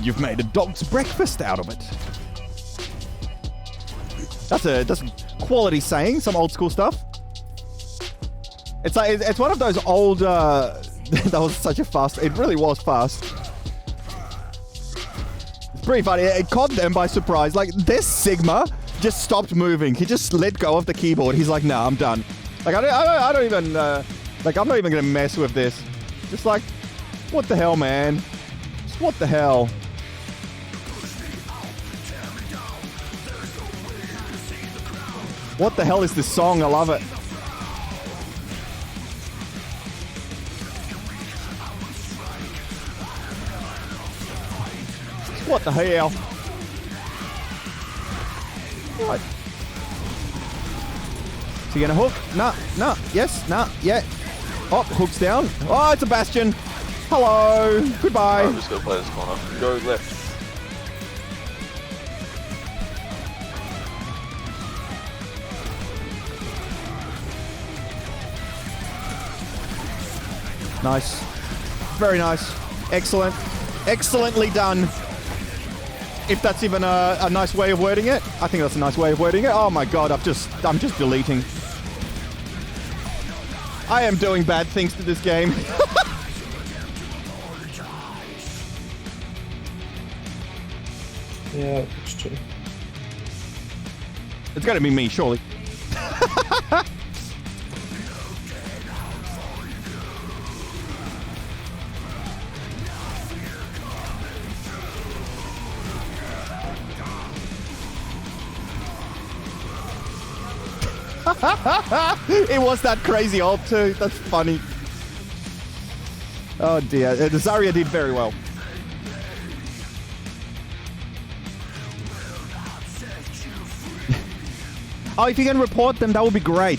you've made a dog's breakfast out of it. That's quality saying, some old school stuff. It's one of those old, that was such a fast, it really was fast. It's pretty funny, it caught them by surprise. Like, this Sigma just stopped moving. He just let go of the keyboard. He's like, nah, I'm done. Like, I don't even, like, I'm not even gonna mess with this. Just like, what the hell, man? Just what the hell? What the hell is this song? I love it. What the hell? What? Is he gonna hook? No, yes, no, yeah. Oh, hook's down. Oh, it's a Bastion. Hello, goodbye. I'm just gonna play this corner. Go left. Nice. Very nice. Excellent. Excellently done. If that's even a nice way of wording it. I think that's a nice way of wording it. Oh my god, I'm just deleting. I am doing bad things to this game. Yeah, it's true. It's gotta be me, surely. It was that crazy ult too. That's funny. Oh dear. The Zarya did very well. Oh, if you can report them, that would be great.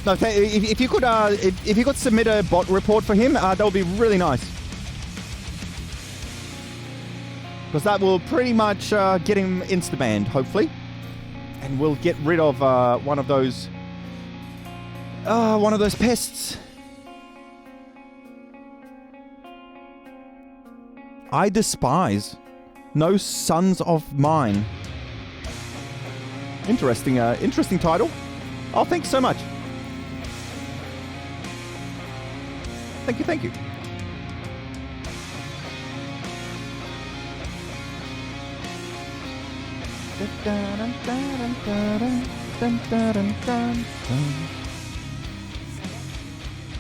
No, if you could, if you could submit a bot report for him, that would be really nice. Because that will pretty much get him insta-banned, hopefully. And we'll get rid of one of those pests. I despise no sons of mine. Interesting, interesting title. Oh, thanks so much. Thank you, thank you.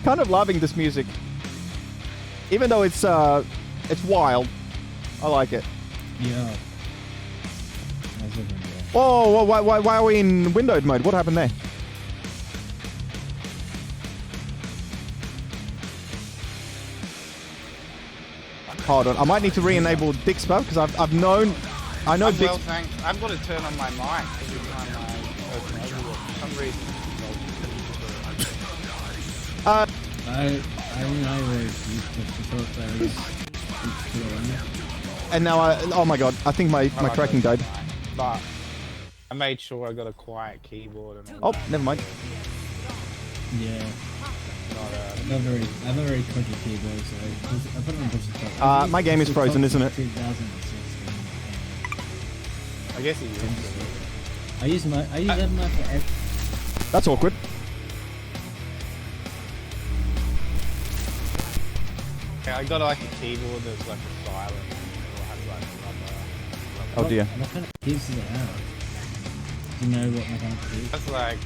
Kind of loving this music, even though it's wild. I like it. Yeah. Oh, why are we in windowed mode? What happened there? Hold on, I might need to re-enable Bixpa because I know I'm Bix. well, thanks. I've got to turn on my mic every time I open Overwatch. For some reason. And now oh my god, I think my tracking died. But I made sure I got a quiet keyboard and Oh, never mind. Yeah. not I have a very quick keyboard, so I put it on push. My game is frozen, isn't it? 2016. I guess he used it. I use that mic for every. That's awkward. Yeah, I got like a keyboard that's like a silent or has like rubber. Oh dear. What kind of keys does it have? Do you know what my kind of keys? That's like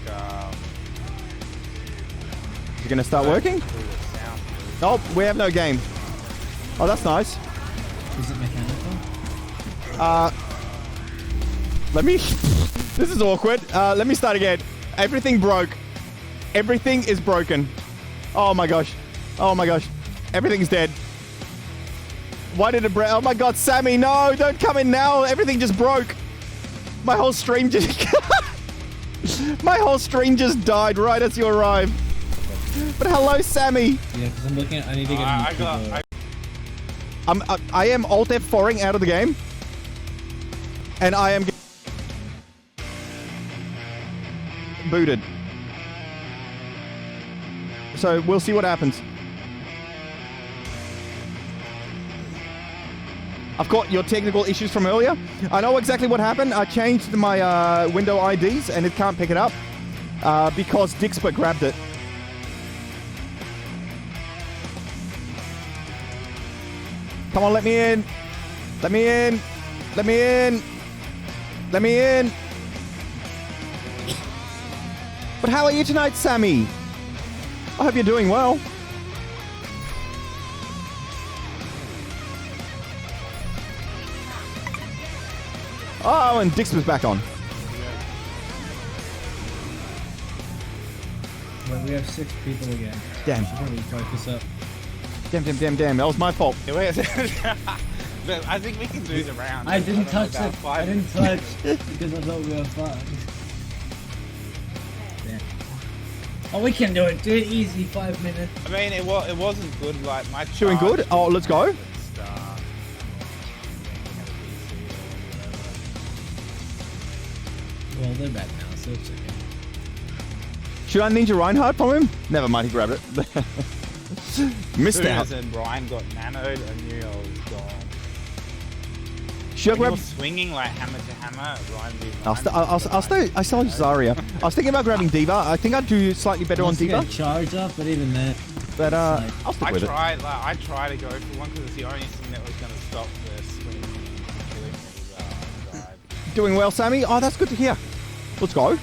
Is it gonna start working? Oh, we have no game. Oh, that's nice. Is it mechanical? Let me. This is awkward. Let me start again. Everything broke. Everything is broken. Oh my gosh. Oh my gosh. Everything's dead. Why did it break? Oh my god, Sammy, no! Don't come in now! Everything just broke! My whole stream just... My whole stream just died right as you arrived. But hello, Sammy! Yeah, because I'm looking at... I need to get a new keyboard. I am Alt F4ing out of the game. And I am... booted. So, we'll see what happens. I've got your technical issues from earlier. I know exactly what happened. I changed my window IDs and it can't pick it up because Dixper grabbed it. Come on, let me in. Let me in. Let me in. Let me in. But how are you tonight, Sammy? I hope you're doing well. Oh, and Dix was back on. Well, we have 6 people again. Damn. Should probably focus up. Damn. That was my fault. But I think we can do the round. I didn't touch about it. 5 I didn't touch because I thought we were fun. Damn. Oh, we can do it. Do it easy. 5 minutes. I mean, it wasn't good. Like my Doing good? Oh, let's go. Well, they're back now, so it's okay. Should I Ninja Reinhardt from him? Never mind, he grabbed it. Missed As out. soon as Brian got nanoed, I knew I was gone. Should I When you grab... were swinging like hammer to hammer, Brian did I saw Zarya. I was thinking about grabbing D.Va. I think I'd do slightly better on D.Va. Charge up, but even then. But I'll stick with it. I tried to go for one because it's the only thing that was going to stop the swing killing me. Doing well, Sammy. Oh, that's good to hear. Let's go. I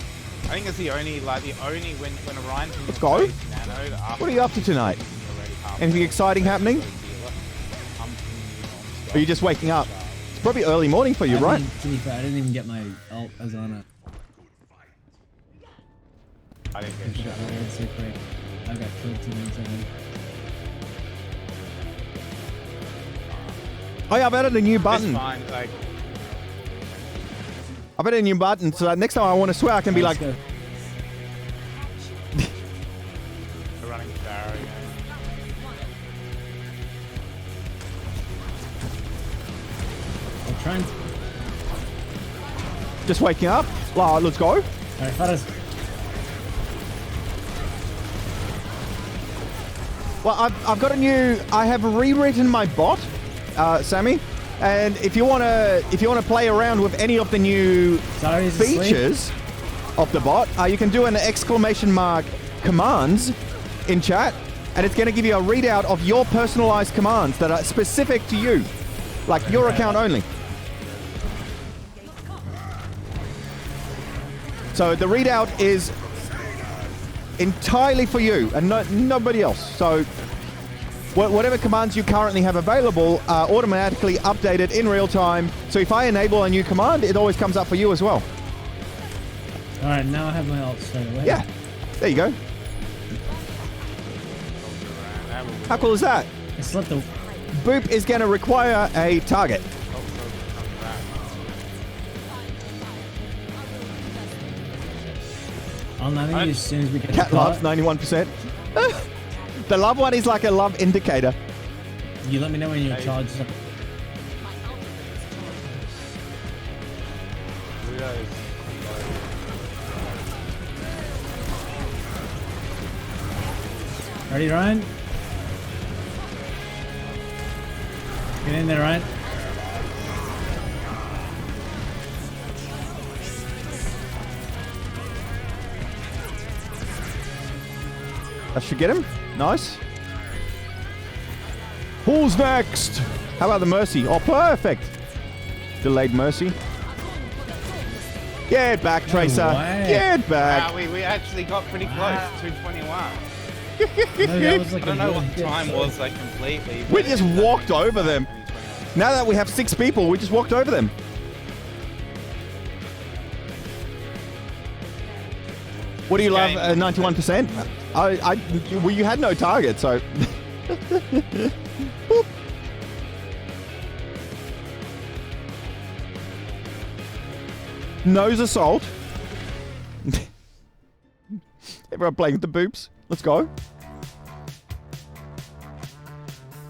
think it's the only when Orion can Let's go. nanoed after What are you up to tonight? already half Anything exciting happening? Are you just waking up? It's probably early morning for you, right? To be fair, I didn't even get my ult as on it. I didn't get shot. That's so quick. I got killed 2 minutes ahead. Oh yeah, I've added a new It's button. fine, like I've added a new button, so that next time I want to swear, I can be like... Let's go. we're running Barrow again. I'll try and... Just waking up. Let's go. Alright, fellas. Well, I've got a new... I have rewritten my bot, Sammy. And if you wanna play around with any of the new Sorry, is it features of the bot, you can do an exclamation mark commands in chat, and it's gonna give you a readout of your personalized commands that are specific to you, like your account only. So the readout is entirely for you and nobody else. So whatever commands you currently have available are automatically updated in real time. So if I enable a new command, it always comes up for you as well. Alright, now I have my ult straight away. Yeah, there you go. How cool is that? I slept the... Boop is going to require a target. I'll nano you as soon as we get Cat the loves, cart. 91%. The love one is like a love indicator. You let me know when you're charged up. Ready, Ryan? Get in there, Ryan. That should get him. Nice. Who's next? How about the Mercy? Oh, perfect. Delayed Mercy. Get back, Tracer. way. Get back. We actually got pretty close. 221. No, that was like I don't know what the good time guess. was like completely. We but just it's walked over them. Now that we have 6 people, we just walked over them. What do you love? 91%? Well, you had no target, so. Boop. Nose assault. Everyone playing with the boops. Let's go.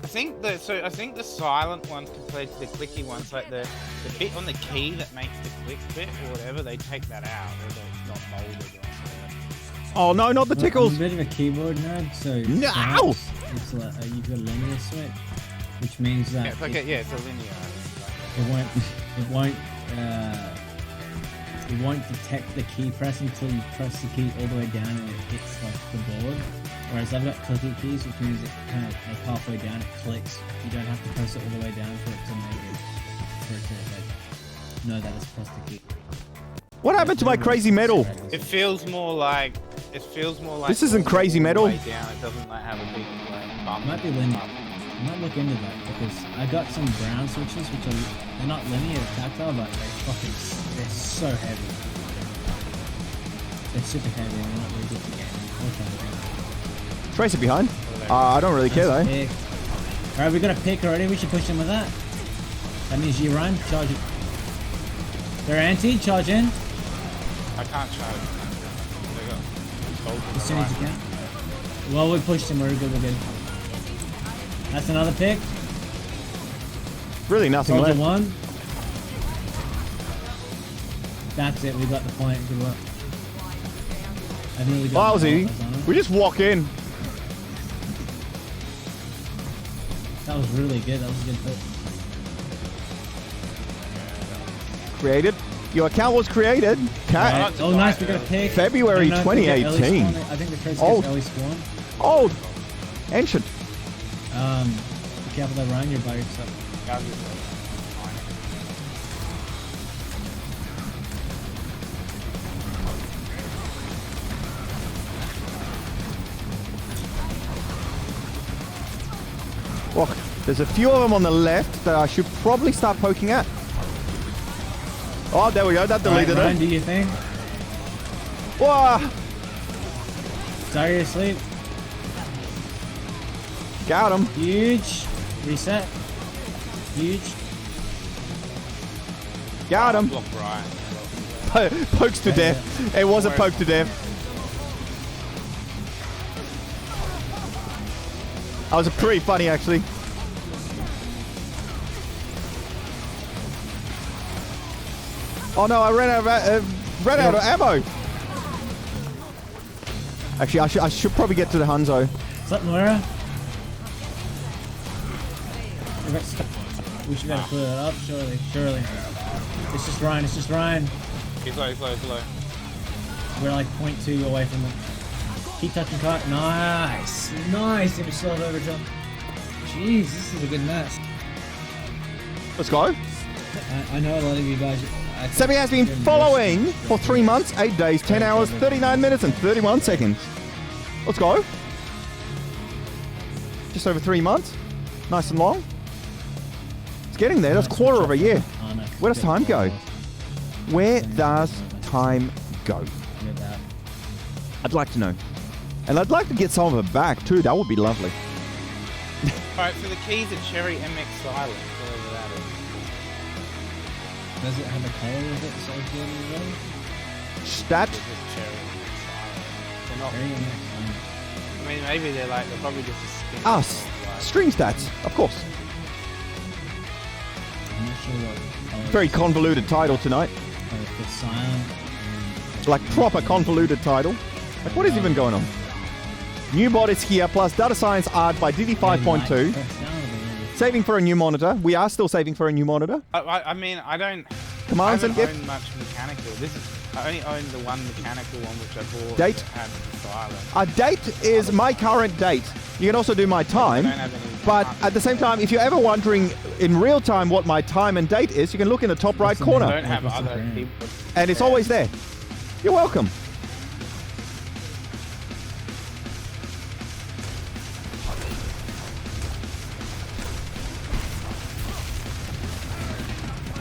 I think the silent ones compared to the clicky ones, like the bit on the key that makes the click bit or whatever, they take that out. It's not molded on there. Oh no, not the tickles. I'm a bit of a keyboard nerd, so No! perhaps it's like you've got a linear switch, which means that Yeah, it's like it's a linear. It won't detect the key press until you press the key all the way down and it hits like the board. Whereas I've got clicky keys, which means it kind of like halfway down it clicks. You don't have to press it all the way down for it to make it, for it to like know that it's pressed the key. What happened to my crazy metal? It feels more like. This isn't crazy metal. Way down. It doesn't like have a big like bump. It might be linear. I might look into that because I got some brown switches which are they're not linear, they're tactile, but they're so heavy. They're super heavy and they're not really good for gaming. Tracer behind. I don't really care though. Alright, we got a pick already. We should push them with that. That means you run, charge it. They're anti, charge in. I can't charge. They got As soon as you can. Well, we pushed him. We're good. We're good. That's another pick. Really nothing Soldier left. one. That's it. We got the point. Good work. I think we got That was easy. We just walk in. That was really good. That was a good pick. Created. Your account was created. Cat. Right. Oh, nice. We got a pick. February I don't know if we get early 2018. spawn. I think the trace Old. gets early spawn. Old. Ancient. Be careful that Ryan, you're by yourself. Look, there's a few of them on the left that I should probably start poking at. Oh, there we go. That deleted Ryan, it. do your thing. Whoa. Sorry, you're asleep. Got him. Huge. Reset. Huge. Got him. Block Brian. Pokes to death. It was a poke to death. That was pretty funny, actually. Oh no, I ran out of ammo. Actually, I should probably get to the Hanzo. What's up, Moira? We should be able to clear that up, surely. It's just Ryan. He's low. We're like 0.2 away from them. Keep touching cart. Nice. If you still have overjump. Jeez, this is a good mess. Let's go. I know a lot of you guys. Sammy has been following for 3 months, 8 days, 10 hours, 39 minutes, and 31 seconds. Let's go. Just over 3 months. Nice and long. It's getting there. That's a quarter of a year. Where does time go? Where does time go? I'd like to know. And I'd like to get some of it back too. That would be lovely. Alright, so the keys are Cherry MX Silent, whatever that is. Does it have a color with it associated with it? Stat. It's just Cherry MX Silent. They're not. Very nice. I mean, maybe they're probably just a skin. Us. String stats, of course. I'm not sure what color. Very convoluted title tonight. The silent. Like proper convoluted title. Like what is even going on? New Bott is here, plus data science art by DD5.2. Saving for a new monitor. We are still saving for a new monitor. I mean, I don't. Commands I and haven't gift. owned much mechanical. I only own the one mechanical one which I bought. Date. That had silent. Our date is my current date. You can also do my time. I don't have any. But at the same time, if you're ever wondering in real time what my time and date is, you can look in the top right I don't corner. have other people. And it's always there. You're welcome.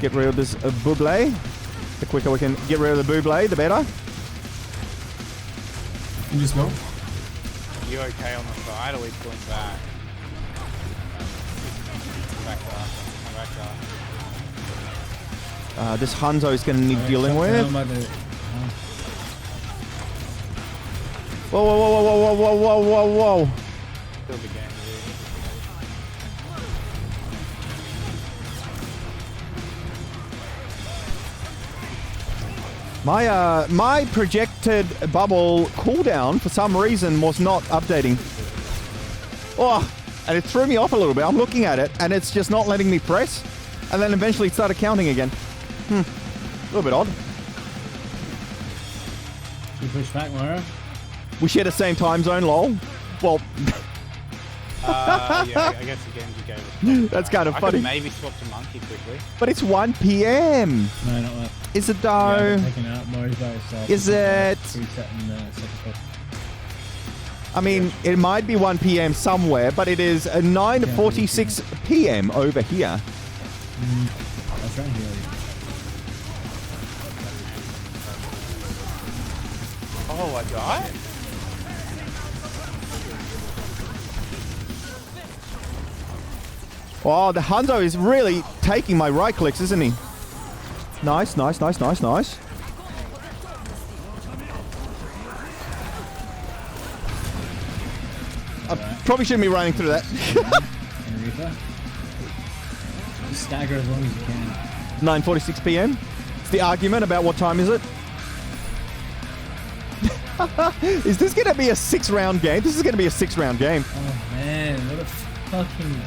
Get rid of this buble. The quicker we can get rid of the buble, the better. You just go. Are you okay on the side or are we pulling back? Come back up. This Hanzo is going to need dealing with. Whoa, whoa, whoa, whoa, whoa, whoa, whoa, whoa. Still the game, My projected bubble cooldown for some reason was not updating. Oh, and it threw me off a little bit. I'm looking at it and it's just not letting me press. and then eventually it started counting again. A little bit odd. Should we push back, Mario? We share the same time zone, lol. Well, Yeah, I guess again you go. that's kind of I funny. could maybe swap to monkey quickly. But it's 1 p.m. No, not that. Is it Yeah, though? I'm taking out Mario's by itself. Is it? Resetting the second. I mean, it might be 1 p.m. somewhere, but it is 9:46 p.m. over here. I'll try and heal you. Oh, I died? Oh, the Hanzo is really taking my right clicks, isn't he? Nice, nice, nice, nice, nice. I probably shouldn't be running through that. And Reaper. Just stagger as long as you can. 9:46 p.m. It's the argument about what time is it. Is this going to be a 6-round game? This is going to be a 6-round game. Oh man, what a fucking...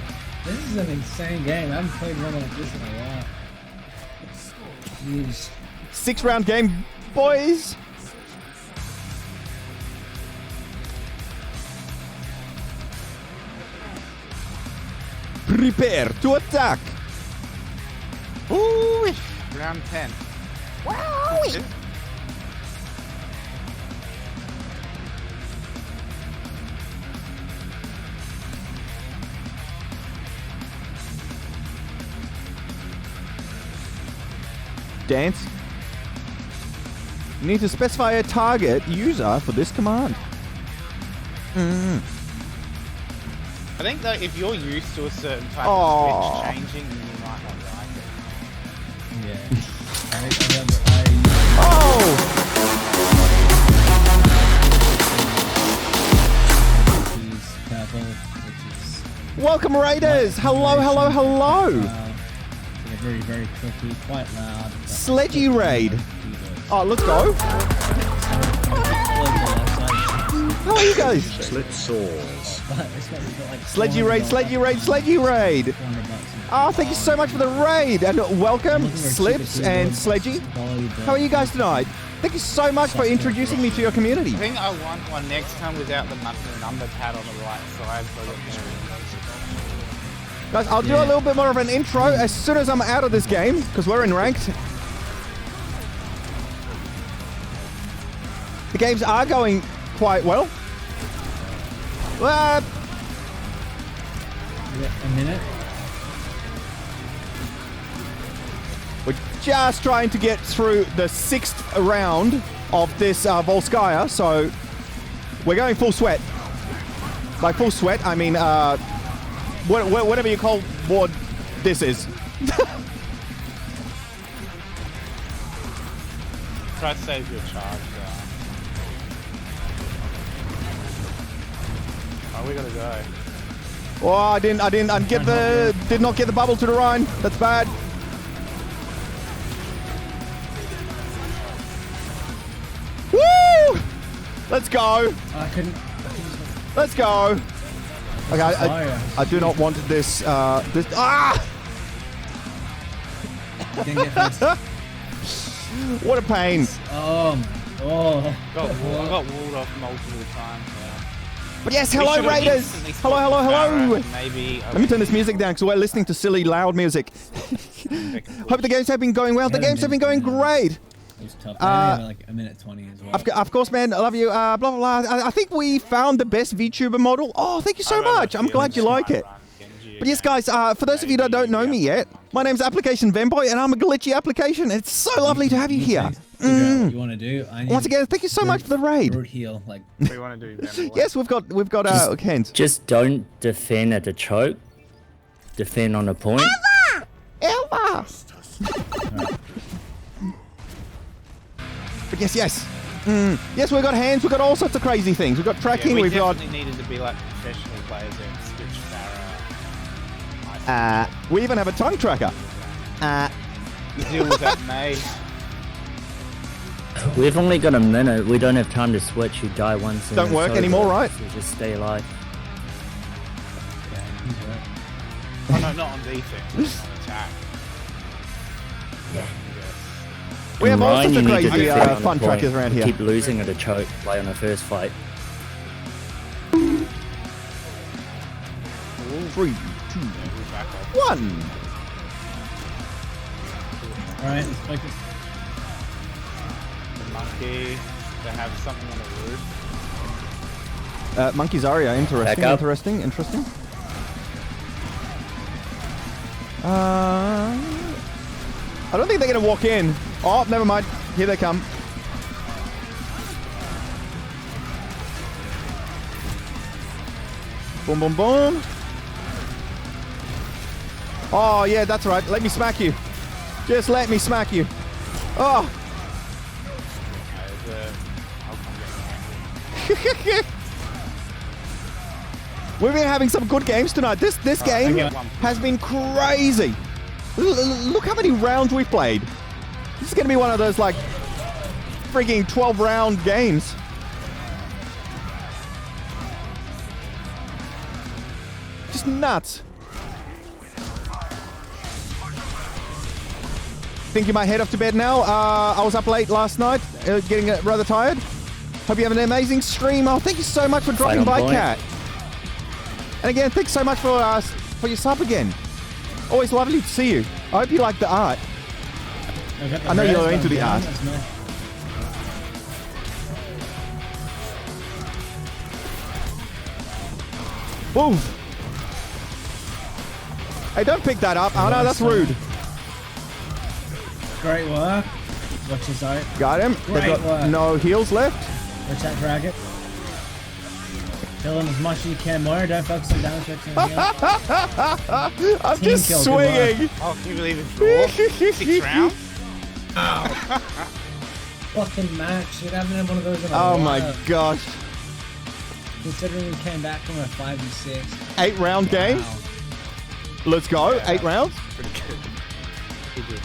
This is an insane game. I haven't played one like this in a while. Jeez. 6-round game, boys. Prepare to attack. Ooh, round 10. Wow. Dance. You need to specify a target user for this command. I think that if you're used to a certain type Aw. of switch changing, then you might not like it. Yeah. Oh! He's purple, which is... Welcome, Raiders! Hello, hello, hello! They're very, very clicky, quite loud. but- Sledgy Raid. Oh, let's go. How are you guys? Slit saws. Sledgy Raid, Sledgy Raid, Sledgy Raid. Oh, thank you so much for the raid. And welcome, Slips and Sledgy. How are you guys tonight? Thank you so much for introducing me to your community. I think I want one next time without the number pad on the right side. So I get Guys, I'll do a little bit more of an intro as soon as I'm out of this game, because we're in ranked. The games are going quite well. A minute. We're just trying to get through the 6th round of this Volskaya, so we're going full sweat. By full sweat, I mean whatever you call what this is. Try to save your charge. Oh, we gotta go. Oh, I did not get the bubble to the Rhine. That's bad. Woo! Let's go. I couldn't... Let's go. Okay, I do not want this. This. Ah! Didn't get first. What a pain. Oh. I got walled off multiple times. But yes, hello Raiders. Hello, hello, hello. Maybe. Let me turn this music down because we're listening to silly, loud music. Hope the games have been going well. The games have been going great. It was tough. Like a minute 20 as well. Of course, man. I love you. Blah, blah, blah. I think we found the best VTuber model. Oh, thank you so much. I'm glad you like it. But yes, guys, for those of you that don't know me yet, my name's Application Venboy, and I'm a glitchy application. It's so lovely to have you here. What you want to do? Once again, thank you so much for the raid. Root heal, like. What do you want to do, Ben? Yes, we've got hands. Just don't defend at the choke. Defend on a point. Elva! But yes. Yes, we've got hands. We've got all sorts of crazy things. We've got tracking. We we've got. definitely needed to be like professional players and switch Farah. We even have a tongue tracker. The deal with that made. We've only got a minute. We don't have time to switch. You die once. And Don't it's work over. anymore, right? So just stay alive. Oh no, not on defense, on attack. We have all Ryan, sorts of you need to crazy defend on fun the point. trackers around here. Keep losing at a choke, play on the first fight. 3, 2, 1. Alright, let's focus. The monkey. They have something on the roof. Monkey Zarya, interesting, Back up. interesting. I don't think they're going to walk in. Oh, never mind. Here they come. Boom, boom, boom. Oh, yeah, that's right. Let me smack you. Just let me smack you. Oh. I'll come get you. We've been having some good games tonight. This game okay. has been crazy. Look how many rounds we've played. This is going to be one of those, like, freaking 12-round games. Just nuts. Think you might head off to bed now? I was up late last night, getting rather tired. Hope you have an amazing stream. Oh, thank you so much for dropping by, Kat. And again, thanks so much for your sub again. Always lovely to see you. I hope you like the art. I know you're into the art. Move! Hey, don't pick that up. Oh no, that's rude. Great work. Watch his out. Got him. They've Great got work. no heals left. Watch that dragon. Kill him as much as you can more. Don't focus on damage. Focus on heal. I'm Team just kill, good swinging. Oh, can you believe it's draw? 6 rounds? Fucking match. You haven't had one of those in a Oh while. my gosh. Considering we came back from a 5v6. 8-round game. Wow. Let's go. Yeah, 8 rounds. Pretty good. Pretty good.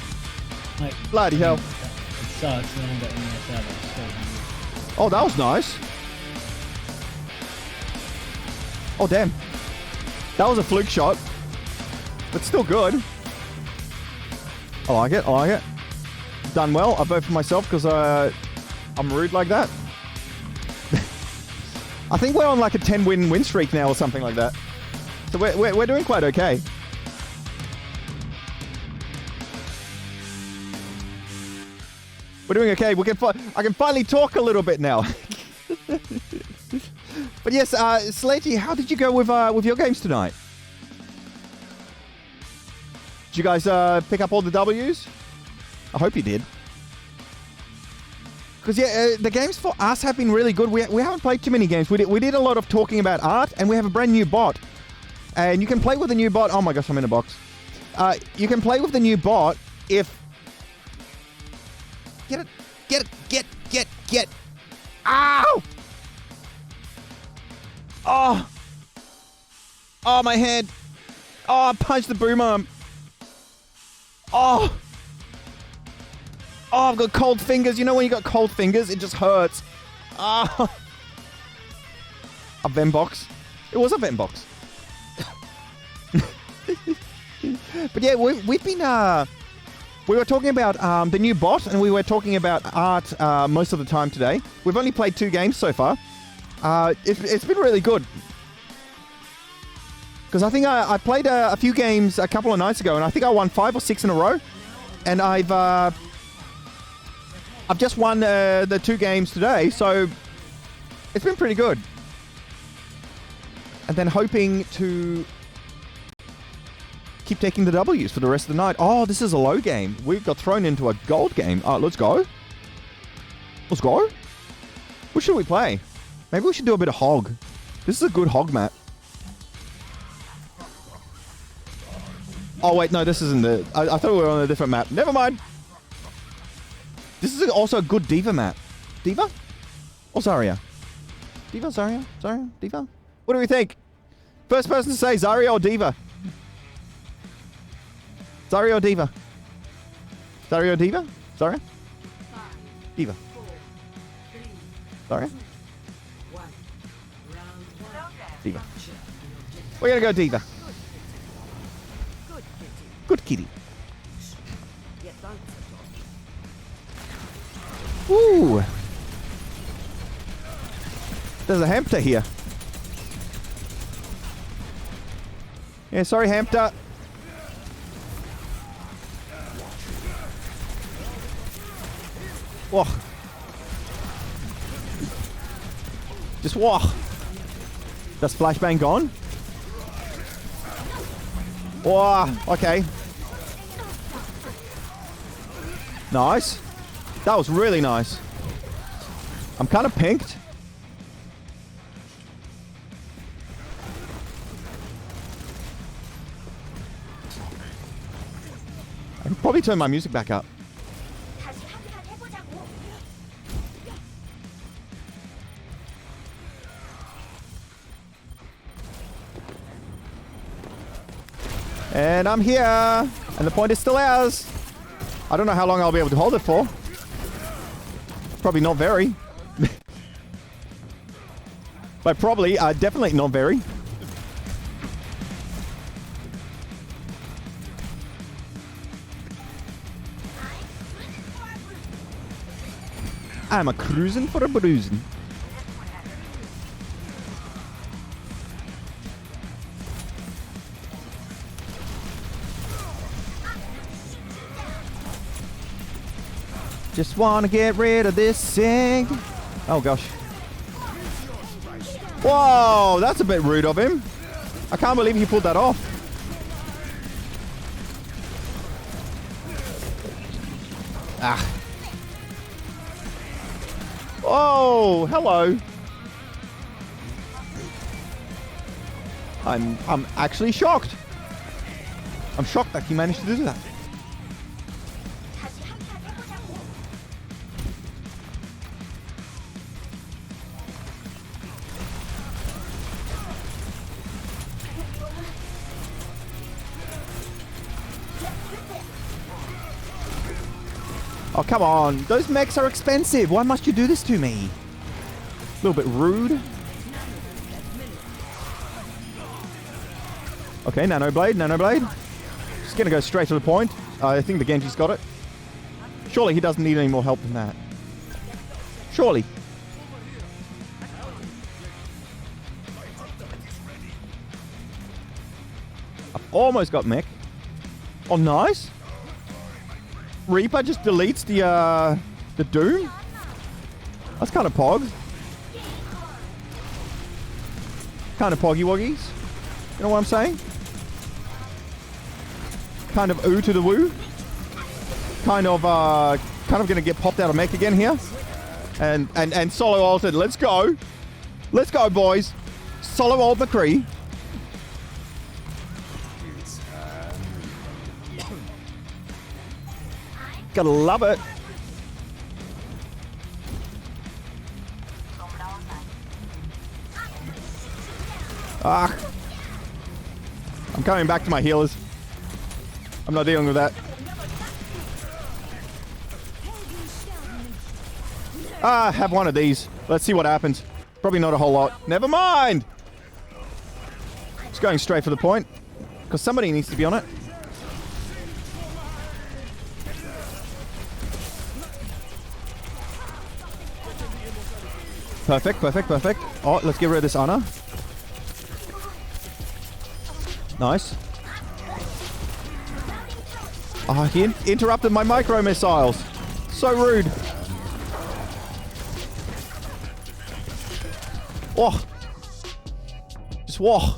Like, Bloody hell. It sucks when I'm getting this out of Oh, that was nice. Oh, damn. That was a fluke shot. But still good. I like it. I like it. Done well. I vote for myself because I'm rude like that. I think we're on like a 10-win streak now or something like that. So we're doing quite okay. We're doing okay. I can finally talk a little bit now. But yes, Sledgy, how did you go with your games tonight? Did you guys pick up all the W's? I hope you did. Because yeah, the games for us have been really good. We haven't played too many games. We did a lot of talking about art, and we have a brand new bot. And you can play with the new bot. Oh my gosh, I'm in a box. You can play with the new bot if... Get. Ow! Oh, my head. Oh, I punched the boom arm. Oh, I've got cold fingers. You know when you got cold fingers, it just hurts. A Vem box. It was a Vem box. But yeah, we've been... we were talking about the new bot, and we were talking about art most of the time today. We've only played 2 games so far. It's been really good. Because I think I played a few games a couple of nights ago, and I think I won 5 or 6 in a row. And I've just won the 2 games today, so it's been pretty good. And then hoping to keep taking the W's for the rest of the night. Oh, this is a low game. We've got thrown into a gold game. Let's go. Let's go. What should we play? Maybe we should do a bit of hog. This is a good hog map. Oh, wait, no, this isn't the... I thought we were on a different map. Never mind. This is also a good D.Va map. D.Va? Or Zarya? D.Va, Zarya? Zarya? D.Va? What do we think? First person to say Zarya or D.Va? Zarya or D.Va? Zarya or D.Va? Zarya? D.Va. Zarya? D.Va. We're gonna go D.Va. Good kitty. Ooh. There's a hamster here. Yeah, sorry, hamster. Whoa. Just whoa. That's flashbang gone. Whoa. Okay. Nice. That was really nice. I'm kind of pinked. I can probably turn my music back up. And I'm here. And the point is still ours. I don't know how long I'll be able to hold it for. Probably not very. But probably, definitely not very. I'm a cruising for a bruising. Just want to get rid of this thing. Oh, gosh. Whoa, that's a bit rude of him. I can't believe he pulled that off. Ah. Oh, hello. I'm actually shocked. I'm shocked that he managed to do that. Oh, come on. Those mechs are expensive. Why must you do this to me? A little bit rude. Okay, Nanoblade, Nanoblade. Just gonna go straight to the point. I think the Genji's got it. Surely he doesn't need any more help than that. Surely. I've almost got mech. Oh, nice. Reaper just deletes the Doom. That's kind of pog. Kind of poggy woggies. You know what I'm saying? Kind of ooh to the woo. Kind of gonna get popped out of mech again here. And solo ulted. Let's go. Let's go, boys. Solo ult McCree. Gotta love it. Ah. I'm coming back to my healers. I'm not dealing with that. Ah, have one of these. Let's see what happens. Probably not a whole lot. Never mind. Just going straight for the point. Because somebody needs to be on it. Perfect, perfect, perfect. Oh, let's get rid of this Ana. Nice. Oh, he interrupted my micro missiles. So rude. Oh. Just whoa.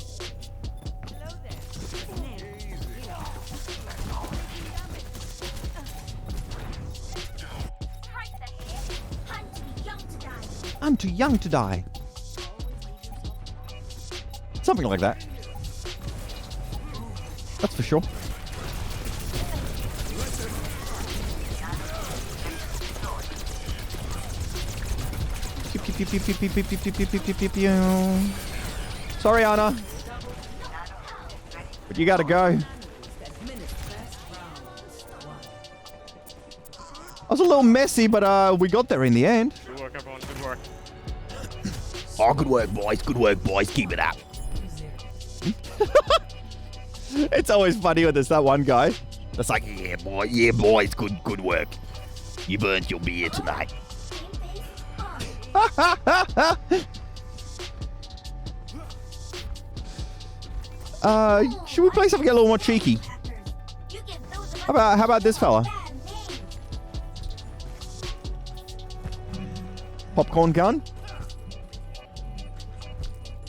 I'm too young to die. Something like that. That's for sure. Sorry, Ana. But you gotta go. I was a little messy, but we got there in the end. Good work, everyone. Good work. Oh, good work, boys. Good work, boys. Keep it up. It's always funny when there's that one guy That's like, yeah, boy, it's good work. You've earned your beer tonight. Should we play something a little more cheeky? How about this fella? Popcorn gun.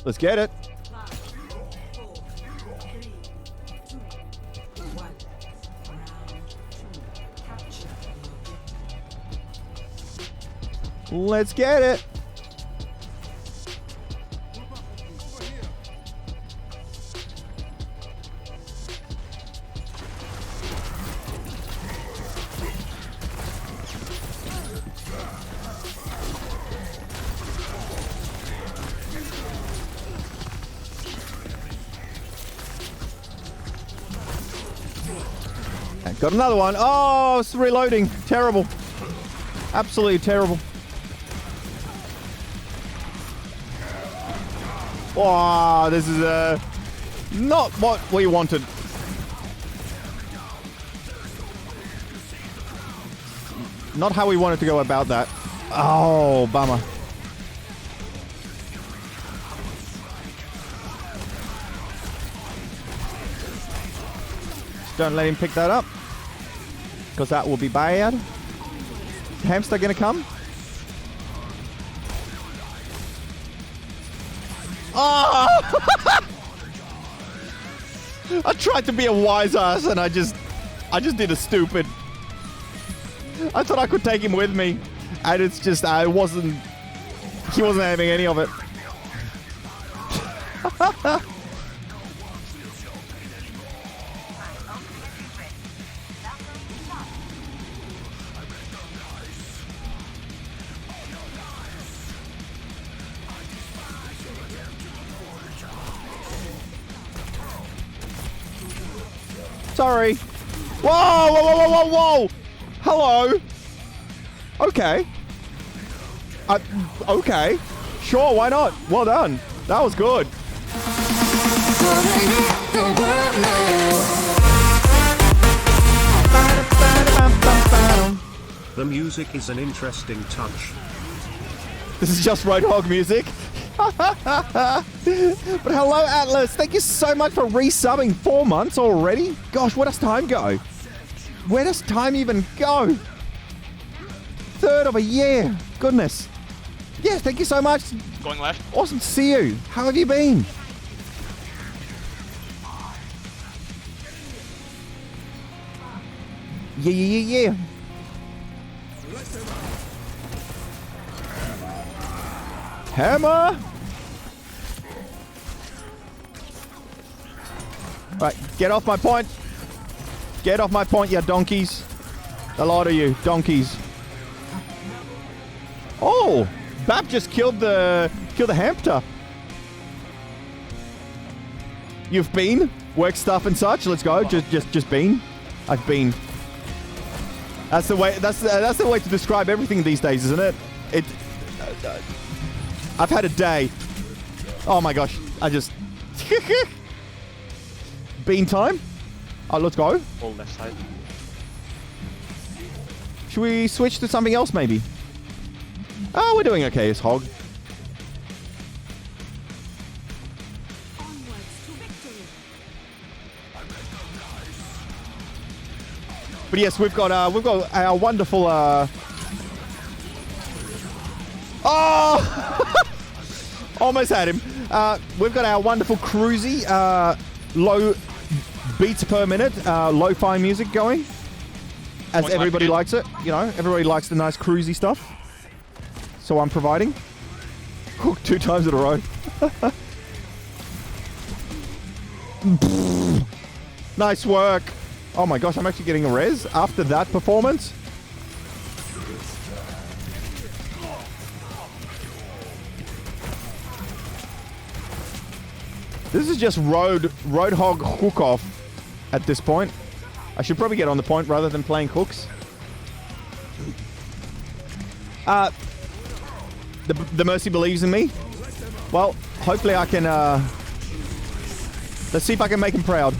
Let's get it. Let's get it. Got another one. Oh, it's reloading. Terrible. Absolutely terrible. Wow, this is not what we wanted. Not how we wanted to go about that. Oh, bummer. Just don't let him pick that up, because that will be bad. The hamster gonna come? Oh! I tried to be a wise ass and I just did a stupid. I thought I could take him with me, and it's just he wasn't having any of it. Sorry. Whoa, whoa, whoa, whoa, whoa! Hello. Okay. Okay. Sure, why not? Well done. That was good. The music is an interesting touch. This is just Roadhog music. But hello, Atlas. Thank you so much for resubbing 4 months already. Gosh, where does time go? Where does time even go? Third of a year. Goodness. Yeah, thank you so much. Going left. Awesome to see you. How have you been? Yeah. Hammer! Right, get off my point. Get off my point, you donkeys. A lot of you, donkeys. Oh! Bap just killed the hamster. You've been? Work stuff and such? Let's go. Just been. I've been. That's the way. That's the way to describe everything these days, isn't it? I've had a day. Oh my gosh! I just. Bean time. Oh, let's go. All left side. Should we switch to something else, maybe? Oh, we're doing okay as Hog. But yes, we've got our wonderful oh! Almost had him. We've got our wonderful cruisy low beats per minute lo-fi music going, as everybody likes it. You know, everybody likes the nice cruisy stuff. So I'm providing. Hook 2 times in a row. Nice work. Oh my gosh, I'm actually getting a res after that performance. This is just Roadhog hook off at this point. I should probably get on the point rather than playing hooks. The Mercy believes in me. Well, hopefully I can let's see if I can make him proud.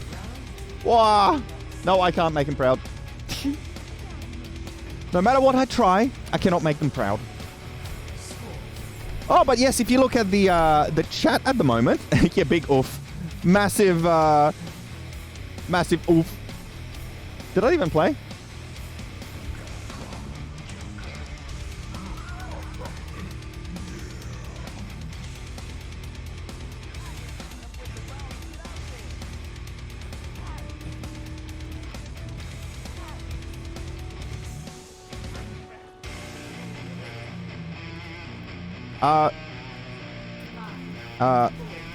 Wow. No, I can't make him proud. No matter what I try, I cannot make them proud. Oh, but yes, if you look at the chat at the moment, yeah, big oof. Massive, massive oof. Did I even play?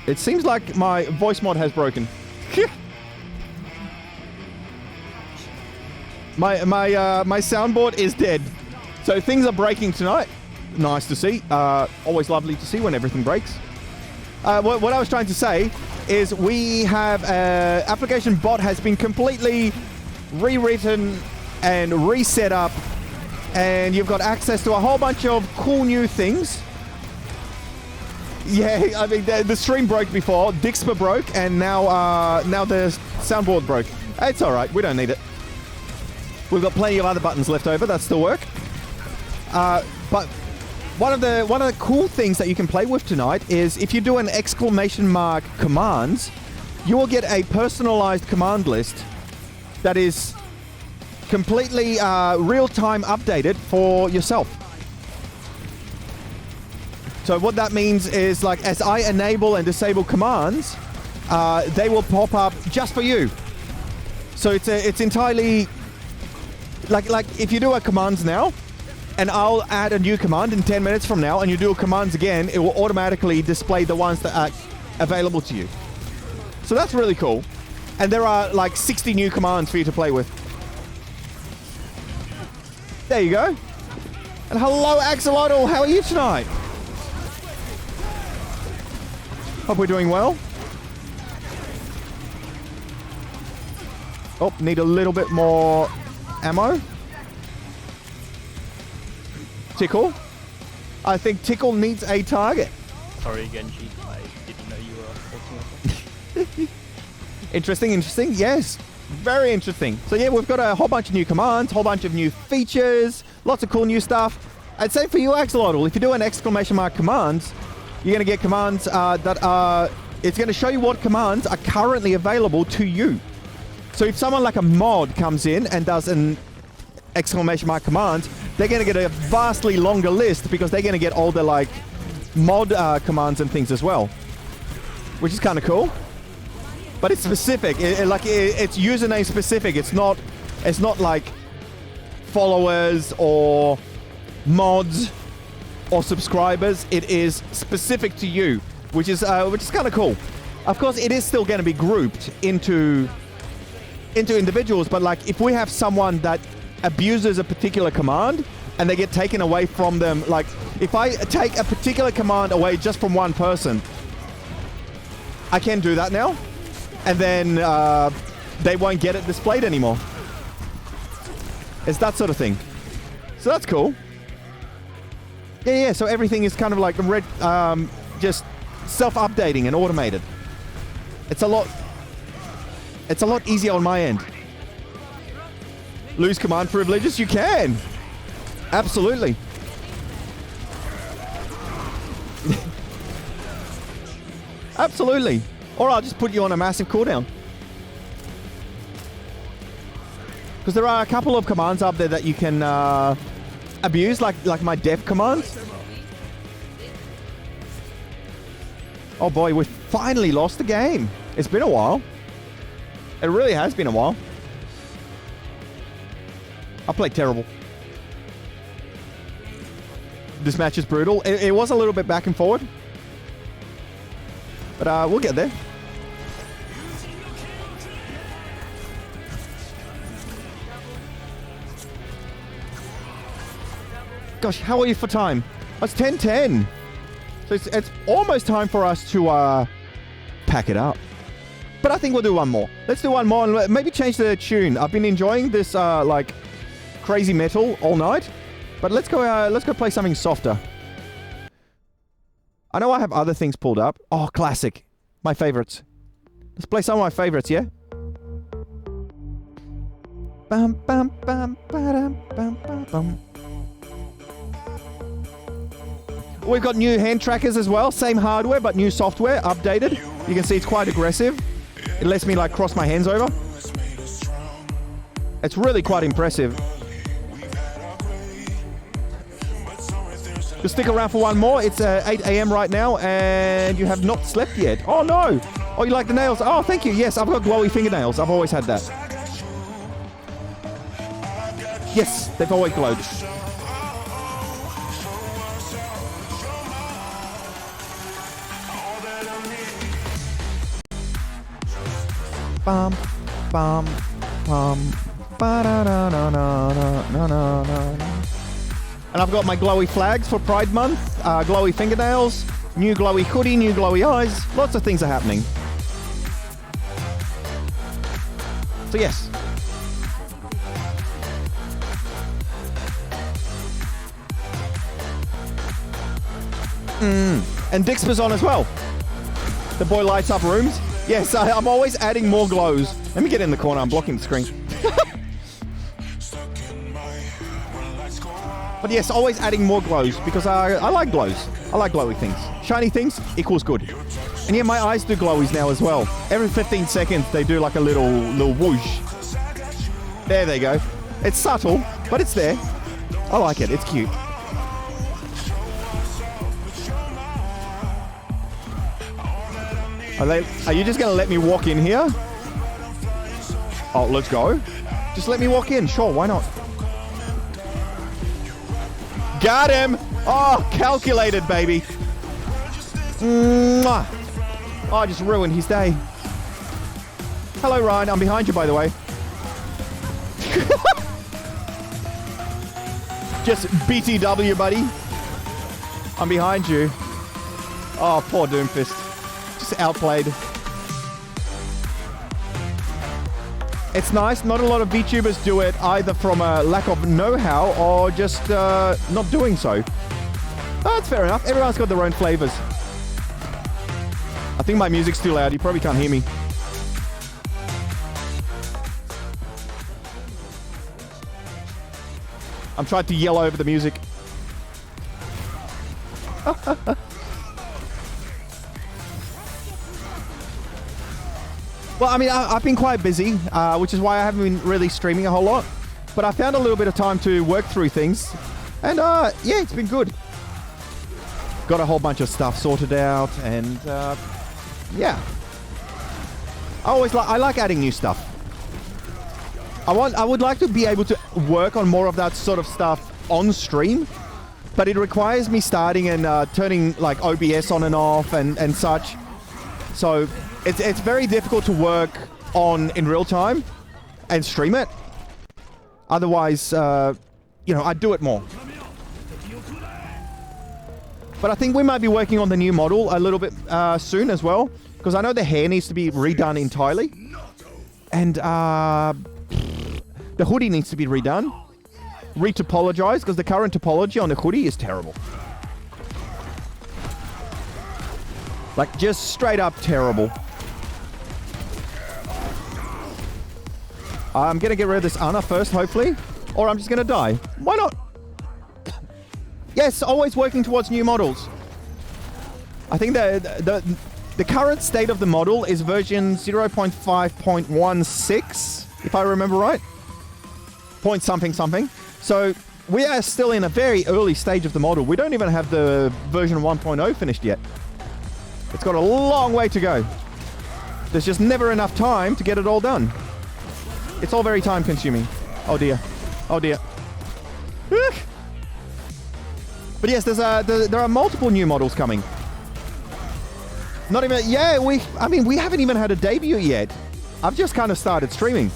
It seems like my voice mod has broken. my soundboard is dead. So things are breaking tonight. Nice to see. Always lovely to see when everything breaks. What I was trying to say is we have application Bott has been completely rewritten and reset up, and you've got access to a whole bunch of cool new things. Yeah, I mean, the stream broke before, Dixper broke, and now the soundboard broke. It's all right, we don't need it. We've got plenty of other buttons left over that still work. But one of the cool things that you can play with tonight is if you do an exclamation mark commands, you will get a personalized command list that is completely real-time updated for yourself. So what that means is, like, as I enable and disable commands, they will pop up just for you. So it's entirely like if you do a commands now, and I'll add a new command in 10 minutes from now, and you do a commands again, it will automatically display the ones that are available to you. So that's really cool. And there are like 60 new commands for you to play with. There you go. And hello, Axolotl. How are you tonight? Hope we're doing well. Oh, need a little bit more ammo. Tickle. I think Tickle needs a target. Sorry, Genji. I didn't know you were talking. Interesting. Yes. Very interesting. So yeah, we've got a whole bunch of new commands, whole bunch of new features, lots of cool new stuff. I'd say for you, Axolotl, if you do an exclamation mark commands, you're going to get commands that are... It's going to show you what commands are currently available to you. So if someone like a mod comes in and does an exclamation mark command, they're going to get a vastly longer list because they're going to get all the like mod commands and things as well, which is kind of cool. But it's specific. It's username specific. It's not like followers or mods or subscribers. It is specific to you, which is kind of cool. Of course, it is still going to be grouped into individuals, but like if we have someone that abuses a particular command and they get taken away from them, like if I take a particular command away just from one person, I can do that now, and then they won't get it displayed anymore. It's that sort of thing. So that's cool. Yeah, so everything is kind of like just self-updating and automated. It's a lot easier on my end. Lose command privileges? You can. Absolutely. Absolutely. Or I'll just put you on a massive cooldown. Because there are a couple of commands up there that you can abuse, like my def commands. Oh boy, we finally lost the game. It's been a while. It really has been a while. I played terrible. This match is brutal. It was a little bit back and forward. But we'll get there. Gosh, how are you for time? It's 10:10. So it's almost time for us to pack it up. But I think we'll do one more. Let's do one more and maybe change the tune. I've been enjoying this like crazy metal all night. But let's go play something softer. I know I have other things pulled up. Oh, classic. My favorites. Let's play some of my favorites, yeah? Bum, bum, bum, ba-dum, bum, bum, bum. We've got new hand trackers as well. Same hardware, but new software, updated. You can see it's quite aggressive. It lets me like cross my hands over. It's really quite impressive. Just stick around for one more. It's 8 a.m. right now, and you have not slept yet. Oh, no. Oh, you like the nails? Oh, thank you. Yes, I've got glowy fingernails. I've always had that. Yes, they've always glowed. Bum, bum, bum, ba-da-da-na-na-na-na-na-na. And I've got my glowy flags for Pride Month, glowy fingernails, new glowy hoodie, new glowy eyes. Lots of things are happening. So yes. And Dixper's on as well. The boy lights up rooms. Yes, I'm always adding more glows. Let me get in the corner. I'm blocking the screen. But yes, always adding more glows because I like glows. I like glowy things. Shiny things equals good. And yeah, my eyes do glowies now as well. Every 15 seconds, they do like a little whoosh. There they go. It's subtle, but it's there. I like it. It's cute. Are you just going to let me walk in here? Oh, let's go. Just let me walk in. Sure, why not? Got him! Oh, calculated, baby. Mwah. Oh, I just ruined his day. Hello, Ryan. I'm behind you, by the way. Just BTW, buddy. I'm behind you. Oh, poor Doomfist. Just outplayed. It's nice. Not a lot of VTubers do it either from a lack of know-how or just not doing so. Oh, that's fair enough. Everyone's got their own flavors. I think my music's too loud. You probably can't hear me. I'm trying to yell over the music. Well, I mean, I've been quite busy, which is why I haven't been really streaming a whole lot. But I found a little bit of time to work through things. And, yeah, it's been good. Got a whole bunch of stuff sorted out, and, yeah. I like adding new stuff. I would like to be able to work on more of that sort of stuff on stream. But it requires me starting and turning, like, OBS on and off and such. So it's very difficult to work on in real time and stream it. Otherwise, you know, I'd do it more. But I think we might be working on the new model a little bit soon as well. Because I know the hair needs to be redone entirely. And the hoodie needs to be redone. Retopologized, because the current topology on the hoodie is terrible. Like, just straight up terrible. I'm going to get rid of this Ana first, hopefully. Or I'm just going to die. Why not? Yes, always working towards new models. I think the current state of the model is version 0.5.16, if I remember right. Point something something. So we are still in a very early stage of the model. We don't even have the version 1.0 finished yet. It's got a long way to go. There's just never enough time to get it all done. It's all very time consuming. Oh dear. Oh dear. But yes, there are multiple new models coming. Not even, yeah, we haven't even had a debut yet. I've just kind of started streaming.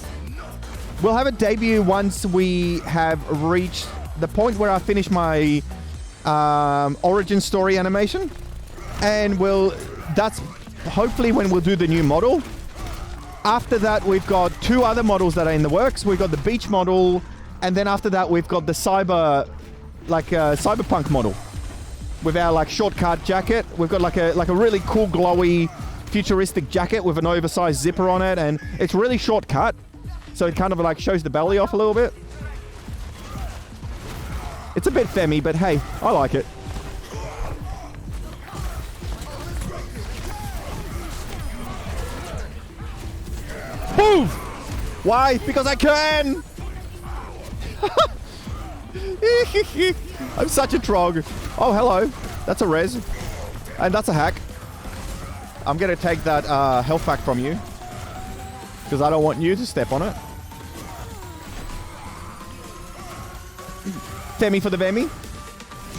We'll have a debut once we have reached the point where I finish my origin story animation. And that's hopefully when we'll do the new model. After that, we've got two other models that are in the works. We've got the beach model, and then after that, we've got the cyberpunk model with our like shortcut jacket. We've got like a really cool glowy futuristic jacket with an oversized zipper on it, and it's really shortcut. So it kind of like shows the belly off a little bit. It's a bit femmy, but hey, I like it. Boom! Why? Because I can! I'm such a trog. Oh, hello. That's a res. And that's a hack. I'm going to take that health pack from you. Because I don't want you to step on it. Femi for the Vemi.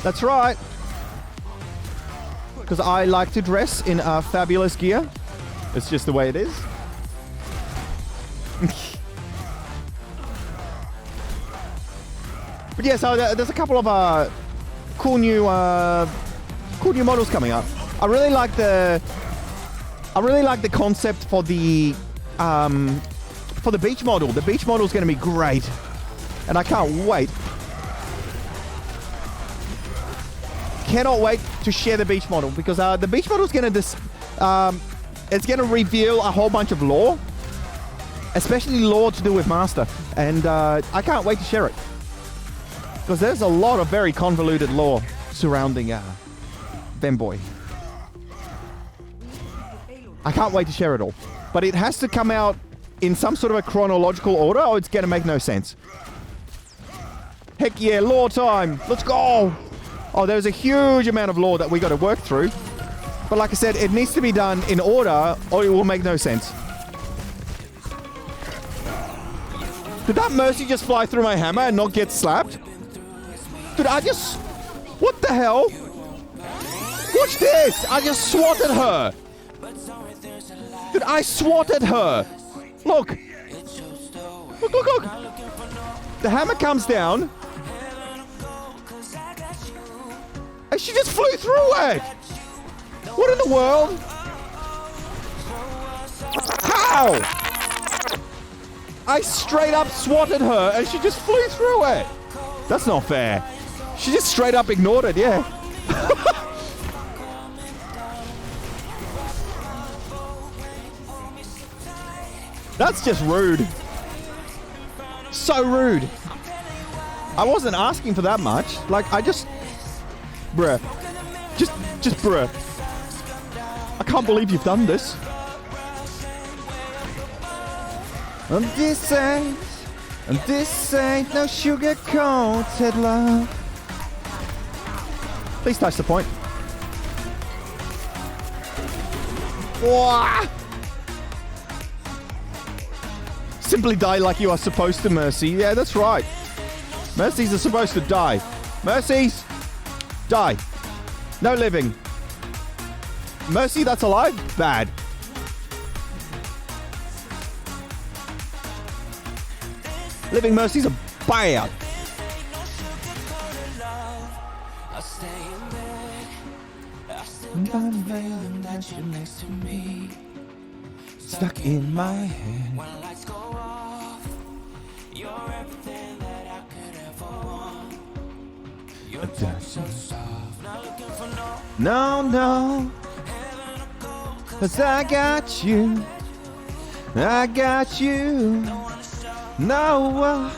That's right. Because I like to dress in fabulous gear. It's just the way it is. But yeah, so there's a couple of cool new models coming up. I really like the concept for the beach model. The beach model is going to be great, and I can't wait. Cannot wait to share the beach model because the beach model is going to it's going to reveal a whole bunch of lore, especially lore to do with Master, and I can't wait to share it. Because there's a lot of very convoluted lore surrounding Venboy. I can't wait to share it all. But it has to come out in some sort of a chronological order or it's going to make no sense. Heck yeah, lore time. Let's go. Oh, there's a huge amount of lore that we got to work through. But like I said, it needs to be done in order or it will make no sense. Did that Mercy just fly through my hammer and not get slapped? Dude, what the hell? Watch this! I just swatted her! Dude, I swatted her! Look! Look, look, look! The hammer comes down. And she just flew through it! What in the world? How? I straight up swatted her and she just flew through it! That's not fair. She just straight up ignored it, yeah. That's just rude. So rude. I wasn't asking for that much. Like, I just... Bruh. Just bruh. I can't believe you've done this. And this ain't no sugar-coated love. Please touch the point. Wah! Simply die like you are supposed to, Mercy. Yeah, that's right. Mercies are supposed to die. Mercies, die. No living. Mercy that's alive, bad. Living Mercy's a buyout. Stuck in my head. When lights go off, you're everything that I could ever want. You're so soft, not looking for no. Cause I got you. I got you. No.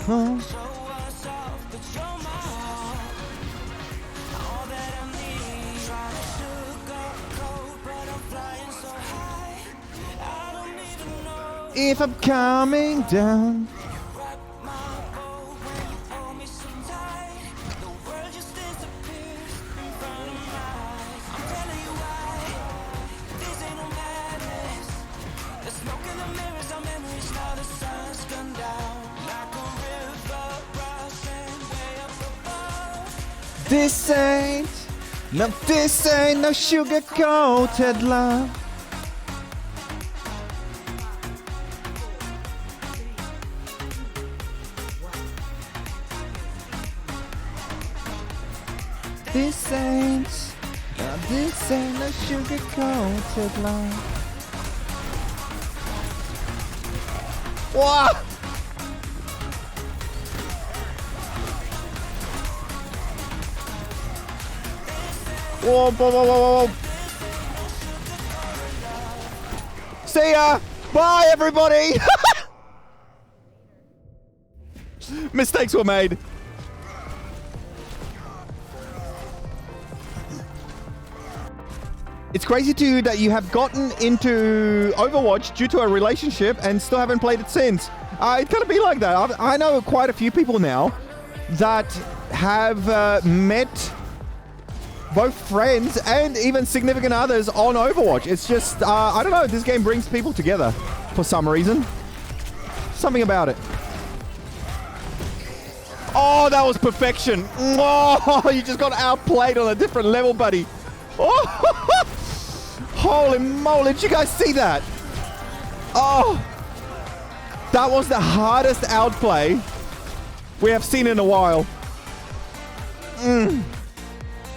If I'm coming down, this ain't no sugar-coated love. This ain't no sugar-coated love. What? Whoa. See ya! Bye, everybody! Mistakes were made. It's crazy too that you have gotten into Overwatch due to a relationship and still haven't played it since. It gotta be like that. I know quite a few people now that have met both friends and even significant others on Overwatch. It's just, I don't know, this game brings people together for some reason. Something about it. Oh, that was perfection. Oh, you just got outplayed on a different level, buddy. Oh, holy moly, did you guys see that? Oh, that was the hardest outplay we have seen in a while.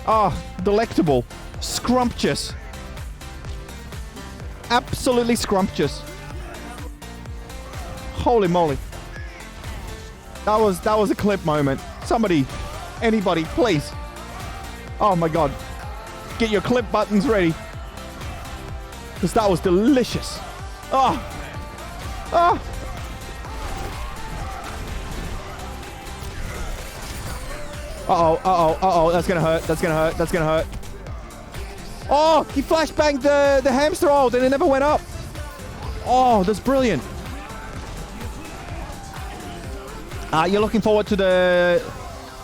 Oh, delectable. Scrumptious. Absolutely scrumptious. Holy moly. That was a clip moment. Somebody, anybody, please. Oh my god. Get your clip buttons ready. Because that was delicious. Oh. Oh. Uh-oh, that's gonna hurt, that's gonna hurt, that's gonna hurt. Oh, he flashbanged the hamster ult and it never went up. Oh, that's brilliant. You're looking forward to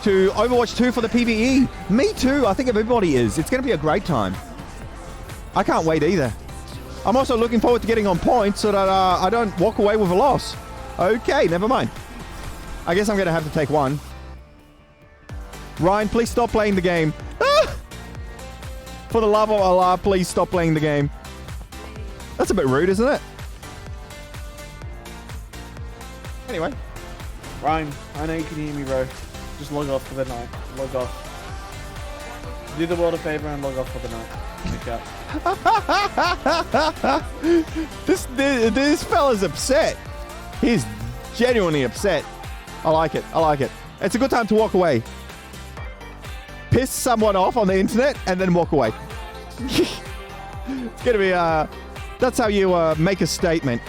Overwatch 2 for the PvE? Me too, I think everybody is. It's gonna be a great time. I can't wait either. I'm also looking forward to getting on points so that I don't walk away with a loss. Okay, never mind. I guess I'm gonna have to take one. Ryan, please stop playing the game. Ah! For the love of Allah, please stop playing the game. That's a bit rude, isn't it? Anyway. Ryan, I know you can hear me, bro. Just log off for the night. Log off. Do the world a favor and log off for the night. This fella's upset. He's genuinely upset. I like it. I like it. It's a good time to walk away. Piss someone off on the internet and then walk away. It's gonna be that's how you make a statement.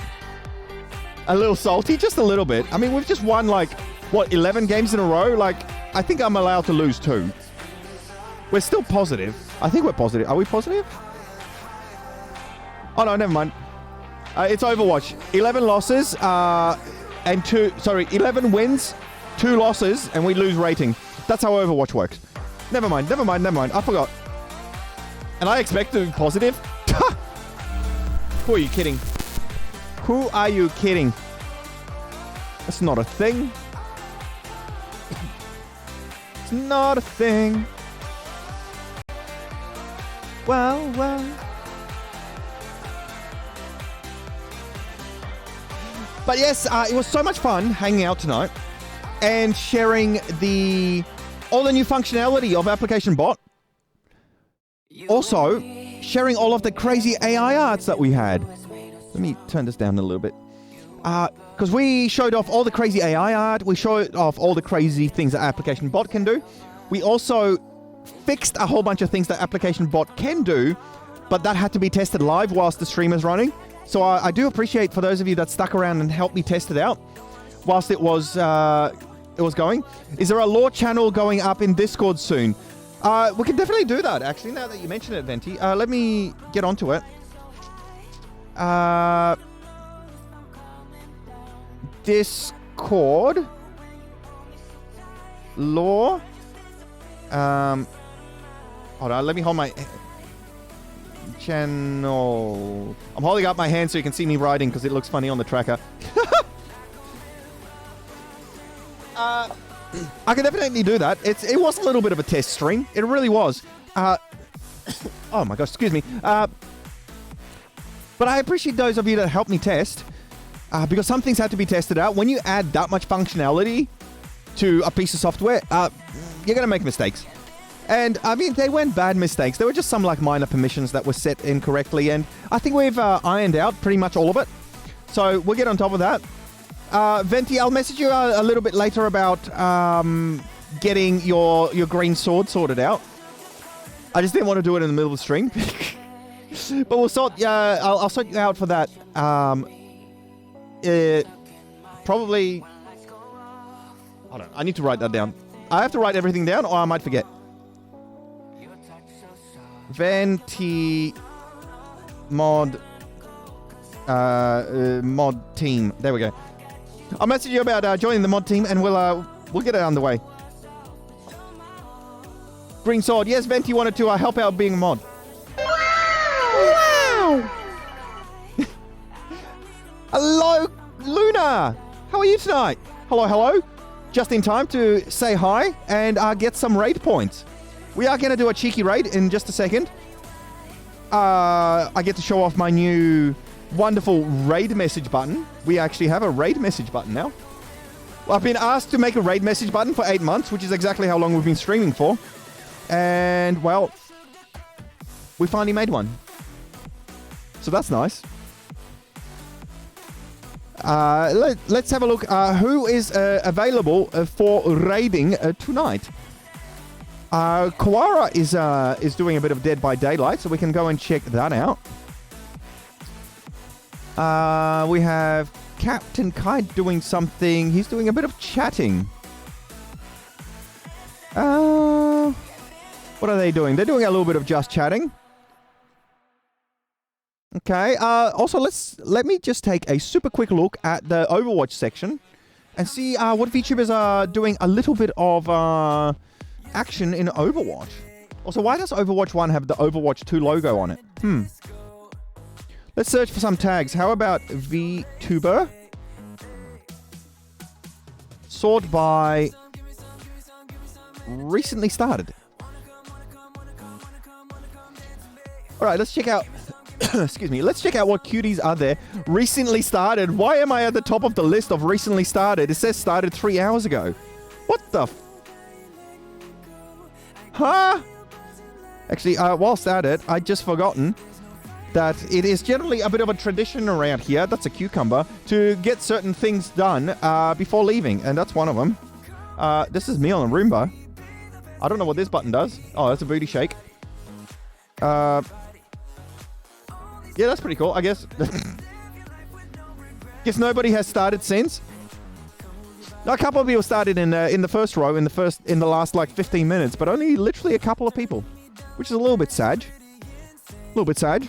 A little salty, just a little bit. I mean, we've just won like what, 11 games in a row. Like, I think I'm allowed to lose 2. We're still positive. I think we're positive. Are we positive? Oh no, never mind. It's Overwatch. 11 losses and 11 wins, 2 losses, and we lose rating. That's how Overwatch works. Never mind. I forgot. And I expect to be positive? Who are you kidding? Who are you kidding? That's not a thing. It's not a thing. Well. But yes, it was so much fun hanging out tonight and sharing all the new functionality of Application Bott. Also, sharing all of the crazy AI arts that we had. Let me turn this down a little bit. Because we showed off all the crazy AI art. We showed off all the crazy things that Application Bott can do. We also fixed a whole bunch of things that Application Bott can do, but that had to be tested live whilst the stream is running. So I do appreciate for those of you that stuck around and helped me test it out whilst it was going. Is there a lore channel going up in Discord soon? We can definitely do that, actually, now that you mention it, Venti. Let me get onto it. Discord. Lore. Hold on, let me hold my channel. I'm holding up my hand so you can see me writing because it looks funny on the tracker. I can definitely do that. It was a little bit of a test stream. It really was. Oh my gosh, excuse me. But I appreciate those of you that helped me test because some things had to be tested out. When you add that much functionality to a piece of software, you're going to make mistakes. And I mean, they weren't bad mistakes. They were just some like minor permissions that were set incorrectly. And I think we've ironed out pretty much all of it. So we'll get on top of that. Venti, I'll message you a little bit later about getting your green sword sorted out. I just didn't want to do it in the middle of the stream. But we'll sort. I'll sort you out for that. Probably. Hold on. I need to write that down. I have to write everything down or I might forget. Venti mod mod team. There we go. I'll message you about joining the mod team and we'll get it underway. Green Sword. Yes, Venti wanted to help out being a mod. Wow! Hello, Luna. How are you tonight? Hello, hello. Just in time to say hi and get some raid points. We are going to do a cheeky raid in just a second. I get to show off my new wonderful raid message button. We actually have a raid message button now. Well, I've been asked to make a raid message button for 8 months, which is exactly how long we've been streaming for. And, well, we finally made one. So that's nice. Let's have a look. Who is available for raiding tonight? Kawara is doing a bit of Dead by Daylight, so we can go and check that out. We have Captain Kite doing something. He's doing a bit of chatting. What are they doing? They're doing a little bit of just chatting. Okay. Also, let me just take a super quick look at the Overwatch section and see what VTubers are doing a little bit of action in Overwatch. Also, why does Overwatch 1 have the Overwatch 2 logo on it? Let's search for some tags. How about VTuber? Sort by recently started. Alright, let's check out excuse me, let's check out what cuties are there. Recently started. Why am I at the top of the list of recently started? It says started 3 hours ago. What the Huh? Actually, whilst at it, I'd just forgotten that it is generally a bit of a tradition around here, that's a cucumber, to get certain things done before leaving, and that's one of them. This is me on a Roomba. I don't know what this button does. Oh, that's a booty shake. Yeah, that's pretty cool, I guess. Guess nobody has started since. A couple of people started in the first row, in the last like 15 minutes, but only literally a couple of people, which is a little bit sad. A little bit sad.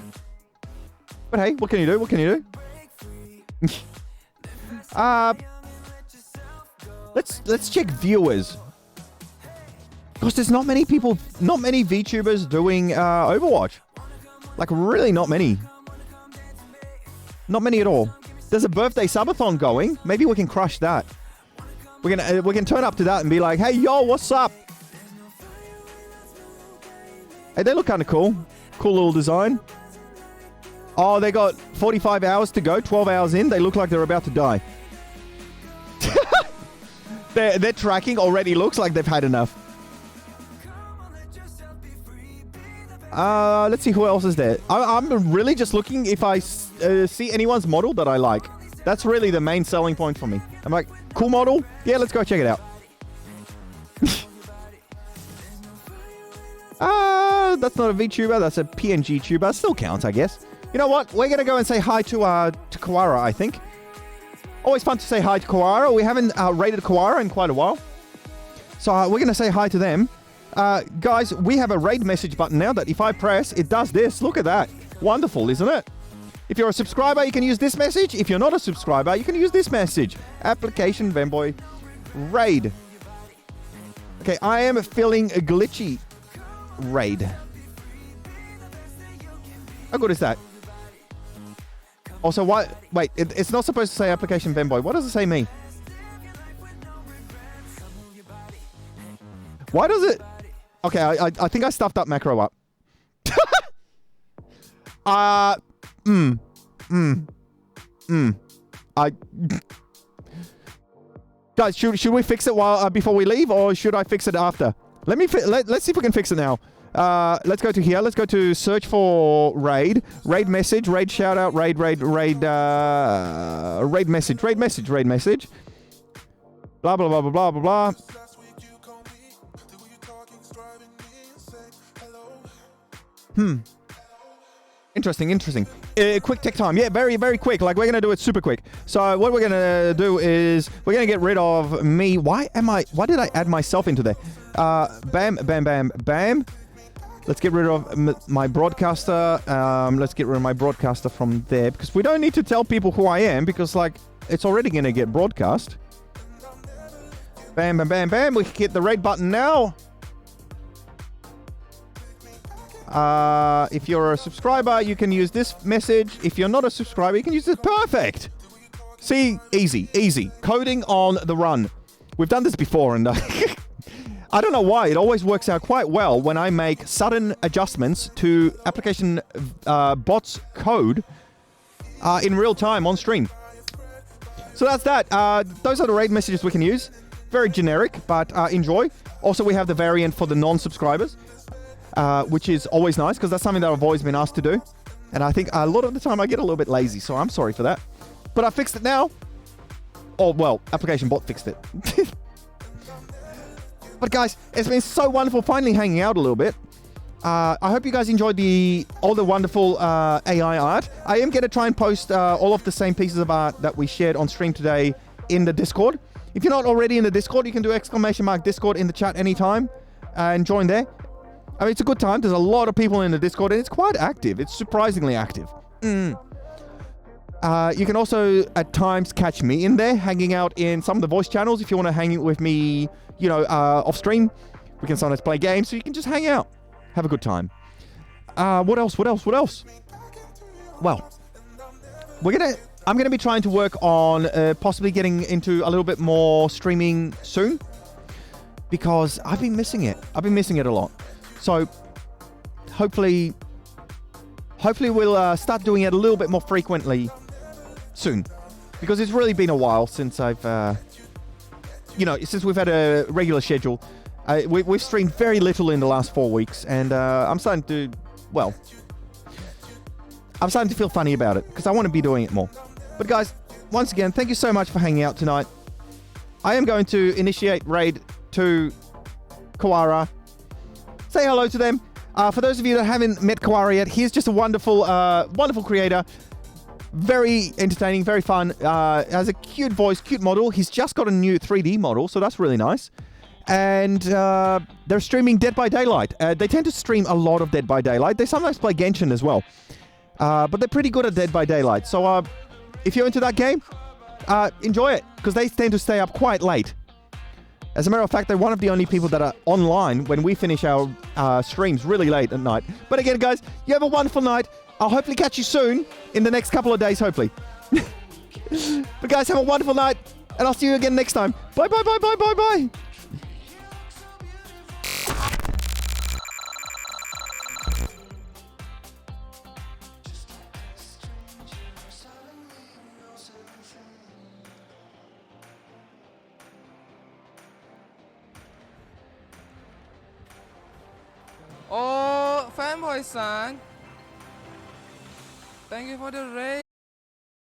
But hey, what can you do? What can you do? Let's check viewers. Because there's not many people, not many VTubers doing Overwatch. Like really not many. Not many at all. There's a birthday subathon going. Maybe we can crush that. We can turn up to that and be like, hey, yo, what's up? Hey, they look kind of cool. Cool little design. Oh, they got 45 hours to go, 12 hours in. They look like they're about to die. Their tracking already looks like they've had enough. Let's see who else is there. I'm really just looking if I see anyone's model that I like. That's really the main selling point for me. I'm like, cool model? Yeah, let's go check it out. That's not a VTuber. That's a PNG tuber. Still counts, I guess. You know what? We're going to go and say hi to Kawara, I think. Always fun to say hi to Kawara. We haven't rated Kawara in quite a while. So we're going to say hi to them. Guys, we have a raid message button now that if I press, it does this. Look at that. Wonderful, isn't it? If you're a subscriber, you can use this message. If you're not a subscriber, you can use this message. Application Venboy raid. Okay, I am feeling a glitchy raid. How good is that? Also, why? Wait, it's not supposed to say application Venboy. What does it say me? Why does it? Okay, I think I stuffed up macro up. Guys, should we fix it while before we leave, or should I fix it after? Let's see if we can fix it now. Let's go to here. Let's go to search for raid message, raid shout out, raid message. Blah blah blah blah blah blah blah. Interesting. Quick tech time. Yeah, very, very quick. Like, we're going to do it super quick. So what we're going to do is we're going to get rid of me. Why did I add myself into there? Bam, bam, bam, bam. Let's get rid of my broadcaster. Let's get rid of my broadcaster from there because we don't need to tell people who I am because, like, it's already going to get broadcast. Bam, bam, bam, bam. We can hit the red button now. If you're a subscriber, you can use this message. If you're not a subscriber, you can use this. Perfect. See, easy, easy. Coding on the run. We've done this before, and I don't know why. It always works out quite well when I make sudden adjustments to application Bott's code in real time on stream. So that's that. Those are the raid messages we can use. Very generic, but enjoy. Also, we have the variant for the non-subscribers. Which is always nice because that's something that I've always been asked to do. And I think a lot of the time I get a little bit lazy, so I'm sorry for that. But I fixed it now. Oh, well, application Bot fixed it. But guys, it's been so wonderful finally hanging out a little bit. I hope you guys enjoyed all the wonderful AI art. I am going to try and post all of the same pieces of art that we shared on stream today in the Discord. If you're not already in the Discord, you can do !Discord in the chat anytime and join there. I mean, it's a good time. There's a lot of people in the Discord, and it's quite active. It's surprisingly active. You can also, at times, catch me in there, hanging out in some of the voice channels. If you want to hang with me, you know, off stream, we can sometimes play games, so you can just hang out. Have a good time. What else? Well, I'm going to be trying to work on possibly getting into a little bit more streaming soon, because I've been missing it. I've been missing it a lot. So, hopefully we'll start doing it a little bit more frequently soon. Because it's really been a while since I've, since we've had a regular schedule. We've streamed very little in the last 4 weeks, and I'm starting to feel funny about it, because I want to be doing it more. But guys, once again, thank you so much for hanging out tonight. I am going to initiate raid to Kawara. Say hello to them. For those of you that haven't met Kawara yet, he's just a wonderful, wonderful creator. Very entertaining, very fun. Has a cute voice, cute model. He's just got a new 3D model, so that's really nice. And they're streaming Dead by Daylight. They tend to stream a lot of Dead by Daylight. They sometimes play Genshin as well. But they're pretty good at Dead by Daylight. So if you're into that game, enjoy it, because they tend to stay up quite late. As a matter of fact, they're one of the only people that are online when we finish our streams really late at night. But again, guys, you have a wonderful night. I'll hopefully catch you soon in the next couple of days, hopefully. But guys, have a wonderful night, and I'll see you again next time. Bye, bye, bye, bye, bye, bye. Oh, fanboy-san. Thank you for the raid.